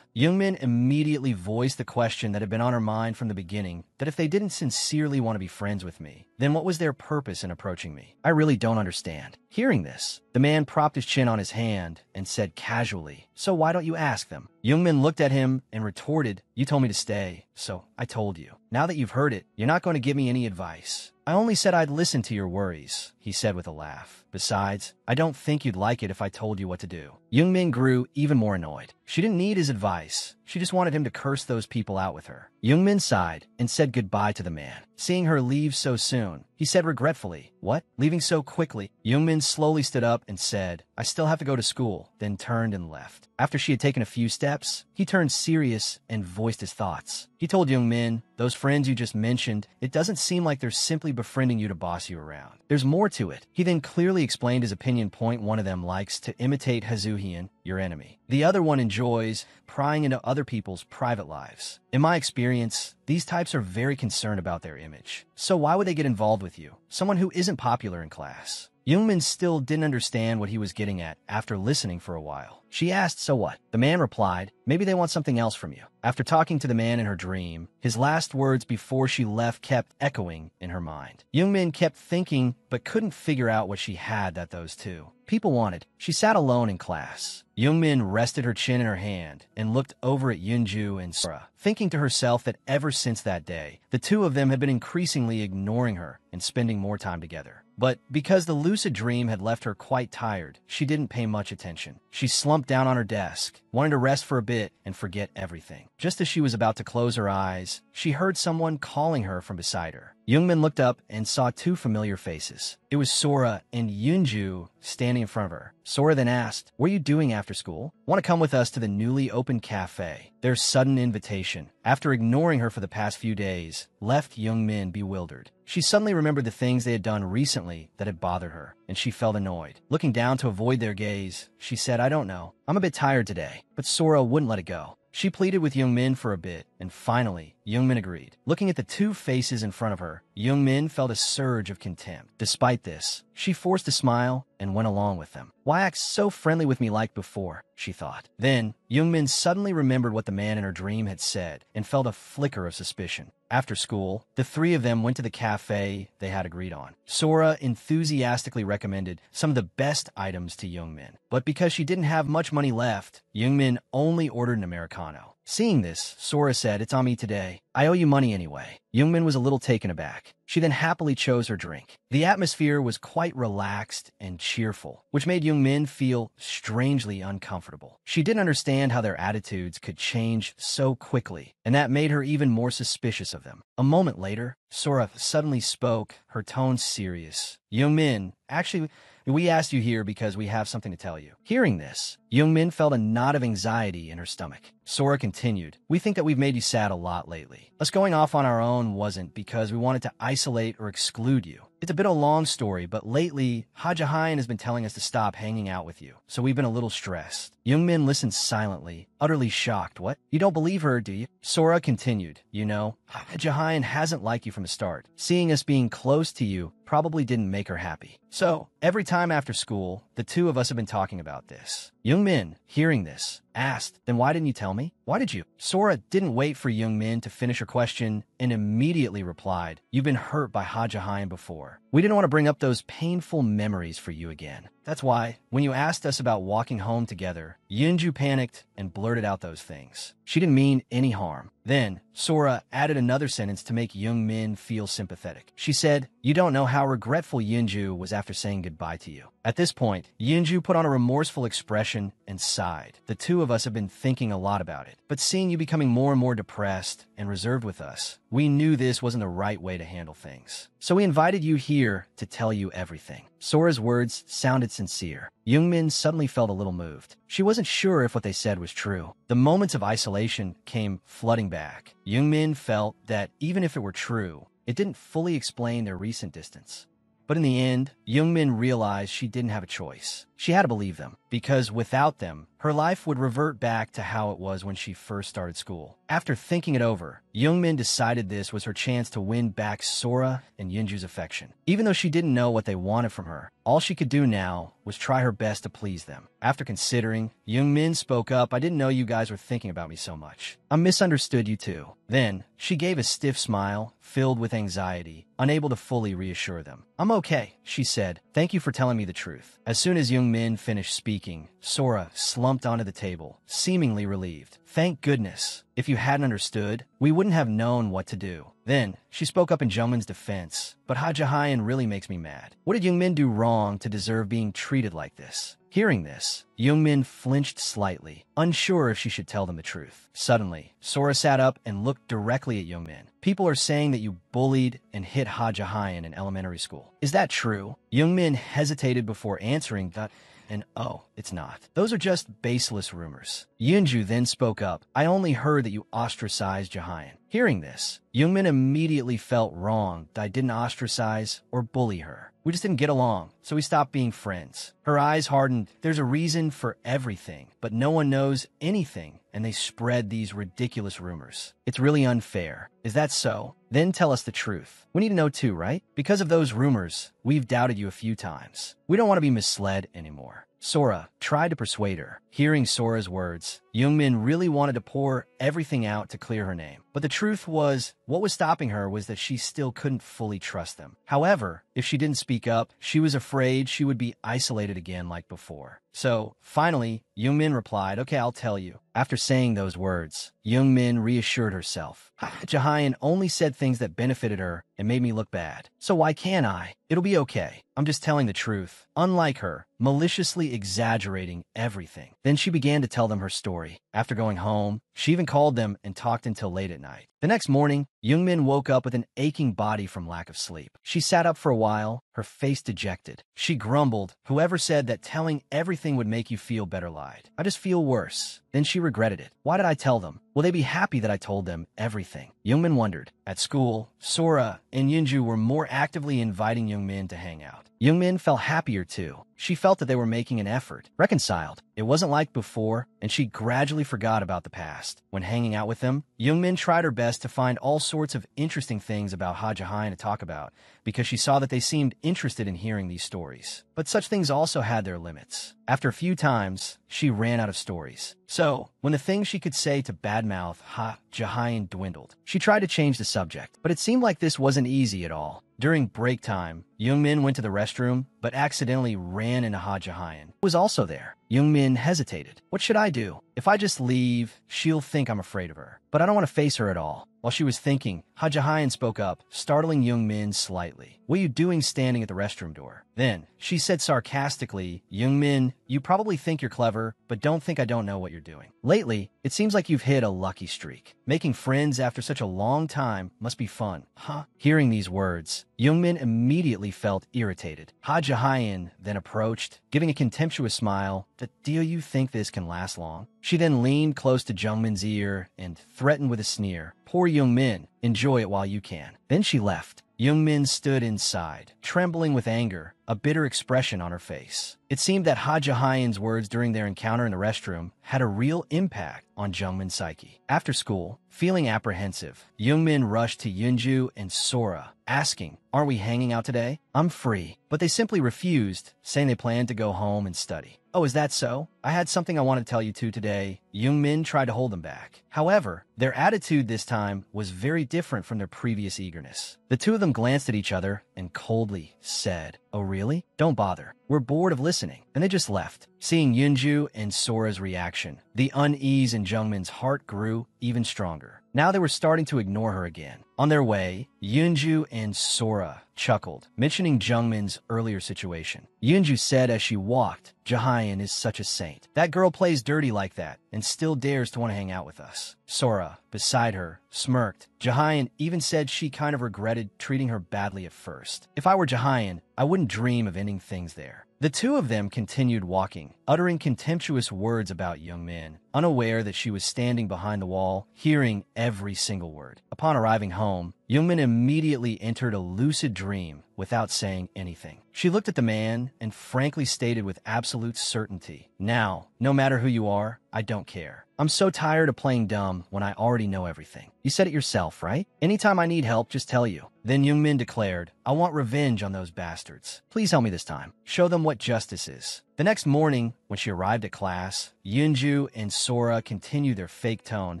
Youngmin immediately voiced the question that had been on her mind from the beginning, that if they didn't sincerely want to be friends with me, then what was their purpose in approaching me? I really don't understand. Hearing this, the man propped his chin on his hand and said casually, so why don't you ask them? Youngmin looked at him and retorted, you told me to stay, so I told you. Now that you've heard it, you're not going to give me any advice. I only said I'd listen to your worries, he said with a laugh. Besides, I don't think you'd like it if I told you what to do. Youngmin grew even more annoyed. She didn't need his advice. She just wanted him to curse those people out with her. Youngmin sighed and said goodbye to the man. Seeing her leave so soon, he said regretfully, what? Leaving so quickly? Youngmin slowly stood up and said, I still have to go to school, then turned and left. After she had taken a few steps, he turned serious and voiced his thoughts. He told Youngmin, those friends you just mentioned, it doesn't seem like they're simply befriending you to boss you around. There's more to it. He then clearly explained his opinion. Point one of them likes to imitate Hazuhian, your enemy. The other one enjoys prying into other people's private lives. In my experience, these types are very concerned about their image. So why would they get involved with you? Someone who isn't popular in class. Youngmin still didn't understand what he was getting at after listening for a while. She asked, so what? The man replied, maybe they want something else from you. After talking to the man in her dream, his last words before she left kept echoing in her mind. Youngmin kept thinking, but couldn't figure out what she had that those two people wanted. She sat alone in class. Youngmin rested her chin in her hand and looked over at Yunju and Sora, thinking to herself that ever since that day, the two of them had been increasingly ignoring her and spending more time together. But because the lucid dream had left her quite tired, she didn't pay much attention. She slumped down on her desk, wanting to rest for a bit and forget everything. Just as she was about to close her eyes, she heard someone calling her from beside her. Youngmin looked up and saw two familiar faces. It was Sora and Yunju standing in front of her. Sora then asked, what are you doing after school? Want to come with us to the newly opened cafe? Their sudden invitation, after ignoring her for the past few days, left Youngmin bewildered. She suddenly remembered the things they had done recently that had bothered her, and she felt annoyed. Looking down to avoid their gaze, she said, I don't know. I'm a bit tired today. But Sora wouldn't let it go. She pleaded with Youngmin for a bit, and finally, Youngmin agreed. Looking at the two faces in front of her, Youngmin felt a surge of contempt. Despite this, she forced a smile and went along with them. Why act so friendly with me like before, she thought. Then, Youngmin suddenly remembered what the man in her dream had said and felt a flicker of suspicion. After school, the three of them went to the cafe they had agreed on. Sora enthusiastically recommended some of the best items to Youngmin, but because she didn't have much money left, Youngmin only ordered an Americano. Seeing this, Sora said, "It's on me today. I owe you money anyway." Youngmin was a little taken aback. She then happily chose her drink. The atmosphere was quite relaxed and cheerful, which made Youngmin feel strangely uncomfortable. She didn't understand how their attitudes could change so quickly, and that made her even more suspicious of them. A moment later, Sora suddenly spoke, her tone serious. "Youngmin, actually, we asked you here because we have something to tell you." Hearing this, Youngmin felt a knot of anxiety in her stomach. Sora continued, "We think that we've made you sad a lot lately. Us going off on our own wasn't because we wanted to isolate or exclude you. It's a bit of a long story, but lately, Hajahayan has been telling us to stop hanging out with you, so we've been a little stressed." Youngmin listened silently, utterly shocked. "What? You don't believe her, do you?" Sora continued, "You know, Hajahayan hasn't liked you from the start. Seeing us being close to you probably didn't make her happy. So, every time after school, the two of us have been talking about this." Youngmin, hearing this, asked, "Then why didn't you tell me? Why did you?" Sora didn't wait for Youngmin to finish her question and immediately replied, "You've been hurt by Hajahayan before. We didn't want to bring up those painful memories for you again. That's why, when you asked us about walking home together, Yunju panicked and blurted out those things. She didn't mean any harm." Then, Sora added another sentence to make Youngmin feel sympathetic. She said, "You don't know how regretful Yunju was after saying goodbye to you." At this point, Yunju put on a remorseful expression and sighed. "The two of us have been thinking a lot about it, but seeing you becoming more and more depressed and reserved with us, we knew this wasn't the right way to handle things. So we invited you here to tell you everything." Sora's words sounded sincere. Youngmin suddenly felt a little moved. She wasn't sure if what they said was true. The moments of isolation came flooding back. Youngmin felt that even if it were true, it didn't fully explain their recent distance. But in the end, Youngmin realized she didn't have a choice. She had to believe them, because without them, her life would revert back to how it was when she first started school. After thinking it over, Youngmin decided this was her chance to win back Sora and Yunju's affection. Even though she didn't know what they wanted from her, all she could do now was try her best to please them. After considering, Youngmin spoke up, "I didn't know you guys were thinking about me so much. I misunderstood you too." Then, she gave a stiff smile, filled with anxiety, unable to fully reassure them. "I'm okay," she said. "Thank you for telling me the truth." As soon as Youngmin finished speaking, Sora slumped onto the table, seemingly relieved. "Thank goodness. If you hadn't understood, we wouldn't have known what to do." Then, she spoke up in Jungmin's defense, "But Hajahayan really makes me mad. What did Youngmin do wrong to deserve being treated like this?" Hearing this, Youngmin flinched slightly, unsure if she should tell them the truth. Suddenly, Sora sat up and looked directly at Youngmin. "People are saying that you bullied and hit Hajahayan in elementary school. Is that true?" Youngmin hesitated before answering that. And oh, it's not. Those are just baseless rumors. Yunju then spoke up. "I only heard that you ostracized Jahayan." Hearing this, Youngmin immediately felt wrong that I didn't ostracize or bully her. We just didn't get along, so we stopped being friends. Her eyes hardened. "There's a reason for everything, but no one knows anything, and they spread these ridiculous rumors. It's really unfair. Is that so? Then tell us the truth. We need to know too, right? Because of those rumors, we've doubted you a few times. We don't want to be misled anymore." Sora tried to persuade her. Hearing Sora's words, Youngmin really wanted to pour everything out to clear her name. But the truth was, what was stopping her was that she still couldn't fully trust them. However, if she didn't speak up, she was afraid she would be isolated again like before. So, finally, Youngmin replied, "Okay, I'll tell you." After saying those words, Youngmin reassured herself. "Jahayan only said things that benefited her and made me look bad. So why can't I? It'll be okay. I'm just telling the truth. Unlike her, maliciously exaggerating everything." Then she began to tell them her story. After going home, she even called them and talked until late at night. The next morning, Youngmin woke up with an aching body from lack of sleep. She sat up for a while, her face dejected. She grumbled, "Whoever said that telling everything would make you feel better lied. I just feel worse." Then she regretted it. "Why did I tell them? Will they be happy that I told them everything?" Youngmin wondered. At school, Sora and Yunju were more actively inviting Youngmin to hang out. Youngmin felt happier too. she felt that they were making an effort, reconciled. It wasn't like before, and she gradually forgot about the past. When hanging out with them, Youngmin tried her best to find all sorts of interesting things about Ha Jahayan to talk about, because she saw that they seemed interested in hearing these stories. But such things also had their limits. After a few times, she ran out of stories. So, when the things she could say to badmouth Ha Jahayan dwindled, she tried to change the subject, but it seemed like this wasn't easy at all. During break time, Youngmin went to the restroom, but accidentally ran into Ha Jahayan, who was also there. Youngmin hesitated. What should I do? If I just leave, she'll think I'm afraid of her. But I don't want to face her at all. While she was thinking, Ha Jahayan spoke up, startling Youngmin slightly. What are you doing standing at the restroom door? Then, she said sarcastically, Youngmin, you probably think you're clever, but don't think I don't know what you're doing. Lately, it seems like you've hit a lucky streak. Making friends after such a long time must be fun, huh? Hearing these words, Youngmin immediately felt irritated. Ha Jahayan then approached, giving a contemptuous smile. Do you think this can last long? She then leaned close to Jungmin's ear and threatened with a sneer. Poor Youngmin, enjoy it while you can. Then she left. Youngmin stood inside, trembling with anger, a bitter expression on her face. It seemed that Ha Jahayan's words during their encounter in the restroom had a real impact on Jungmin's psyche. After school, feeling apprehensive, Youngmin rushed to Yunju and Sora, asking, aren't we hanging out today? I'm free. But they simply refused, saying they planned to go home and study. Oh, is that so? I had something I wanted to tell you two today. Youngmin tried to hold them back. However, their attitude this time was very different from their previous eagerness. The two of them glanced at each other and coldly said, oh really? Don't bother. We're bored of listening. And they just left. Seeing Yunju and Sora's reaction, the unease in Jungmin's heart grew even stronger. Now they were starting to ignore her again. On their way, Yunju and Sora chuckled, mentioning Jungmin's earlier situation. Yunju said as she walked, Jahayan is such a saint. That girl plays dirty like that and still dares to want to hang out with us. Sora, beside her, smirked. Jahayan even said she kind of regretted treating her badly at first. If I were Jahayan, I wouldn't dream of ending things there. The two of them continued walking, uttering contemptuous words about Youngmin, unaware that she was standing behind the wall, hearing every single word. Upon arriving home, Youngmin immediately entered a lucid dream without saying anything. She looked at the man and frankly stated with absolute certainty, now, no matter who you are, I don't care. I'm so tired of playing dumb when I already know everything. You said it yourself, right? Anytime I need help, just tell you. Then Youngmin declared, I want revenge on those bastards. Please help me this time. Show them what justice is. The next morning, when she arrived at class, Yunju and Sora continued their fake tone,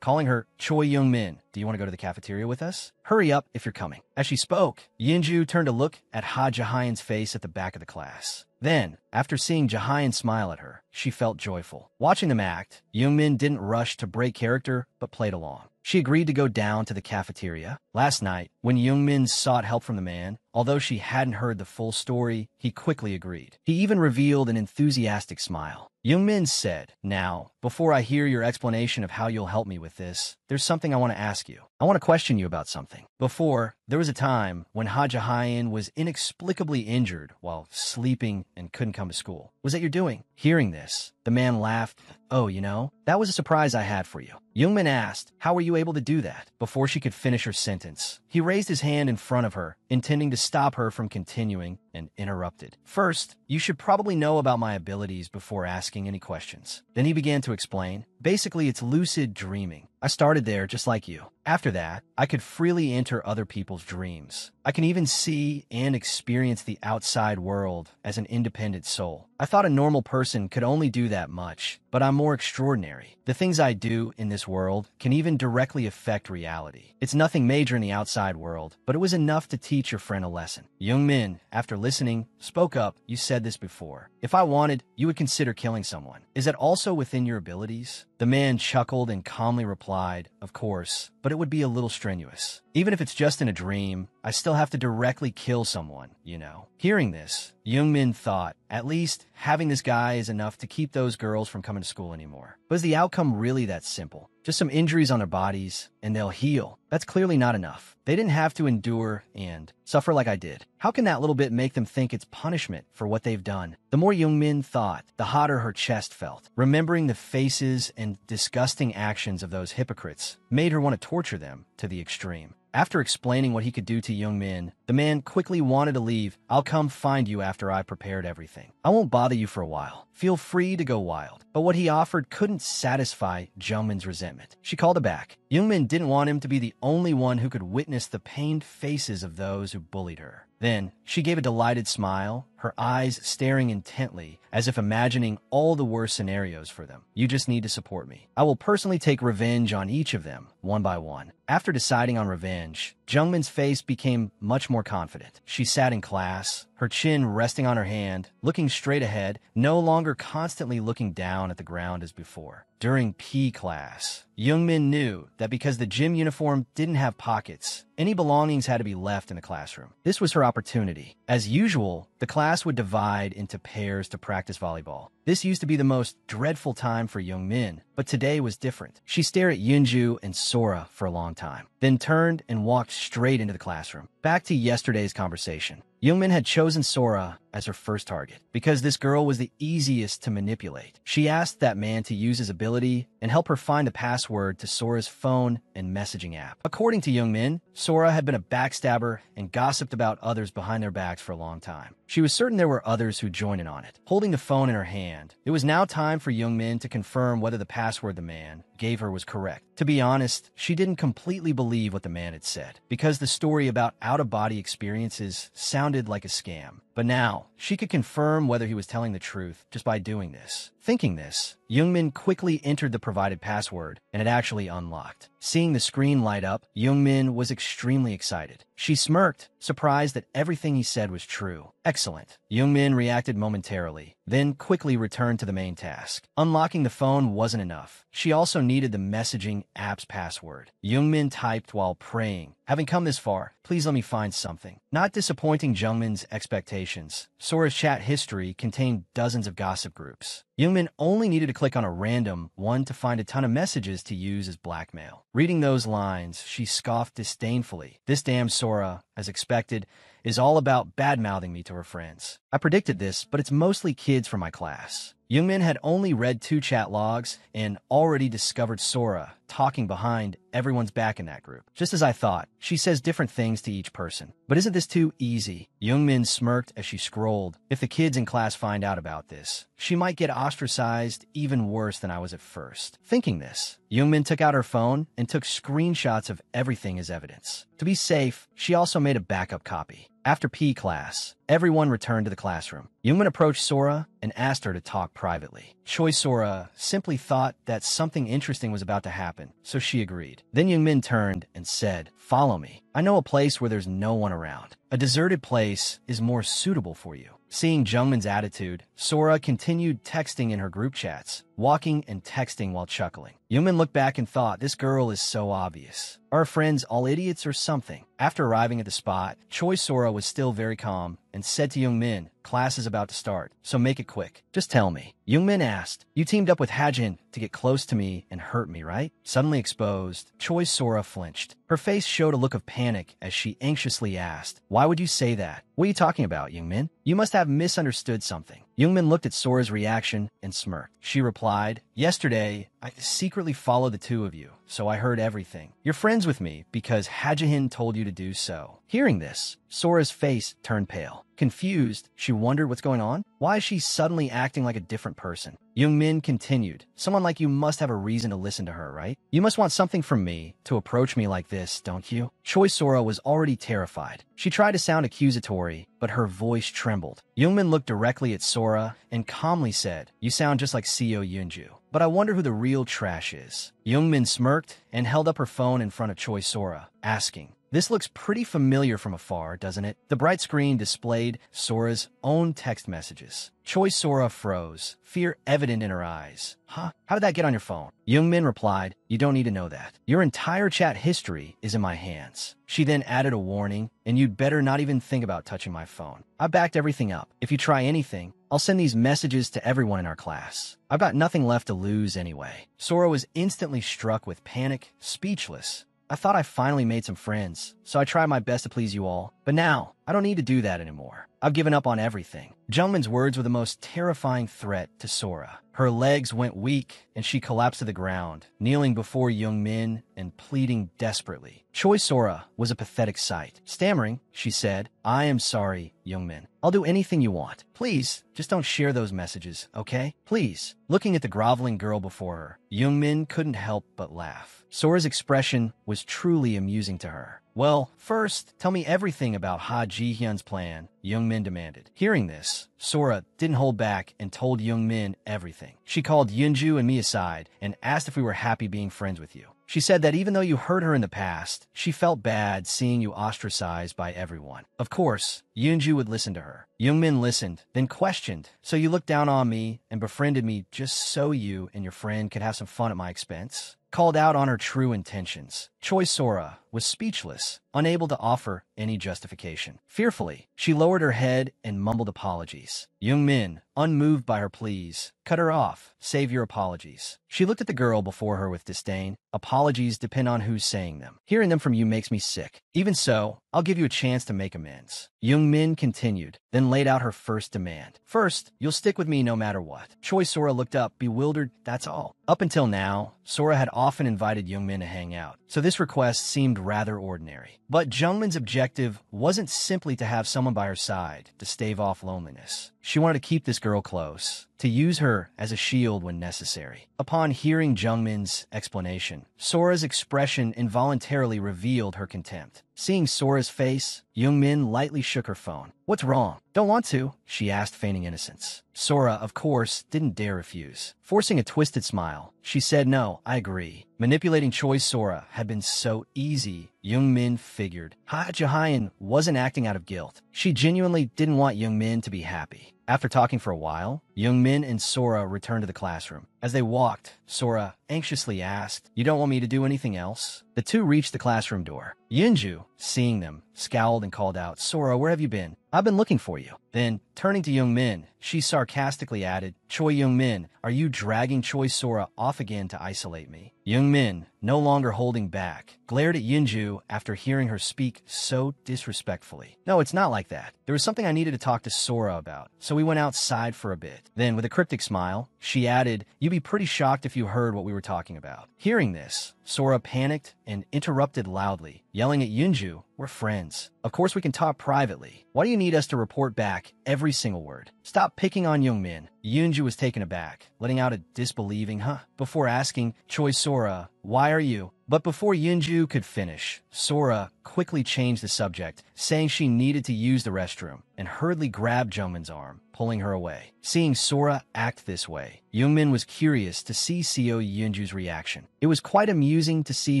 calling her Choi Youngmin. Do you want to go to the cafeteria with us? Hurry up if you're coming. As she spoke, Yunju turned to look at Ha Jahayan's face at the back of the class. Then, after seeing Jahayan smile at her, she felt joyful. Watching them act, Youngmin didn't rush to break character, but played along. She agreed to go down to the cafeteria. Last night, when Youngmin sought help from the man, although she hadn't heard the full story, he quickly agreed. He even revealed an enthusiastic smile. Youngmin said, now, before I hear your explanation of how you'll help me with this, there's something I want to ask you. I want to question you about something. Before, there was a time when Ha Jahayan was inexplicably injured while sleeping and couldn't come to school. Was that your doing? Hearing this, the man laughed. Oh, you know, that was a surprise I had for you. Youngmin asked, how were you able to do that? Before she could finish her sentence, he raised his hand in front of her, intending to stop her from continuing, and interrupted. First, you should probably know about my abilities before asking any questions. Then he began to explain. Basically, it's lucid dreaming. I started there just like you. After that, I could freely enter other people's dreams. I can even see and experience the outside world as an independent soul. I thought a normal person could only do that much, but I'm more extraordinary. The things I do in this world can even directly affect reality. It's nothing major in the outside world, but it was enough to teach your friend a lesson. Youngmin, after listening, spoke up. You said this before. If I wanted, you would consider killing someone. Is that also within your abilities? The man chuckled and calmly replied, of course, but it would be a little strenuous. Even if it's just in a dream, I still have to directly kill someone, you know. Hearing this, Youngmin thought, at least having this guy is enough to keep those girls from coming to school anymore. But is the outcome really that simple? Just some injuries on their bodies, and they'll heal. That's clearly not enough. They didn't have to endure and suffer like I did. How can that little bit make them think it's punishment for what they've done? The more Youngmin thought, the hotter her chest felt. Remembering the faces and disgusting actions of those hypocrites made her want to torture them to the extreme. After explaining what he could do to Youngmin, The man quickly wanted to leave. I'll come find you after I've prepared everything. I won't bother you for a while. Feel free to go wild. But what he offered couldn't satisfy Jungmin's resentment. She called him back. Jungmin didn't want him to be the only one who could witness the pained faces of those who bullied her. Then, she gave a delighted smile, her eyes staring intently, as if imagining all the worst scenarios for them. You just need to support me. I will personally take revenge on each of them, one by one. After deciding on revenge, Jungmin's face became much more confident. She sat in class, her chin resting on her hand, looking straight ahead, no longer constantly looking down at the ground as before. During P class, Jungmin knew that because the gym uniform didn't have pockets, any belongings had to be left in the classroom. This was her opportunity. As usual, the class would divide into pairs to practice volleyball. This used to be the most dreadful time for Jungmin, but today was different. She stared at Yoonju and Sora for a long time, then turned and walked straight into the classroom. Back to yesterday's conversation. Jungmin had chosen Sora as her first target because this girl was the easiest to manipulate. She asked that man to use his ability and help her find the password to Sora's phone and messaging app. According to Jungmin, Sora had been a backstabber and gossiped about others behind their backs for a long time. She was certain there were others who'd join in on it. Holding the phone in her hand, it was now time for Jungmin to confirm whether the password the man gave her was correct. To be honest, she didn't completely believe what the man had said, because the story about out-of-body experiences sounded like a scam. But now, she could confirm whether he was telling the truth just by doing this. Thinking this, Jungmin quickly entered the provided password, and it actually unlocked. Seeing the screen light up, Jungmin was extremely excited. She smirked, surprised that everything he said was true. Excellent. Jungmin reacted momentarily, then quickly returned to the main task. Unlocking the phone wasn't enough. She also needed the messaging app's password. Jungmin typed while praying. Having come this far, please let me find something. Not disappointing Jungmin's expectations, Sora's chat history contained dozens of gossip groups. Jungmin only needed to click on a random one to find a ton of messages to use as blackmail. Reading those lines, she scoffed disdainfully. This damn Sora, as expected, is all about bad-mouthing me to her friends. I predicted this, but it's mostly kids from my class. Jungmin had only read 2 chat logs and already discovered Sora talking behind everyone's back in that group. Just as I thought, she says different things to each person. But isn't this too easy? Jungmin smirked as she scrolled. If the kids in class find out about this, she might get ostracized even worse than I was at first. Thinking this, Jungmin took out her phone and took screenshots of everything as evidence. To be safe, she also made a backup copy. After P class, everyone returned to the classroom. Jungmin approached Sora and asked her to talk privately. Choi Sora simply thought that something interesting was about to happen, so she agreed. Then Jungmin turned and said, "Follow me. I know a place where there's no one around. A deserted place is more suitable for you." Seeing Jungmin's attitude, Sora continued texting in her group chats, walking and texting while chuckling. Jungmin looked back and thought, this girl is so obvious. Are her friends all idiots or something? After arriving at the spot, Choi Sora was still very calm and said to Jungmin, "Class is about to start, so make it quick. Just tell me." Jungmin asked, "You teamed up with Hajin to get close to me and hurt me, right?" Suddenly exposed, Choi Sora flinched. Her face showed a look of panic as she anxiously asked, "Why would you say that? What are you talking about, Jungmin? You must have misunderstood something." Jungmin looked at Sora's reaction and smirked. She replied, "Yesterday, I secretly followed the two of you, so I heard everything. You're friends with me because Hajihin told you to do so." Hearing this, Sora's face turned pale. Confused, she wondered what's going on. Why is she suddenly acting like a different person? Jungmin continued, "Someone like you must have a reason to listen to her, right? You must want something from me to approach me like this, don't you?" Choi Sora was already terrified. She tried to sound accusatory, but her voice trembled. Jungmin looked directly at Sora and calmly said, "You sound just like CEO Yoonju. But I wonder who the real trash is." Jungmin smirked and held up her phone in front of Choi Sora, asking, "This looks pretty familiar from afar, doesn't it?" The bright screen displayed Sora's own text messages. Choi Sora froze, fear evident in her eyes. "Huh? How did that get on your phone?" Jungmin replied, "You don't need to know that. Your entire chat history is in my hands." She then added a warning, "And you'd better not even think about touching my phone. I backed everything up. If you try anything, I'll send these messages to everyone in our class. I've got nothing left to lose anyway." Sora was instantly struck with panic, speechless. "I thought I finally made some friends, so I tried my best to please you all. But now, I don't need to do that anymore. I've given up on everything. Jungmin's words were the most terrifying threat to Sora. Her legs went weak, and she collapsed to the ground, kneeling before Youngmin and pleading desperately. Choi Sora was a pathetic sight. Stammering, she said, I am sorry, Youngmin. I'll do anything you want. Please, just don't share those messages, okay? Please. Looking at the groveling girl before her, Youngmin couldn't help but laugh. Sora's expression was truly amusing to her. Well, first, tell me everything about Ha Ji-hyun's plan, Youngmin demanded. Hearing this, Sora didn't hold back and told Youngmin everything. She called Yunju and me aside and asked if we were happy being friends with you. She said that even though you hurt her in the past, she felt bad seeing you ostracized by everyone. Of course, Yunju would listen to her. Youngmin listened, then questioned, so you looked down on me and befriended me just so you and your friend could have some fun at my expense? Called out on her true intentions. Choi Sora was speechless, unable to offer any justification. Fearfully, she lowered her head and mumbled apologies. Youngmin, unmoved by her pleas, cut her off. Save your apologies. She looked at the girl before her with disdain. Apologies depend on who's saying them. Hearing them from you makes me sick. Even so, I'll give you a chance to make amends. Youngmin continued, then laid out her first demand. First, you'll stick with me no matter what. Choi Sora looked up, bewildered, that's all. Up until now, Sora had often invited Youngmin to hang out, so this request seemed rather ordinary. But Jungmin's objective wasn't simply to have someone by her side to stave off loneliness. She wanted to keep this girl close, to use her as a shield when necessary. Upon hearing Jungmin's explanation, Sora's expression involuntarily revealed her contempt. Seeing Sora's face, Youngmin lightly shook her phone. What's wrong? Don't want to, she asked, feigning innocence. Sora, of course, didn't dare refuse. Forcing a twisted smile, she said, no, I agree. Manipulating Choi Sora had been so easy, Youngmin figured. Ha Ji-hyun wasn't acting out of guilt. She genuinely didn't want Youngmin to be happy. After talking for a while, Youngmin and Sora returned to the classroom. As they walked, Sora anxiously asked, you don't want me to do anything else? The two reached the classroom door. Yunju, seeing them, scowled and called out, Sora, where have you been? I've been looking for you. Then, turning to Youngmin, she sarcastically added, Choi Youngmin, are you dragging Choi Sora off again to isolate me? Youngmin, no longer holding back, glared at Yunju after hearing her speak so disrespectfully. No, it's not like that. There was something I needed to talk to Sora about, so we went outside for a bit. Then, with a cryptic smile, she added, you'd be pretty shocked if you heard what we were talking about. Hearing this, Sora panicked and interrupted loudly, yelling at Yunju, we're friends. Of course we can talk privately. Why do you need us to report back every single word? Stop picking on Youngmin. Yunju was taken aback, letting out a disbelieving huh before asking Choi Sora, why are you? But before Yunju could finish, Sora quickly changed the subject, saying she needed to use the restroom, and hurriedly grabbed Jungmin's arm, pulling her away. Seeing Sora act this way, Youngmin was curious to see Seo Yunju's reaction. It was quite amusing to see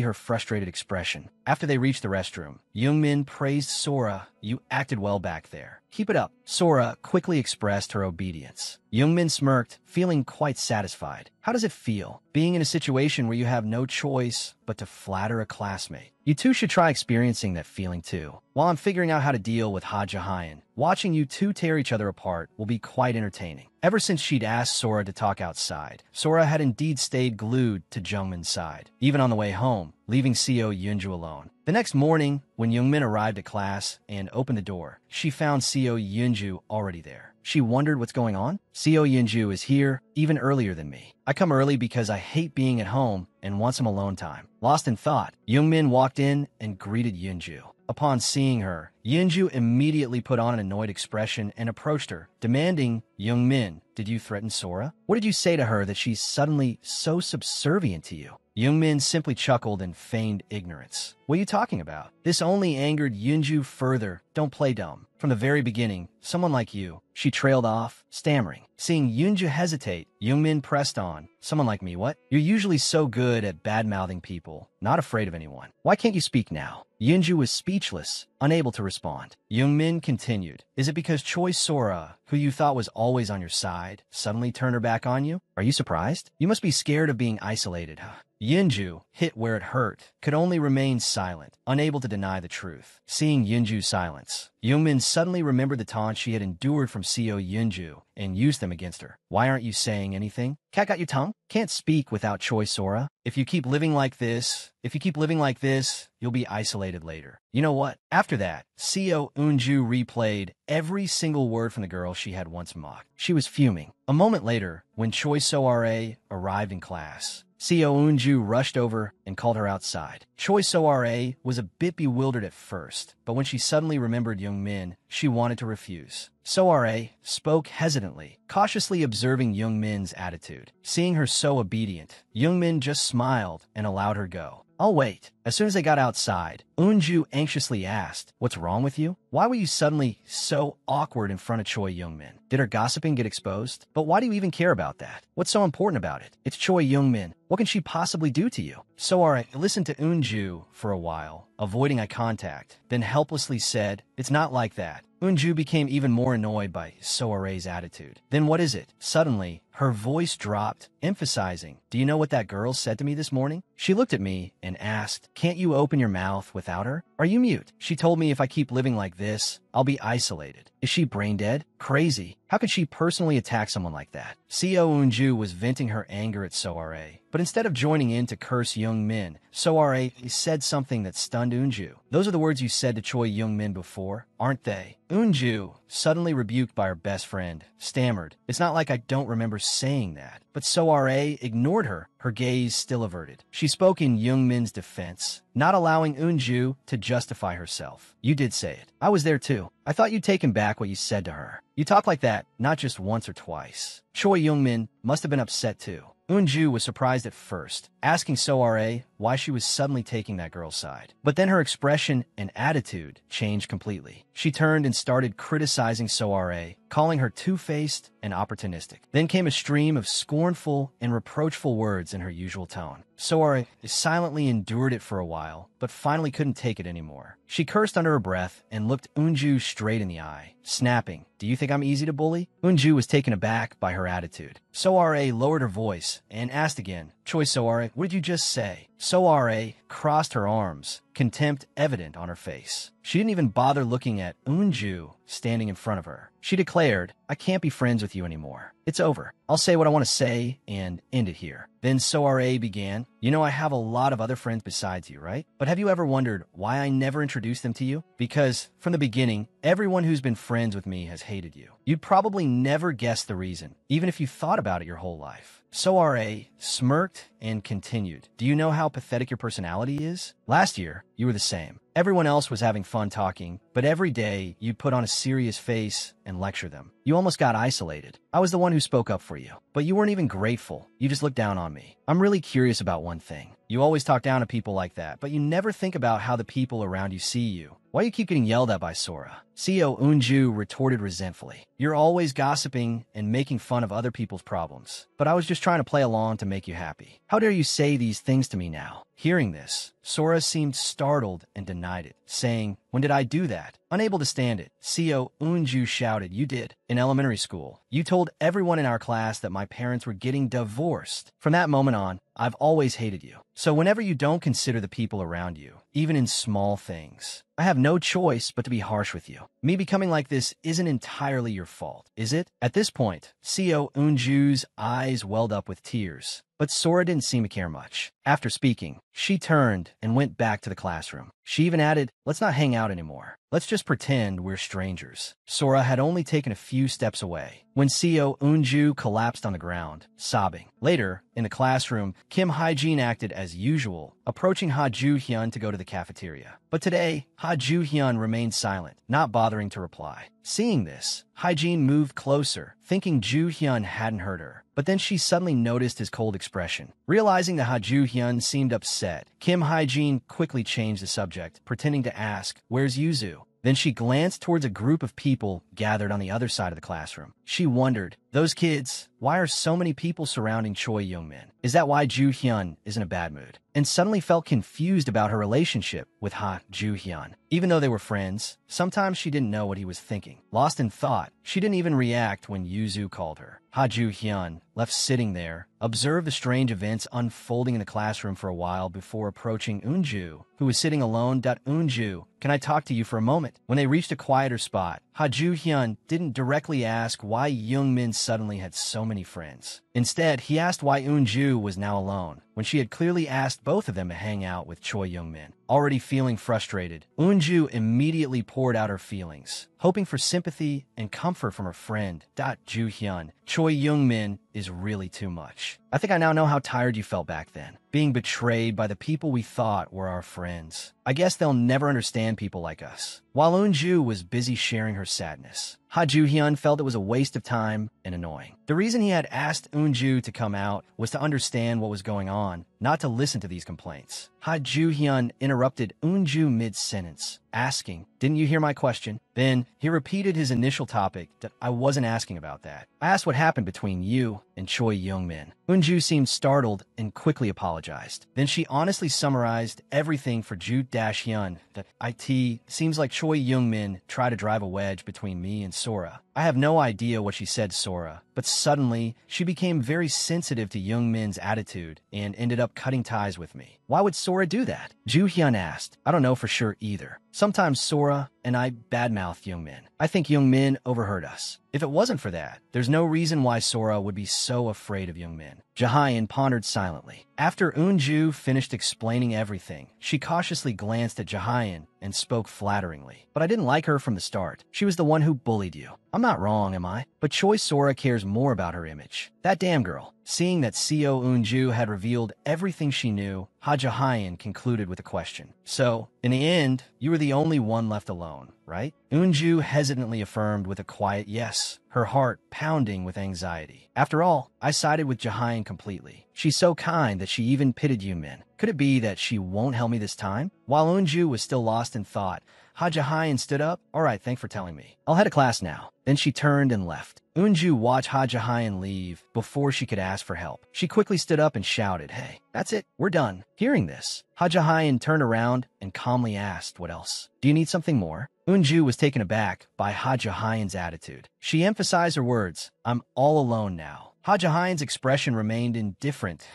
her frustrated expression. After they reached the restroom, Youngmin praised Sora, you acted well back there. Keep it up. Sora quickly expressed her obedience. Youngmin smirked, feeling quite satisfied. How does it feel, being in a situation where you have no choice but to flatter a classmate? You two should try experiencing that feeling too. While I'm figuring out how to deal with Ha Ji-hyun, watching you two tear each other apart will be quite entertaining. Ever since she'd asked Sora to talk outside, Sora had indeed stayed glued to Jungmin's side, even on the way home, leaving Seo Yunju alone. The next morning, when Youngmin arrived at class and opened the door, she found Seo Yunju already there. She wondered what's going on. Seo Yunju is here even earlier than me. I come early because I hate being at home and want some alone time. Lost in thought, Youngmin walked in and greeted Yunju. Upon seeing her, Yunju immediately put on an annoyed expression and approached her, demanding, Youngmin, did you threaten Sora? What did you say to her that she's suddenly so subservient to you? Youngmin simply chuckled and feigned ignorance. What are you talking about? This only angered Yunju further. Don't play dumb. From the very beginning, someone like you. She trailed off, stammering. Seeing Yunju hesitate, Youngmin pressed on. Someone like me, what? You're usually so good at bad-mouthing people, not afraid of anyone. Why can't you speak now? Yunju was speechless, unable to respond. Youngmin continued. Is it because Choi Sora who you thought was always on your side, suddenly turned her back on you? Are you surprised? You must be scared of being isolated, huh? Yunju, hit where it hurt, could only remain silent, unable to deny the truth. Seeing Yunju's silence, Youngmin suddenly remembered the taunts she had endured from Seo Yunju and used them against her. Why aren't you saying anything? Cat got your tongue? Can't speak without Choi Sora. If you keep living like this, you'll be isolated later. You know what? After that, Seo Eunju replayed every single word from the girl she had once mocked. She was fuming. A moment later, when Choi Sora arrived in class, Seo Eunju rushed over and called her outside. Choi Sora was a bit bewildered at first, but when she suddenly remembered Youngmin, she wanted to refuse. Sora spoke hesitantly, cautiously observing Youngmin's attitude. Seeing her so obedient, Youngmin just smiled and allowed her go. I'll wait. As soon as they got outside, Eunju anxiously asked, "What's wrong with you? Why were you suddenly so awkward in front of Choi Youngmin? Did her gossiping get exposed? But why do you even care about that? What's so important about it? It's Choi Youngmin. What can she possibly do to you?" Sora listened to Eunju for a while, avoiding eye contact, then helplessly said, "It's not like that." Eunju became even more annoyed by Sora's attitude. "Then what is it?" Suddenly, her voice dropped, emphasizing, "Do you know what that girl said to me this morning?" She looked at me and asked, "Can't you open your mouth without her? Are you mute?" She told me if I keep living like this, I'll be isolated. Is she brain dead? Crazy. How could she personally attack someone like that? Seo Eunju was venting her anger at Sora, but instead of joining in to curse Youngmin, Sora said something that stunned Eunju. "Those are the words you said to Choi Youngmin before, aren't they?" Eunju, suddenly rebuked by her best friend, stammered, "It's not like I don't remember saying that." But Sora ignored her, her gaze still averted. She spoke in Youngmin's defense, not allowing Eunju to justify herself. "You did say it. I was there too. I thought you'd taken back what you said to her. You talk like that, not just once or twice." Choi Youngmin must have been upset too. Eunju was surprised at first, asking Sora why she was suddenly taking that girl's side. But then her expression and attitude changed completely. She turned and started criticizing Sora, calling her two-faced and opportunistic. Then came a stream of scornful and reproachful words in her usual tone. Sora silently endured it for a while, but finally couldn't take it anymore. She cursed under her breath and looked Eunju straight in the eye, snapping, "Do you think I'm easy to bully?" Eunju was taken aback by her attitude. Sora lowered her voice and asked again, "Choi Sora, what did you just say?" Sora crossed her arms, contempt evident on her face. She didn't even bother looking at Eunju standing in front of her. She declared, "I can't be friends with you anymore. It's over. I'll say what I want to say and end it here." Then Sora began, "You know I have a lot of other friends besides you, right? But have you ever wondered why I never introduced them to you? Because from the beginning, everyone who's been friends with me has hated you. You'd probably never guess the reason, even if you thought about it your whole life." Sora smirked and continued, "Do you know how pathetic your personality is? Last year, you were the same. Everyone else was having fun talking, but every day you'd put on a serious face and lecture them. You almost got isolated. I was the one who spoke up for you, but you weren't even grateful. You just looked down on me. I'm really curious about one thing. You always talk down to people like that, but you never think about how the people around you see you. Why do you keep getting yelled at by Sora?" Seo Eunju retorted resentfully, "You're always gossiping and making fun of other people's problems, but I was just trying to play along to make you happy. How dare you say these things to me now?" Hearing this, Sora seemed startled and denied it, saying, "When did I do that?" Unable to stand it, Seo Eunju shouted, "You did. In elementary school. You told everyone in our class that my parents were getting divorced. From that moment on, I've always hated you. So whenever you don't consider the people around you, even in small things, I have no choice but to be harsh with you. Me becoming like this isn't entirely your fault, is it?" At this point, Seo Eunju's eyes welled up with tears. But Sora didn't seem to care much. After speaking, she turned and went back to the classroom. She even added, "Let's not hang out anymore. Let's just pretend we're strangers." Sora had only taken a few steps away when Seo Eunju collapsed on the ground, sobbing. Later, in the classroom, Kim Hae-jin acted as usual, approaching Ha Ju-hyun to go to the cafeteria. But today, Ha Ju-hyun remained silent, not bothering to reply. Seeing this, Hae-jin moved closer, thinking Ju-hyun hadn't heard her. But then she suddenly noticed his cold expression. Realizing that Ha Ju-hyun seemed upset, Kim Hae-jin quickly changed the subject, pretending to ask, "Where's Yuzu?" Then she glanced towards a group of people gathered on the other side of the classroom. She wondered, Those kids, why are so many people surrounding Choi Young-min? Is that why Ju Hyun is in a bad mood? And suddenly felt confused about her relationship with Ha Ju Hyun. Even though they were friends, sometimes she didn't know what he was thinking. Lost in thought, she didn't even react when Yuzu called her. Ha Ju Hyun, left sitting there, observed the strange events unfolding in the classroom for a while before approaching Eunju, who was sitting alone. Eunju, can I talk to you for a moment? When they reached a quieter spot, Ha Ju Hyun didn't directly ask why Young-min suddenly had so many friends. Instead, he asked why Eunju was now alone, when she had clearly asked both of them to hang out with Choi Young-min. Already feeling frustrated, Eunju immediately poured out her feelings, hoping for sympathy and comfort from her friend. Ju Hyun, Choi Young-min is really too much. I think I now know how tired you felt back then, being betrayed by the people we thought were our friends. I guess they'll never understand people like us. While Eunju was busy sharing her sadness, Ha Ju Hyun felt it was a waste of time and annoying. The reason he had asked Eunju to come out was to understand what was going on, not to listen to these complaints. Ha Ju Hyun interrupted Eunju mid-sentence, asking, "Didn't you hear my question?" Then he repeated his initial topic that I wasn't asking about that. I asked what happened between you and Choi Young-min. Eunju seemed startled and quickly apologized. Then she honestly summarized everything for Ju Hyun that it seems like Choi Young-min tried to drive a wedge between me and Sora. I have no idea what she said, Sora, but suddenly she became very sensitive to Young-min's attitude and ended up cutting ties with me. Why would Sora do that? Ju Hyun asked. I don't know for sure either. Sometimes Sora and I badmouth Young-min. I think Young-min overheard us. If it wasn't for that, there's no reason why Sora would be so afraid of Young-min. Jahyun pondered silently. After Eunju finished explaining everything, she cautiously glanced at Jahyun and spoke flatteringly. But I didn't like her from the start. She was the one who bullied you. I'm not wrong, am I? But Choi Sora cares more about her image. That damn girl. Seeing that Co Eunju had revealed everything she knew, Ha Jahyun concluded with a question. So, in the end, you were the only one left alone, right? Eunju hesitantly affirmed with a quiet yes, her heart pounding with anxiety. After all, I sided with Jahyun completely. She's so kind that she even pitied Young-min. Could it be that she won't help me this time? While Eunju was still lost in thought, Ha Jahyun stood up. All right, thanks for telling me. I'll head to class now. Then she turned and left. Eunju watched Ha Jahyun leave before she could ask for help. She quickly stood up and shouted, "Hey, that's it, we're done." Hearing this, Ha Jahyun turned around and calmly asked, "What else? Do you need something more?" Eunju was taken aback by Ha Jahyun's attitude. She emphasized her words, "I'm all alone now." Ha Jahyun's expression remained indifferent.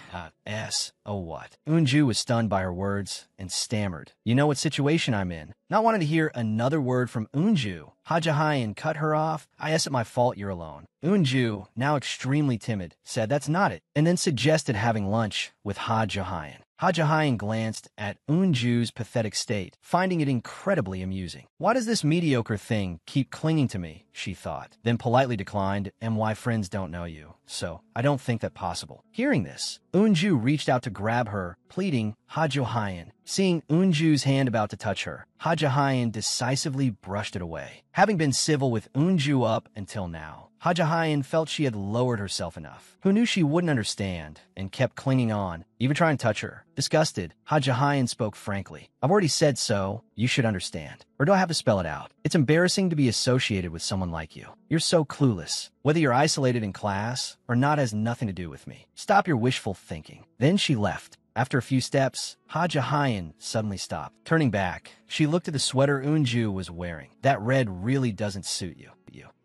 Oh what? Eunju was stunned by her words and stammered, "You know what situation I'm in." Not wanting to hear another word from Eunju, Ha Jahyun cut her off. "I guess it's my fault you're alone." Eunju, now extremely timid, said that's not it, and then suggested having lunch with Ha Jahyun. Ha Jahyun glanced at Eunju's pathetic state, finding it incredibly amusing. Why does this mediocre thing keep clinging to me, she thought, then politely declined, "And why friends don't know you. So, I don't think that possible." Hearing this, Eunju reached out to grab her, pleading, "Ha Jahyun." Seeing Eunju's hand about to touch her, Ha Jahyun decisively brushed it away. Having been civil with Eunju up until now, Ha Jahyun felt she had lowered herself enough. Who knew she wouldn't understand and kept clinging on, even trying to touch her. Disgusted, Ha Jahyun spoke frankly. "I've already said so. You should understand. Or do I have to spell it out? It's embarrassing to be associated with someone like you. You're so clueless. Whether you're isolated in class or not has nothing to do with me. Stop your wishful thinking." Then she left. After a few steps, Ha Jahyun suddenly stopped. Turning back, she looked at the sweater Eunju was wearing. That red really doesn't suit you.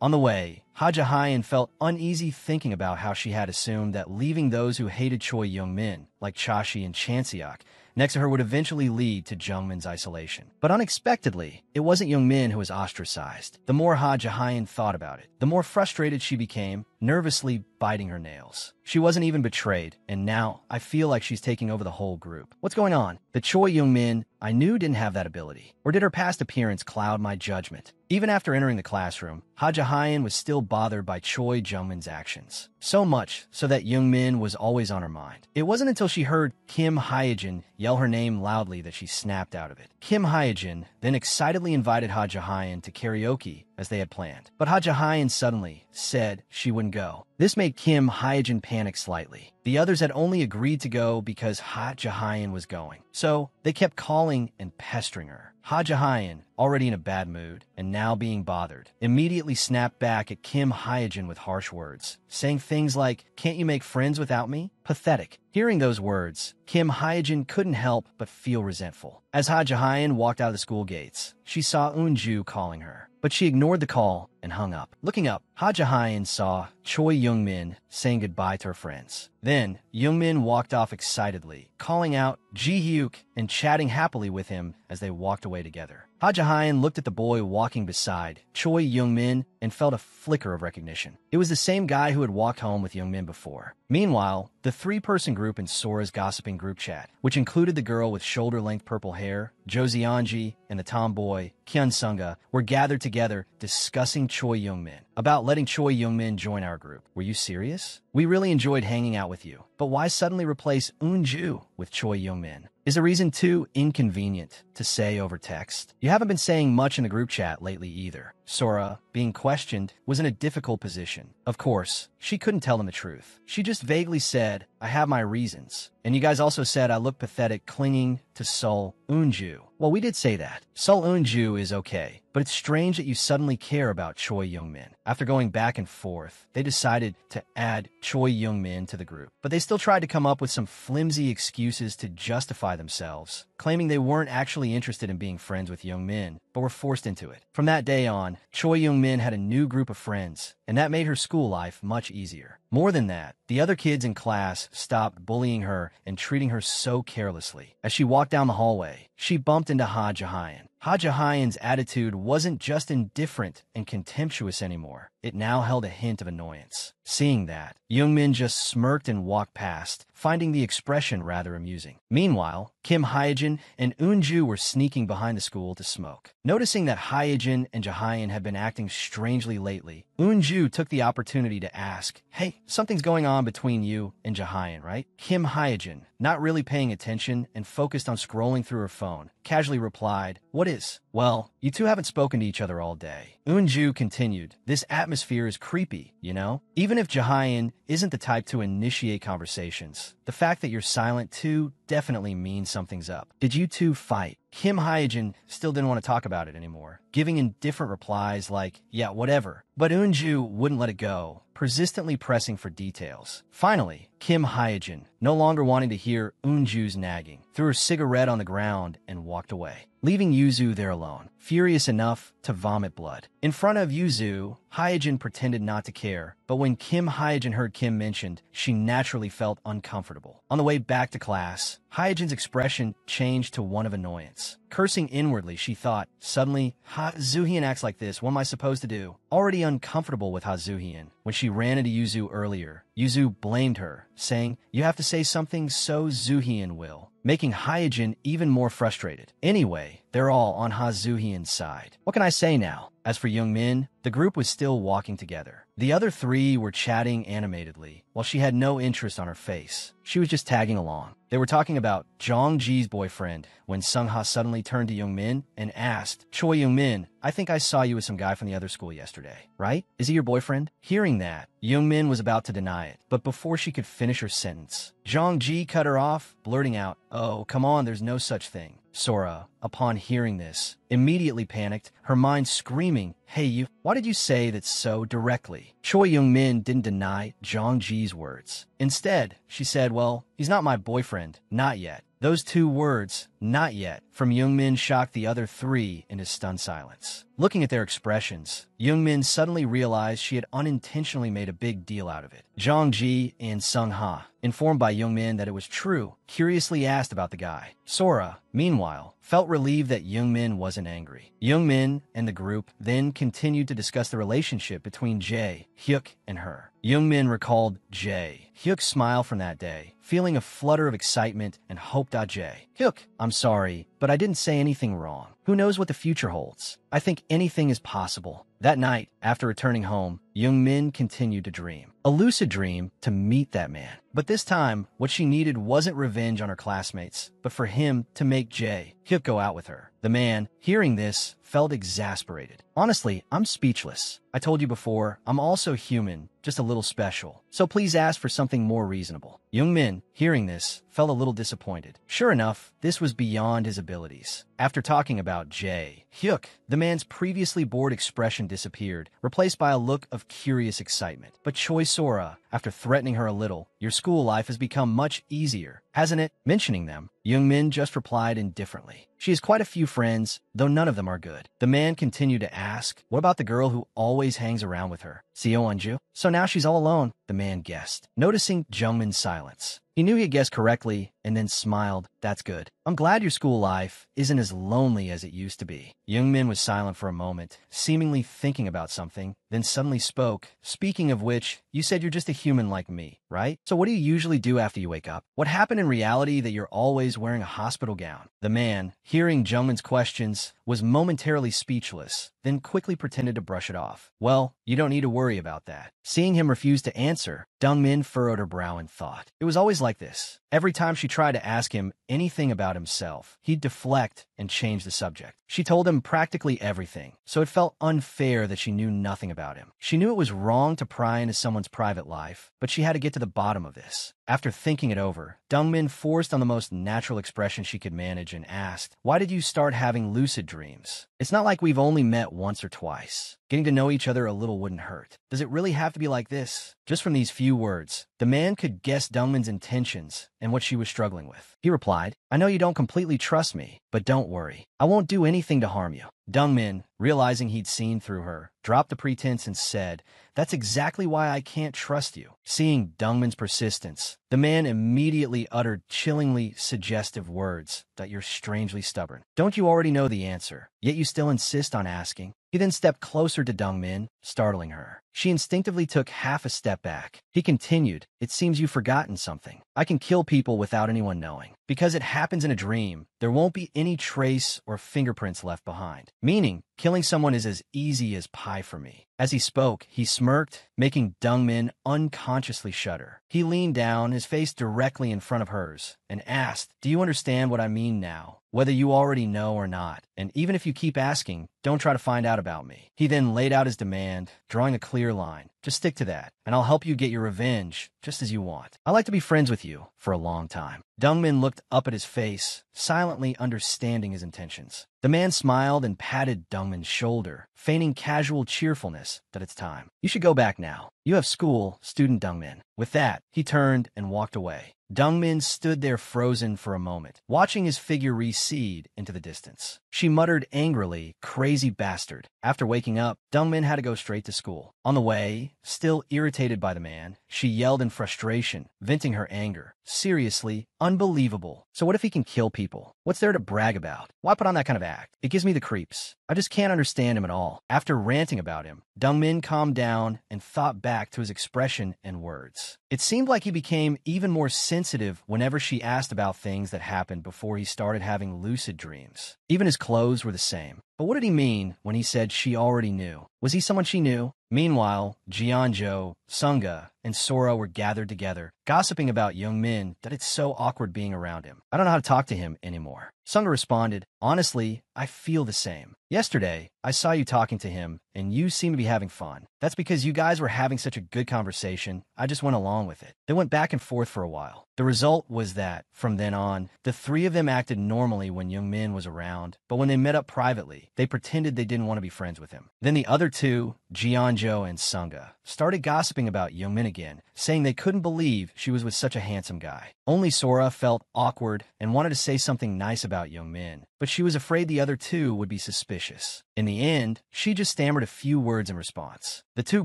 On the way, Ha Jahyun felt uneasy thinking about how she had assumed that leaving those who hated Choi Young-min, like Chashi and Chanseok, next to her would eventually lead to Jungmin's isolation. But unexpectedly, it wasn't Young-min who was ostracized. The more Ha Jahyun thought about it, the more frustrated she became, nervously biting her nails. She wasn't even betrayed, and now I feel like she's taking over the whole group. What's going on? The Choi Young-min I knew didn't have that ability. Or did her past appearance cloud my judgment? Even after entering the classroom, Ha Jahyun was still bothered by Choi Jungmin's actions. So much so that Young-min was always on her mind. It wasn't until she heard Kim Hyejin yell her name loudly that she snapped out of it. Kim Hyejin then excitedly invited Ha Jahyun to karaoke as they had planned. But Ha Jae-hyun suddenly said she wouldn't go. This made Kim Hye-jin panic slightly. The others had only agreed to go because Ha Jae-hyun was going. So they kept calling and pestering her. Ha Jae-hyun, already in a bad mood and now being bothered, immediately snapped back at Kim Hye-jin with harsh words, saying things like, "Can't you make friends without me?" Pathetic. Hearing those words, Kim Hye-jin couldn't help but feel resentful. As Ha Jae-hyun walked out of the school gates, she saw Eun-ju calling her, but she ignored the call and hung up. Looking up, Ha Jae-hyun saw Choi Young-min saying goodbye to her friends. Then, Young-min walked off excitedly, calling out Ji-hyuk and chatting happily with him as they walked away together. Ha Jae-hyun looked at the boy walking beside Choi Young-min and felt a flicker of recognition. It was the same guy who had walked home with Young-min before. Meanwhile, the three-person group in Sora's gossiping group chat, which included the girl with shoulder-length purple hair, Jo Zeonji, and the tomboy, Kyun Sunga, were gathered together discussing Choi Young-min. About letting Choi Young-min join our group. Were you serious? We really enjoyed hanging out with you. But why suddenly replace Eun-ju with Choi Young-min? Is a reason too inconvenient to say over text? You haven't been saying much in the group chat lately either. Sora, being questioned, was in a difficult position. Of course, she couldn't tell him the truth. She just vaguely said, "I have my reasons. And you guys also said I look pathetic clinging to Seol Eun-ju." Well, we did say that. Seol Eun-ju is okay, but it's strange that you suddenly care about Choi Young-min. After going back and forth, they decided to add Choi Young-min to the group. But they still tried to come up with some flimsy excuses to justify themselves, claiming they weren't actually interested in being friends with Young-min, but were forced into it. From that day on, Choi Young-min had a new group of friends, and that made her school life much easier. More than that, the other kids in class stopped bullying her and treating her so carelessly. As she walked down the hallway, she bumped into Ha Jae-hyun. Ha Jae-hyun's attitude wasn't just indifferent and contemptuous anymore. It now held a hint of annoyance. Seeing that, Young-min just smirked and walked past, finding the expression rather amusing. Meanwhile, Kim Hye-jin and Eun-ju were sneaking behind the school to smoke. Noticing that Hye-jin and Jae-hyun had been acting strangely lately, Eun-ju took the opportunity to ask, "Hey, something's going on between you and Jae-hyun, right?" Kim Hye-jin, not really paying attention and focused on scrolling through her phone, casually replied, "What is?" "Well, you two haven't spoken to each other all day." Eun-ju continued, "This atmosphere is creepy, you know? Even if Jae-hyun isn't the type to initiate conversations, the fact that you're silent too definitely means something's up. Did you two fight?" Kim Hye-jin still didn't want to talk about it anymore, giving indifferent replies like, "Yeah, whatever." But Eun-ju wouldn't let it go, persistently pressing for details. Finally, Kim Hye-jin, no longer wanting to hear Eun-ju's nagging, threw her cigarette on the ground and walked away, leaving Yuzu there alone, furious enough to vomit blood. In front of Yuzu, Hye-jin pretended not to care, but when Kim Hye-jin heard Kim mentioned, she naturally felt uncomfortable. On the way back to class, Hye-jin's expression changed to one of annoyance. Cursing inwardly, she thought, suddenly, "Ha Zuhyun acts like this, what am I supposed to do?" Already uncomfortable with Ha Zuhyun, when she ran into Yuzu earlier, Yuzu blamed her, saying, "You have to say something so Zuhyun will," making Hye-jin even more frustrated. Anyway, they're all on Ha Zuhyun's side. What can I say now? As for Young-min, the group was still walking together. The other three were chatting animatedly, while she had no interest on her face. She was just tagging along. They were talking about Jong-ji's boyfriend when Sung-ha suddenly turned to Young-min and asked, "Choi Young-min, I think I saw you with some guy from the other school yesterday, right? Is he your boyfriend?" Hearing that, Young-min was about to deny it, but before she could finish her sentence, Jong-ji cut her off, blurting out, "Oh, come on, there's no such thing." Sora, upon hearing this, immediately panicked, her mind screaming, "Hey you, why did you say that so directly?" Choi Young-min didn't deny Jong-ji's words. Instead, she said, "Well, he's not my boyfriend, not yet." Those two words, "not yet," from Young-min shocked the other three into stunned silence. Looking at their expressions, Young-min suddenly realized she had unintentionally made a big deal out of it. Jong-ji and Sung-ha, informed by Young-min that it was true, curiously asked about the guy. Sora, meanwhile, felt relieved that Young-min wasn't angry. Young-min and the group then continued to discuss the relationship between Jae, Hyuk, and her. Young-min recalled Jae-hyuk's smile from that day, feeling a flutter of excitement and hoped Jae, "Hyuk, I'm sorry, but I didn't say anything wrong. Who knows what the future holds? I think anything is possible." That night, after returning home, Young-min continued to dream. A lucid dream to meet that man. But this time, what she needed wasn't revenge on her classmates, but for him to make Jae-hyuk go out with her. The man, hearing this, felt exasperated. Honestly, I'm speechless. I told you before, I'm also human, just a little special. So please ask for something more reasonable. Young-min, hearing this, felt a little disappointed. Sure enough, this was beyond his abilities. After talking about Jae-hyuk, the man's previously bored expression disappeared, replaced by a look of curious excitement. But Choi Sora, after threatening her a little, your school life has become much easier, hasn't it? Mentioning them, Young-min just replied indifferently. She has quite a few friends, though none of them are good. The man continued to ask, what about the girl who always hangs around with her? Seo Eunju? So now she's all alone, the man guessed, noticing Jungmin's silence. He knew he had guessed correctly, and then smiled. That's good. I'm glad your school life isn't as lonely as it used to be. Young-min was silent for a moment, seemingly thinking about something, then suddenly spoke. Speaking of which, you said you're just a human like me, right? So what do you usually do after you wake up? What happened in reality that you're always wearing a hospital gown? The man, hearing Jungmin's questions, was momentarily speechless, then quickly pretended to brush it off. Well, you don't need to worry about that. Seeing him refuse to answer, Dongmin furrowed her brow in thought. It was always like this. Every time she tried to ask him anything about himself, he'd deflect and change the subject. She told him practically everything, so it felt unfair that she knew nothing about him. She knew it was wrong to pry into someone's private life, but she had to get to the bottom of this. After thinking it over, Dongmin forced on the most natural expression she could manage and asked, why did you start having lucid dreams? It's not like we've only met once or twice. Getting to know each other a little wouldn't hurt. Does it really have to be like this? Just from these few words, the man could guess Dongmin's intentions and what she was struggling with. He replied, I know you don't completely trust me, but don't worry. I won't do anything to harm you. Dongmin, realizing he'd seen through her, dropped the pretense and said, that's exactly why I can't trust you. Seeing Dongmin's persistence, the man immediately uttered chillingly suggestive words that you're strangely stubborn. Don't you already know the answer, yet you still insist on asking? He then stepped closer to Dongmin, startling her. She instinctively took half a step back. He continued, it seems you've forgotten something. I can kill people without anyone knowing. Because it happens in a dream, there won't be any trace or fingerprints left behind. Meaning, killing someone is as easy as pie for me. As he spoke, he smirked, making Dongmin unconsciously shudder. He leaned down, his face directly in front of hers, and asked, do you understand what I mean now? Whether you already know or not. And even if you keep asking, don't try to find out about me. He then laid out his demand, drawing a clear line. Just stick to that, and I'll help you get your revenge, just as you want. I like to be friends with you for a long time. Dongmin looked up at his face, silently understanding his intentions. The man smiled and patted Dongmin's shoulder, feigning casual cheerfulness that it's time. You should go back now. You have school, student Dongmin. With that, he turned and walked away. Dongmin stood there frozen for a moment, watching his figure recede into the distance. She muttered angrily, crazy bastard. After waking up, Dongmin had to go straight to school. On the way, still irritated by the man, she yelled in frustration, venting her anger. Seriously, unbelievable. So what if he can kill people? What's there to brag about? Why put on that kind of act? It gives me the creeps. I just can't understand him at all. After ranting about him, Dongmin calmed down and thought back to his expression and words. It seemed like he became even more sensitive whenever she asked about things that happened before he started having lucid dreams. Even his clothes were the same. But what did he mean when he said she already knew? Was he someone she knew? Meanwhile, Jeonjo, Sunga, and Sora were gathered together, gossiping about Young-min that it's so awkward being around him. I don't know how to talk to him anymore. Sunga responded, honestly, I feel the same. Yesterday, I saw you talking to him, and you seem to be having fun. That's because you guys were having such a good conversation, I just went along with it. They went back and forth for a while. The result was that, from then on, the three of them acted normally when Young-min was around, but when they met up privately, they pretended they didn't want to be friends with him. Then the other two, Jeonjo and Sunga, started gossiping about Young-min again, saying they couldn't believe she was with such a handsome guy. Only Sora felt awkward and wanted to say something nice about Young-min, but she was afraid the other two would be suspicious. In the end, she just stammered a few words in response. The two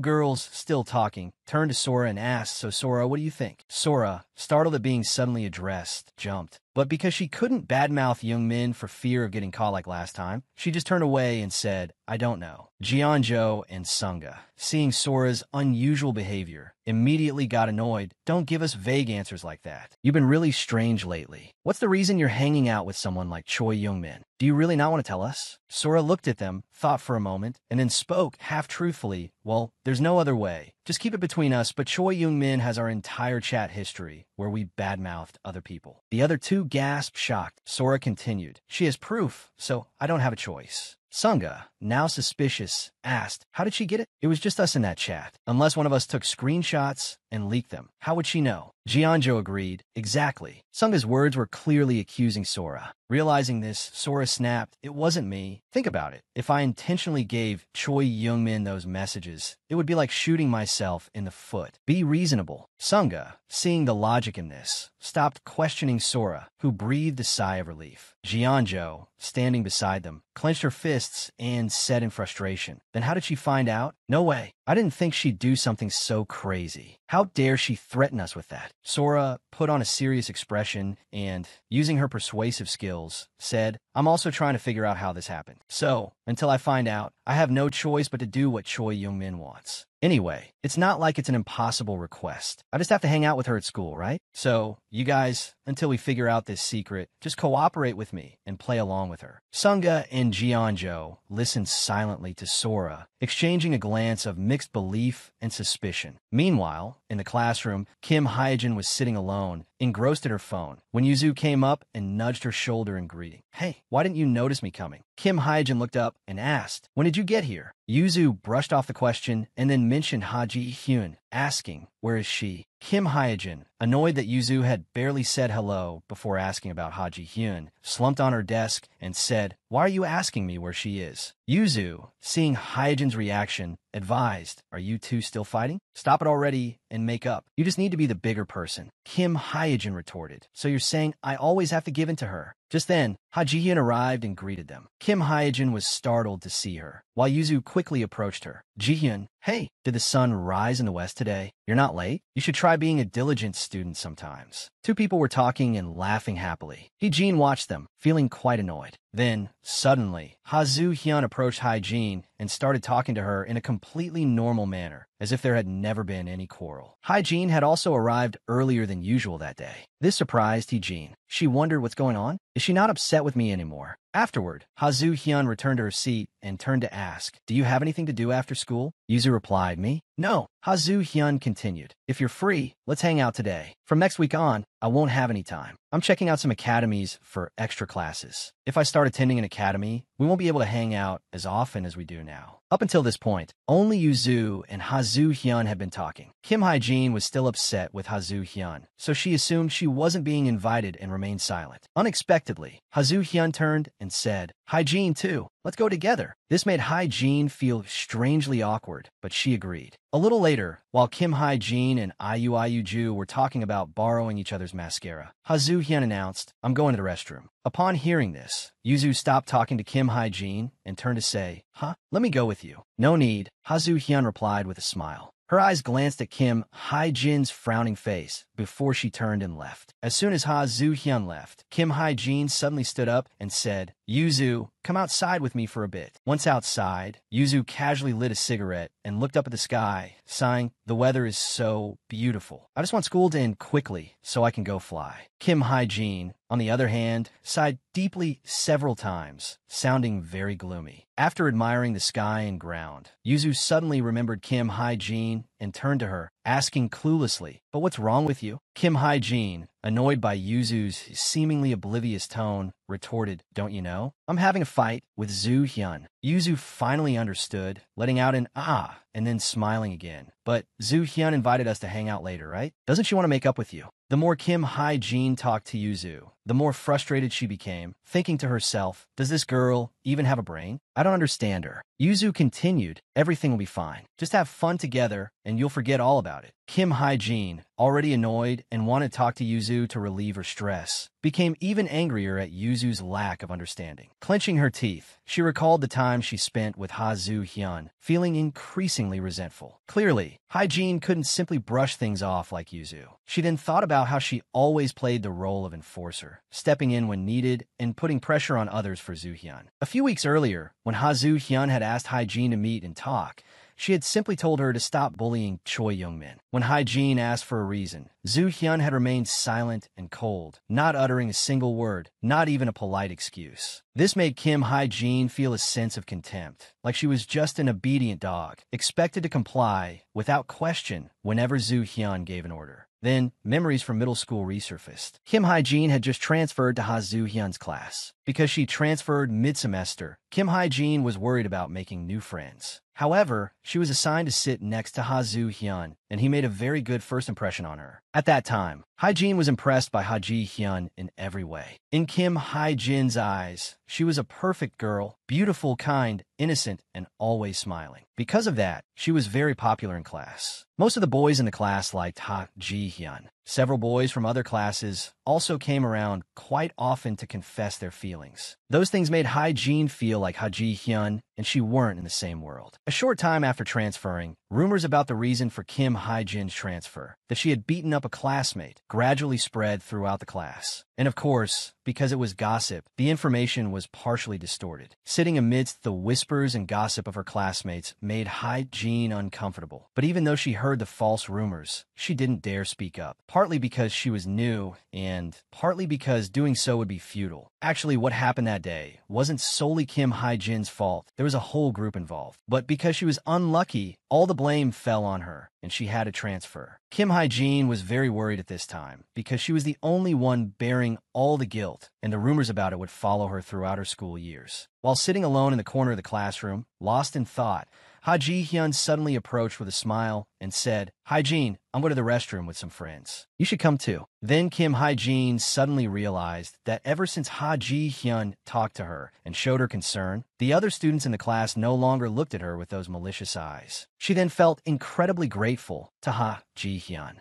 girls, still talking, turned to Sora and asked, so Sora, what do you think? Sora, startled at being suddenly addressed, jumped. But because she couldn't badmouth Young-min for fear of getting caught like last time, she just turned away and said, I don't know. Jeonjo and Sunga, seeing Sora's unusual behavior, immediately got annoyed. Don't give us vague answers like that. You've been really strange lately. What's the reason you're hanging out with someone like Choi Young-min? Do you really not want to tell us? Sora looked at them, thought for a moment, and then spoke, half-truthfully. Well, there's no other way. Just keep it between us, but Choi Young-min has our entire chat history, where we badmouthed other people. The other two gasped, shocked. Sora continued. She has proof, so I don't have a choice. Sunga, now suspicious, asked, how did she get it? It was just us in that chat. Unless one of us took screenshots and leaked them. How would she know? Jianzhou agreed. Exactly. Sunga's words were clearly accusing Sora. Realizing this, Sora snapped, it wasn't me. Think about it. If I intentionally gave Choi Young-min those messages, it would be like shooting myself in the foot. Be reasonable. Sunga, seeing the logic in this, stopped questioning Sora, who breathed a sigh of relief. Jianzhou, standing beside them, clenched her fists and said in frustration, then how did she find out? No way. I didn't think she'd do something so crazy. How dare she threaten us with that? Sora put on a serious expression and, using her persuasive skills, said, I'm also trying to figure out how this happened. So, until I find out, I have no choice but to do what Choi Young-min wants. Anyway, it's not like it's an impossible request. I just have to hang out with her at school, right? So, you guys, until we figure out this secret, just cooperate with me and play along with her. Sunga and Jianzhou listened silently to Sora, exchanging a glance of mixed belief and suspicion. Meanwhile, in the classroom, Kim Hyejin was sitting alone, engrossed at her phone, when Yuzu came up and nudged her shoulder in greeting. Hey, why didn't you notice me coming? Kim Hyejin looked up and asked, when did you get here? Yuzu brushed off the question and then mentioned Haji Hyun, asking, where is she? Kim Hyejin, annoyed that Yuzu had barely said hello before asking about Haji Hyun, slumped on her desk and said, why are you asking me where she is? Yuzu, seeing Hyejin's reaction, advised, are you two still fighting? Stop it already and make up. You just need to be the bigger person. Kim Hyejin retorted, so you're saying I always have to give in to her? Just then, Haji-hyun arrived and greeted them. Kim Hyejin was startled to see her, while Yuzu quickly approached her. Ji-hyun, hey, did the sun rise in the west today? You're not late? You should try being a diligent student sometimes. Two people were talking and laughing happily. Hee-jin watched them, feeling quite annoyed. Then, suddenly, Ha-zu-hyun approached Hyejin and started talking to her in a completely normal manner, as if there had never been any quarrel. Hyejin had also arrived earlier than usual that day. This surprised Hee-jin. She wondered what's going on. Is she not upset with me anymore? Afterward, Ha-zu-hyun returned to her seat and turned to ask, do you have anything to do after school? Yuzu replied, me? No. Ha-zu-hyun continued, if you're free, let's hang out today. From next week on, I won't have any time. I'm checking out some academies for extra classes. If I start attending an academy, we won't be able to hang out as often as we do now. Up until this point, only Yuzu and Ha-zu-hyun had been talking. Kim Hyejin was still upset with Ha-zu-hyun, so she assumed she wasn't being invited and remained silent. Unexpectedly, Ha-zu-hyun turned and said, Hyejin too. Let's go together. This made Hyejin feel strangely awkward, but she agreed. A little later, while Kim Hyejin and Ju were talking about borrowing each other's mascara, Ha-zu-hyun announced, I'm going to the restroom. Upon hearing this, Yuzu stopped talking to Kim Hyejin and turned to say, let me go with you. No need, Ha-zu-hyun replied with a smile. Her eyes glanced at Kim Hyejin's frowning face before she turned and left. As soon as Ha-zu-hyun left, Kim Hyejin suddenly stood up and said, Yuzu, come outside with me for a bit. Once outside, Yuzu casually lit a cigarette and looked up at the sky, sighing, the weather is so beautiful. I just want school to end quickly so I can go fly. Kim Hyejin, on the other hand, sighed deeply several times, sounding very gloomy. After admiring the sky and ground, Yuzu suddenly remembered Kim Hyejin and turned to her, asking cluelessly, but what's wrong with you? Kim Hyejin, annoyed by Yuzu's seemingly oblivious tone, retorted, don't you know? I'm having a fight with Zu-hyun. Yuzu finally understood, letting out an ah, and then smiling again. But Zu-hyun invited us to hang out later, right? Doesn't she want to make up with you? The more Kim Hyejin talked to Yuzu, the more frustrated she became, thinking to herself, does this girl even have a brain? I don't understand her. Yuzu continued, everything will be fine. Just have fun together, and you'll forget all about it. Kim Hyejin, already annoyed and wanted to talk to Yuzu to relieve her stress, became even angrier at Yuzu's lack of understanding. Clenching her teeth, she recalled the time she spent with Ha-zu-hyun, feeling increasingly resentful. Clearly, Hyejin couldn't simply brush things off like Yuzu. She then thought about how she always played the role of enforcer, stepping in when needed and putting pressure on others for Zu-hyun. A few weeks earlier, when Ha-zu-hyun had asked Hyejin to meet and talk, She had simply told her to stop bullying Choi Young-min. When Hae-jin asked for a reason, Zoo Hyun had remained silent and cold, not uttering a single word, not even a polite excuse. This made Kim Hae-jin feel a sense of contempt, like she was just an obedient dog, expected to comply without question whenever Zoo Hyun gave an order. Then, memories from middle school resurfaced. Kim Hae-jin had just transferred to Ha Zoo Hyun's class. Because she transferred mid-semester, Kim Hae-jin was worried about making new friends. However, she was assigned to sit next to Ha Zoo Hyun, and he made a very good first impression on her. At that time, Hae-jin was impressed by Ha Ji Hyun in every way. In Kim Hae-jin's eyes, she was a perfect girl, beautiful, kind, innocent, and always smiling. Because of that, she was very popular in class. Most of the boys in the class liked Ha Ji Hyun. Several boys from other classes also came around quite often to confess their feelings. Those things made Hae-jin feel like Ha Ji Hyun and she weren't in the same world. A short time after transferring, rumors about the reason for Kim Hae-jin's transfer, that she had beaten up a classmate, gradually spread throughout the class. And of course, because it was gossip, the information was partially distorted. Sitting amidst the whispers and gossip of her classmates made Hae-jin uncomfortable. But even though she heard the false rumors, she didn't dare speak up, partly because she was new and partly because doing so would be futile. Actually, what happened that day wasn't solely Kim Hae-jin's fault. There was a whole group involved. But because she was unlucky, all the blame fell on her, and she had to transfer. Kim Hae-jin was very worried at this time because she was the only one bearing all the guilt, and the rumors about it would follow her throughout her school years. While sitting alone in the corner of the classroom, lost in thought, Ha Ji Hyun suddenly approached with a smile and said, "Hae-jin, I'm going to the restroom with some friends. You should come too." Then Kim Hae-jin suddenly realized that ever since Ha Ji Hyun talked to her and showed her concern, the other students in the class no longer looked at her with those malicious eyes. She then felt incredibly grateful to Ha Ji Hyun.